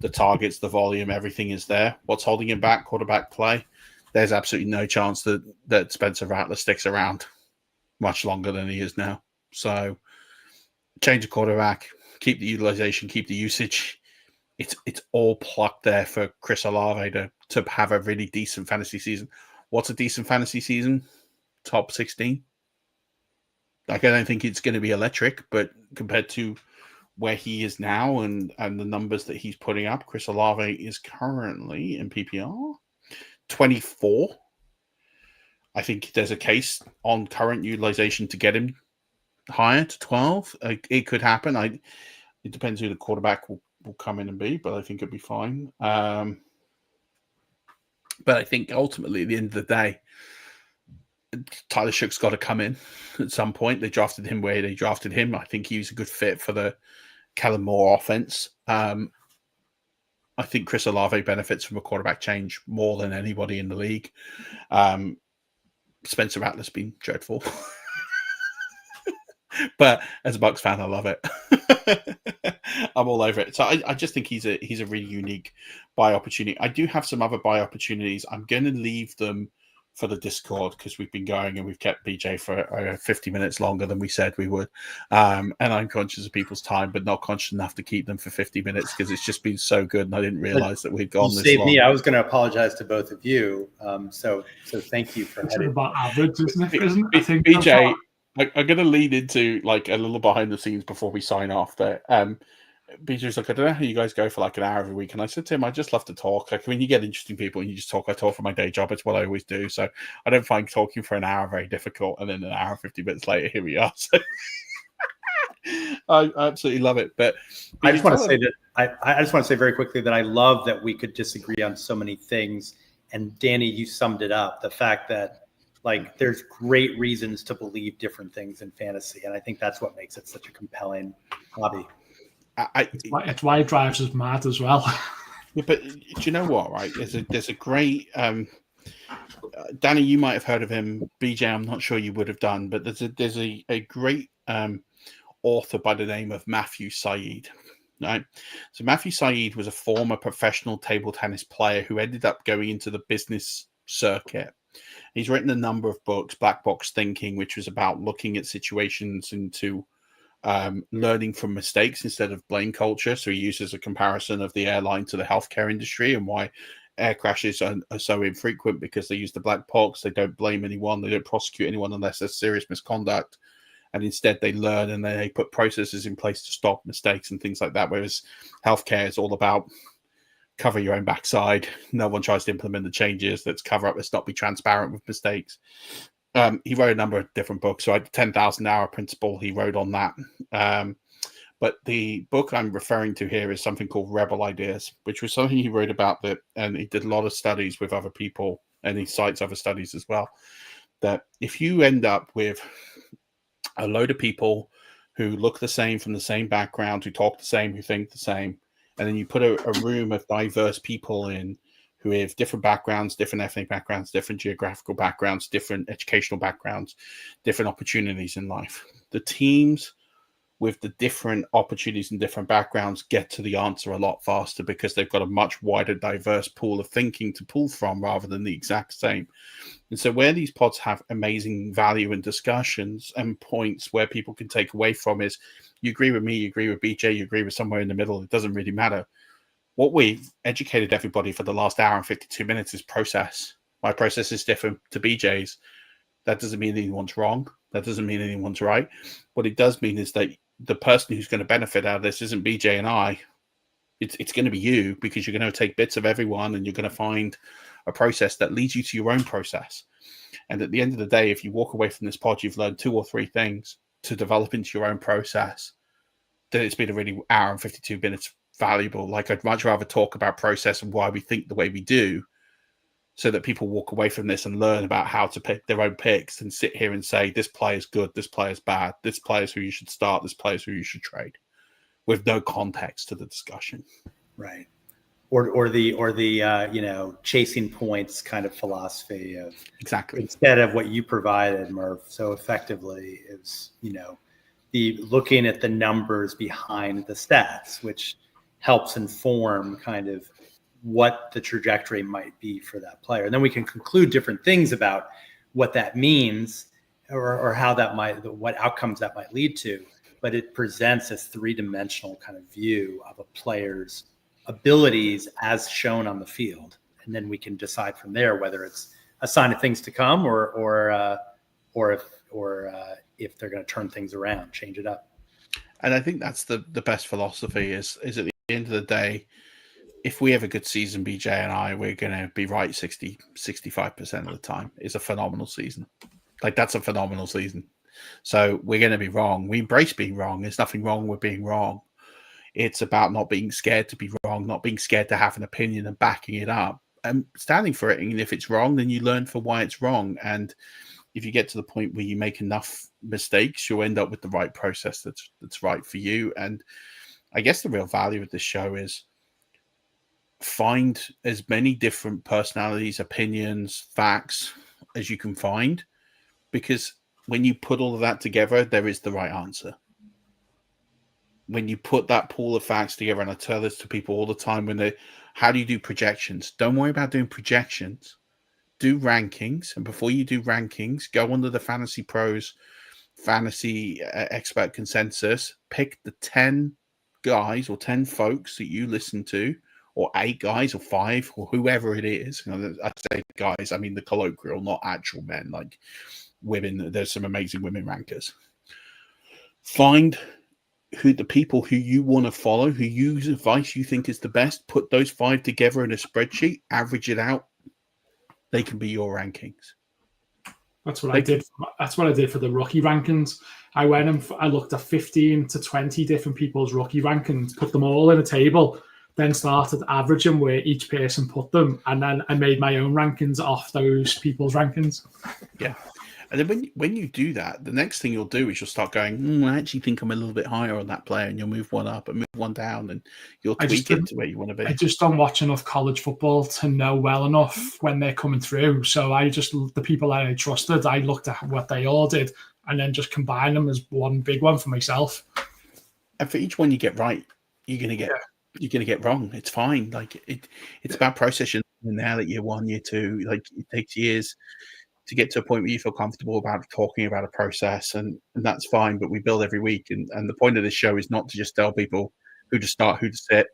The targets, the volume, everything is there. What's holding him back? Quarterback play. There's absolutely no chance that Spencer Rattler sticks around much longer than he is now. So change the quarterback, keep the utilization, keep the usage. It's all plucked there for Chris Olave to have a really decent fantasy season. What's a decent fantasy season? Top 16? Like, I don't think it's going to be electric, but compared to where he is now and the numbers that he's putting up, Chris Olave is currently in PPR 24. I think there's a case on current utilization to get him higher to 12. It could happen. It depends who the quarterback will come in and be, but I think it'll be fine. But I think ultimately at the end of the day, Tyler Shook's got to come in at some point. They drafted him where they drafted him. I think he was a good fit for the Kellen Moore offense. I think Chris Olave benefits from a quarterback change more than anybody in the league. Spencer Rattler's been dreadful. But as a Bucks fan, I love it. I'm all over it. So I just think he's a really unique buy opportunity. I do have some other buy opportunities. I'm going to leave them for the Discord because we've been going and we've kept BJ for 50 minutes longer than we said we would. And I'm conscious of people's time, but not conscious enough to keep them for 50 minutes because it's just been so good. And I didn't realize that we'd gone this long. Me. I was going to apologize to both of you. So thank you for heading. About average, isn't it? I think BJ, I'm going to lead into like a little behind the scenes before we sign off there. BJ's like, I don't know how you guys go for like an hour every week. And I said to him, I just love to talk. Like when you get interesting people and you just talk, I talk for my day job. It's what I always do. So I don't find talking for an hour very difficult. And then an hour and 50 minutes later, here we are. So I absolutely love it. But I just want to say that I just want to say very quickly that I love that we could disagree on so many things. And Danny, you summed it up. The fact that like there's great reasons to believe different things in fantasy. And I think that's what makes it such a compelling hobby. It's why it drives us mad as well. Yeah, but do you know what, right? There's a great Danny, you might have heard of him. BJ, I'm not sure you would have done, but there's a great author by the name of Matthew Said. Right? So Matthew Said was a former professional table tennis player who ended up going into the business circuit. He's written a number of books, Black Box Thinking, which was about looking at situations into learning from mistakes instead of blame culture. So he uses a comparison of the airline to the healthcare industry and why air crashes are so infrequent because they use the black box. They don't blame anyone. They don't prosecute anyone unless there's serious misconduct. And instead they learn and they put processes in place to stop mistakes and things like that. Whereas healthcare is all about cover your own backside. No one tries to implement the changes. Let's cover up. Let's not be transparent with mistakes. He wrote a number of different books. So I had 10,000 hour principle he wrote on that. But the book I'm referring to here is something called Rebel Ideas, which was something he wrote about that. And he did a lot of studies with other people and he cites other studies as well. That if you end up with a load of people who look the same from the same background, who talk the same, who think the same, and then you put a room of diverse people in who have different backgrounds, different ethnic backgrounds, different geographical backgrounds, different educational backgrounds, different opportunities in life. The teams with the different opportunities and different backgrounds get to the answer a lot faster because they've got a much wider, diverse pool of thinking to pull from rather than the exact same. And so where these pods have amazing value and discussions and points where people can take away from is you agree with me, you agree with BJ, you agree with somewhere in the middle. It doesn't really matter. What we've educated everybody for the last hour and 52 minutes is process. My process is different to BJ's. That doesn't mean anyone's wrong. That doesn't mean anyone's right. What it does mean is that the person who's going to benefit out of this isn't BJ and I. It's going to be you because you're going to take bits of everyone and you're going to find a process that leads you to your own process. And at the end of the day, if you walk away from this pod, you've learned 2 or 3 things to develop into your own process, then it's been a really hour and 52 minutes valuable. Like I'd much rather talk about process and why we think the way we do so that people walk away from this and learn about how to pick their own picks and sit here and say, this player's good, this player's bad, this player's who you should start, this player's who you should trade, with no context to the discussion. Right. Or the chasing points kind of philosophy of exactly instead of what you provided, Murf, so effectively is, the looking at the numbers behind the stats, which helps inform kind of what the trajectory might be for that player. And then we can conclude different things about what that means or how that what outcomes that might lead to. But it presents a 3-dimensional kind of view of a player's abilities as shown on the field. And then we can decide from there whether it's a sign of things to come or if they're going to turn things around, change it up. And I think that's the best philosophy is at the end of the day, if we have a good season, BJ and I, we're going to be right 65% of the time. It's a phenomenal season. Like that's a phenomenal season. So we're going to be wrong. We embrace being wrong. There's nothing wrong with being wrong. It's about not being scared to be wrong, not being scared to have an opinion and backing it up and standing for it. And if it's wrong, then you learn for why it's wrong. And if you get to the point where you make enough mistakes, you'll end up with the right process that's right for you. And I guess the real value of this show is find as many different personalities, opinions, facts as you can find because when you put all of that together, there is the right answer. When you put that pool of facts together, and I tell this to people all the time how do you do projections? Don't worry about doing projections. Do rankings. And before you do rankings, go under the Fantasy Pros Fantasy Expert Consensus. Pick the 10 guys or 10 folks that you listen to, or 8 guys or 5 or whoever it is. I say guys, I mean the colloquial, not actual men, like women. There's some amazing women rankers. Find who the people who you want to follow, who use advice you think is the best. Put those 5 together in a spreadsheet, average it out. They can be your rankings. That's what I did. That's what I did for the rookie rankings. I went and I looked at 15 to 20 different people's rookie rankings, put them all in a table, then started averaging where each person put them, and then I made my own rankings off those people's rankings. Yeah. And then when you do that, the next thing you'll do is you'll start going, I actually think I'm a little bit higher on that player, and you'll move one up and move one down, and you'll tweak it to where you want to be. I just don't watch enough college football to know well enough when they're coming through. So the people that I trusted, I looked at what they all did and then just combine them as one big one for myself. And for each one you get right, you're gonna get wrong. It's fine. Like it's about processing now that year 1, year 2. Like it takes years to get to a point where you feel comfortable about talking about a process, and that's fine, but we build every week. And the point of this show is not to just tell people who to start, who to sit.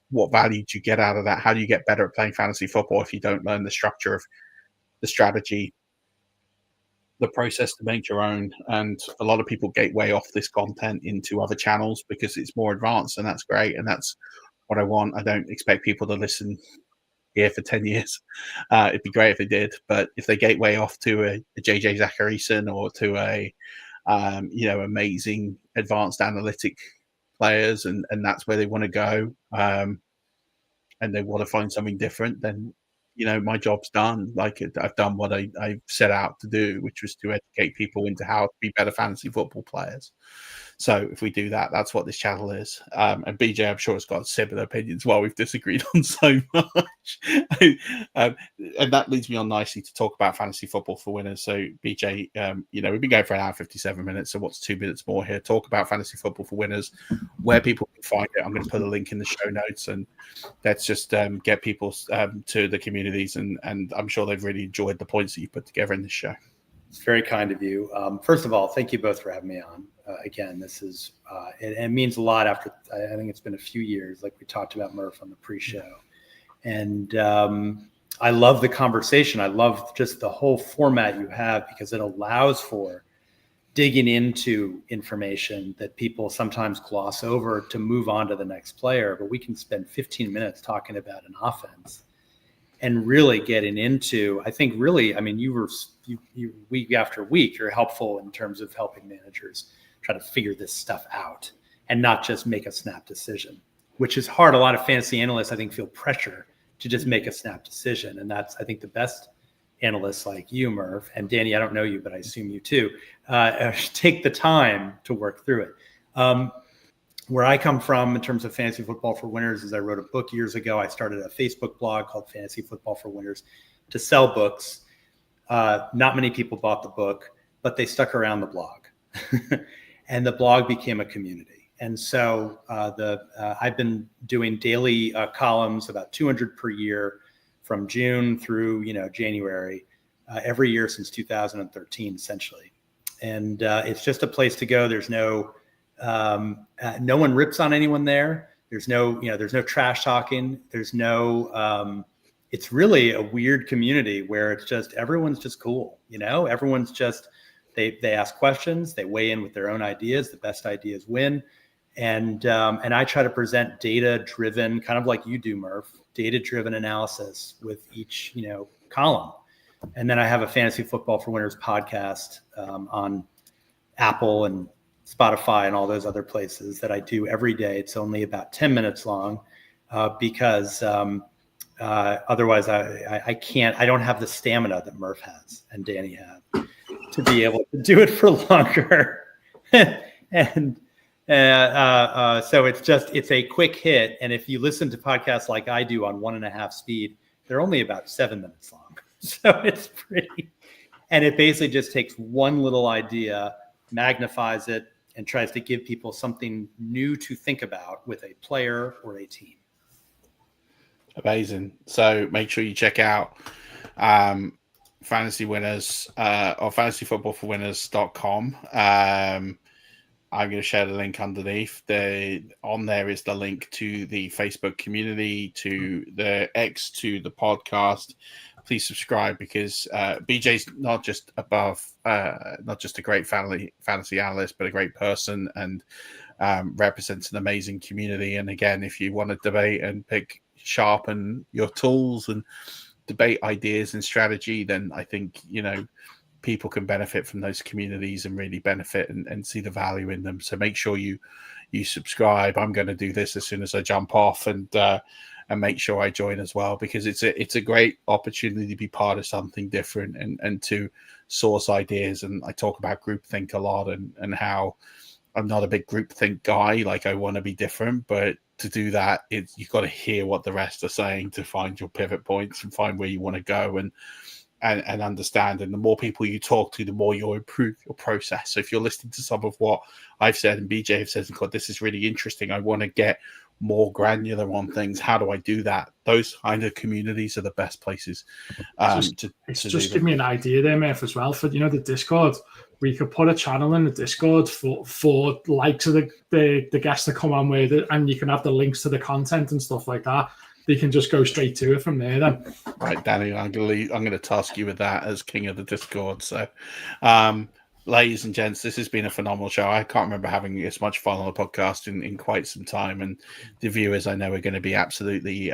What value do you get out of that? How do you get better at playing fantasy football if you don't learn the structure of the strategy, the process to make your own? And a lot of people gateway off this content into other channels because it's more advanced, and that's great. And that's what I want. I don't expect people to listen here for 10 years. It'd be great if they did, but if they gateway off to a JJ Zacharyson or to a amazing advanced analytic players, and that's where they want to go, and they want to find something different, then my job's done. Like I've done what I set out to do, which was to educate people into how to be better fantasy football players. So if we do that, that's what this channel is. And BJ, I'm sure, has got similar opinions while we've disagreed on so much. And that leads me on nicely to talk about fantasy football for winners. So BJ, we've been going for an hour 57 minutes. So what's 2 minutes more here? Talk about fantasy football for winners, where people can find it. I'm going to put a link in the show notes, and let's just get people to the communities. And I'm sure they've really enjoyed the points that you put together in this show. It's very kind of you. First of all, thank you both for having me on. Again, this is it means a lot after I think it's been a few years, like we talked about Murf on the pre-show. And I love the conversation. I love just the whole format you have, because it allows for digging into information that people sometimes gloss over to move on to the next player. But we can spend 15 minutes talking about an offense and really getting into, I think really, I mean, you week after week, you're helpful in terms of helping managers try to figure this stuff out and not just make a snap decision, which is hard. A lot of fantasy analysts, I think, feel pressure to just make a snap decision. And that's, I think, the best analysts like you, Murf, and Danny, I don't know you, but I assume you too, take the time to work through it. Where I come from in terms of fantasy football for winners is I wrote a book years ago. I started a Facebook blog called Fantasy Football for Winners to sell books. Not many people bought the book, but they stuck around the blog. And the blog became a community. And so I've been doing daily columns, about 200 per year from June through January, every year since 2013, essentially. And it's just a place to go. There's no one rips on anyone there. There's no trash talking. There's no, it's really a weird community where it's just, everyone's just cool. Everyone's just, they ask questions, they weigh in with their own ideas. The best ideas win. And I try to present data-driven, kind of like you do, Murf, data-driven analysis with each, column. And then I have a Fantasy Football for Winners podcast on Apple and Spotify and all those other places that I do every day. It's only about 10 minutes long because otherwise I can't, I don't have the stamina that Murf has and Danny have to be able to do it for longer. And so it's a quick hit. And if you listen to podcasts like I do on 1.5 speed, they're only about 7 minutes long. So it's pretty, And it basically just takes one little idea, magnifies it, and tries to give people something new to think about with a player or a team. Amazing. So make sure you check out Fantasy Winners or fantasyfootballforwinners.com. I'm going to share the link underneath. On there is the link to the Facebook community, to the X, to the podcast. Please subscribe, because BJ's not just a great fantasy analyst, but a great person, and represents an amazing community. And again, if you want to debate and sharpen your tools and debate ideas and strategy, then I think, people can benefit from those communities and really benefit and see the value in them. So make sure you subscribe. I'm going to do this as soon as I jump off, and make sure I join as well, because it's a great opportunity to be part of something different and to source ideas. And I talk about groupthink a lot, and how I'm not a big groupthink guy. Like, I want to be different, but to do that, you've got to hear what the rest are saying to find your pivot points and find where you want to go and understand. And the more people you talk to, the more you'll improve your process. So if you're listening to some of what I've said and BJ have said, God, this is really interesting, I want to get more granular on things, how do I do that? Those kind of communities are the best places just give me an idea there, Murf, as well, for the Discord. We could put a channel in the Discord for likes of the guests that come on with it, and you can have the links to the content and stuff like that. They can just go straight to it from there then. Right, Danny, I'm going to task you with that as king of the Discord. So, ladies and gents, this has been a phenomenal show. I can't remember having as much fun on a podcast in quite some time, and the viewers, I know, are going to be absolutely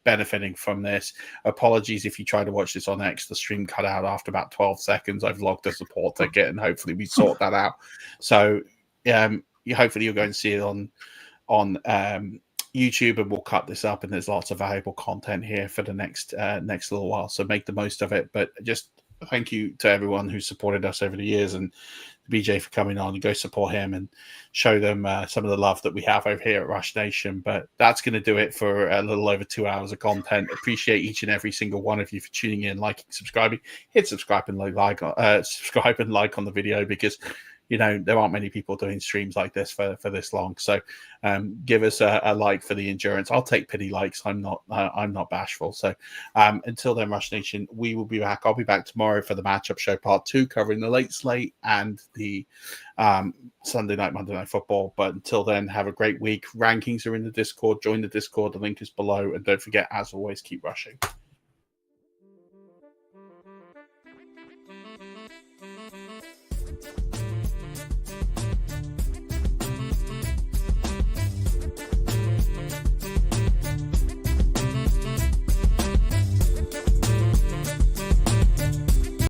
benefiting from this. Apologies if you try to watch this on X, the stream cut out after about 12 seconds. I've logged a support ticket, and hopefully we sort that out. So, hopefully you're going to see it on YouTube, and we'll cut this up, and there's lots of valuable content here for the next little while, so make the most of it. But just thank you to everyone who supported us over the years, and BJ for coming on, and go support him and show them some of the love that we have over here at Rush Nation. But that's going to do it for a little over 2 hours of content. Appreciate each and every single one of you for tuning in, liking, subscribing. Hit subscribe and like on the video, because there aren't many people doing streams like this for this long. So give us a like for the endurance. I'll take pity likes. I'm not bashful. So until then, Rush Nation, we will be back. I'll be back tomorrow for the matchup show part 2, covering the late slate and the Sunday night, Monday night football. But until then, have a great week. Rankings are in the Discord. Join the Discord. The link is below. And don't forget, as always, keep rushing.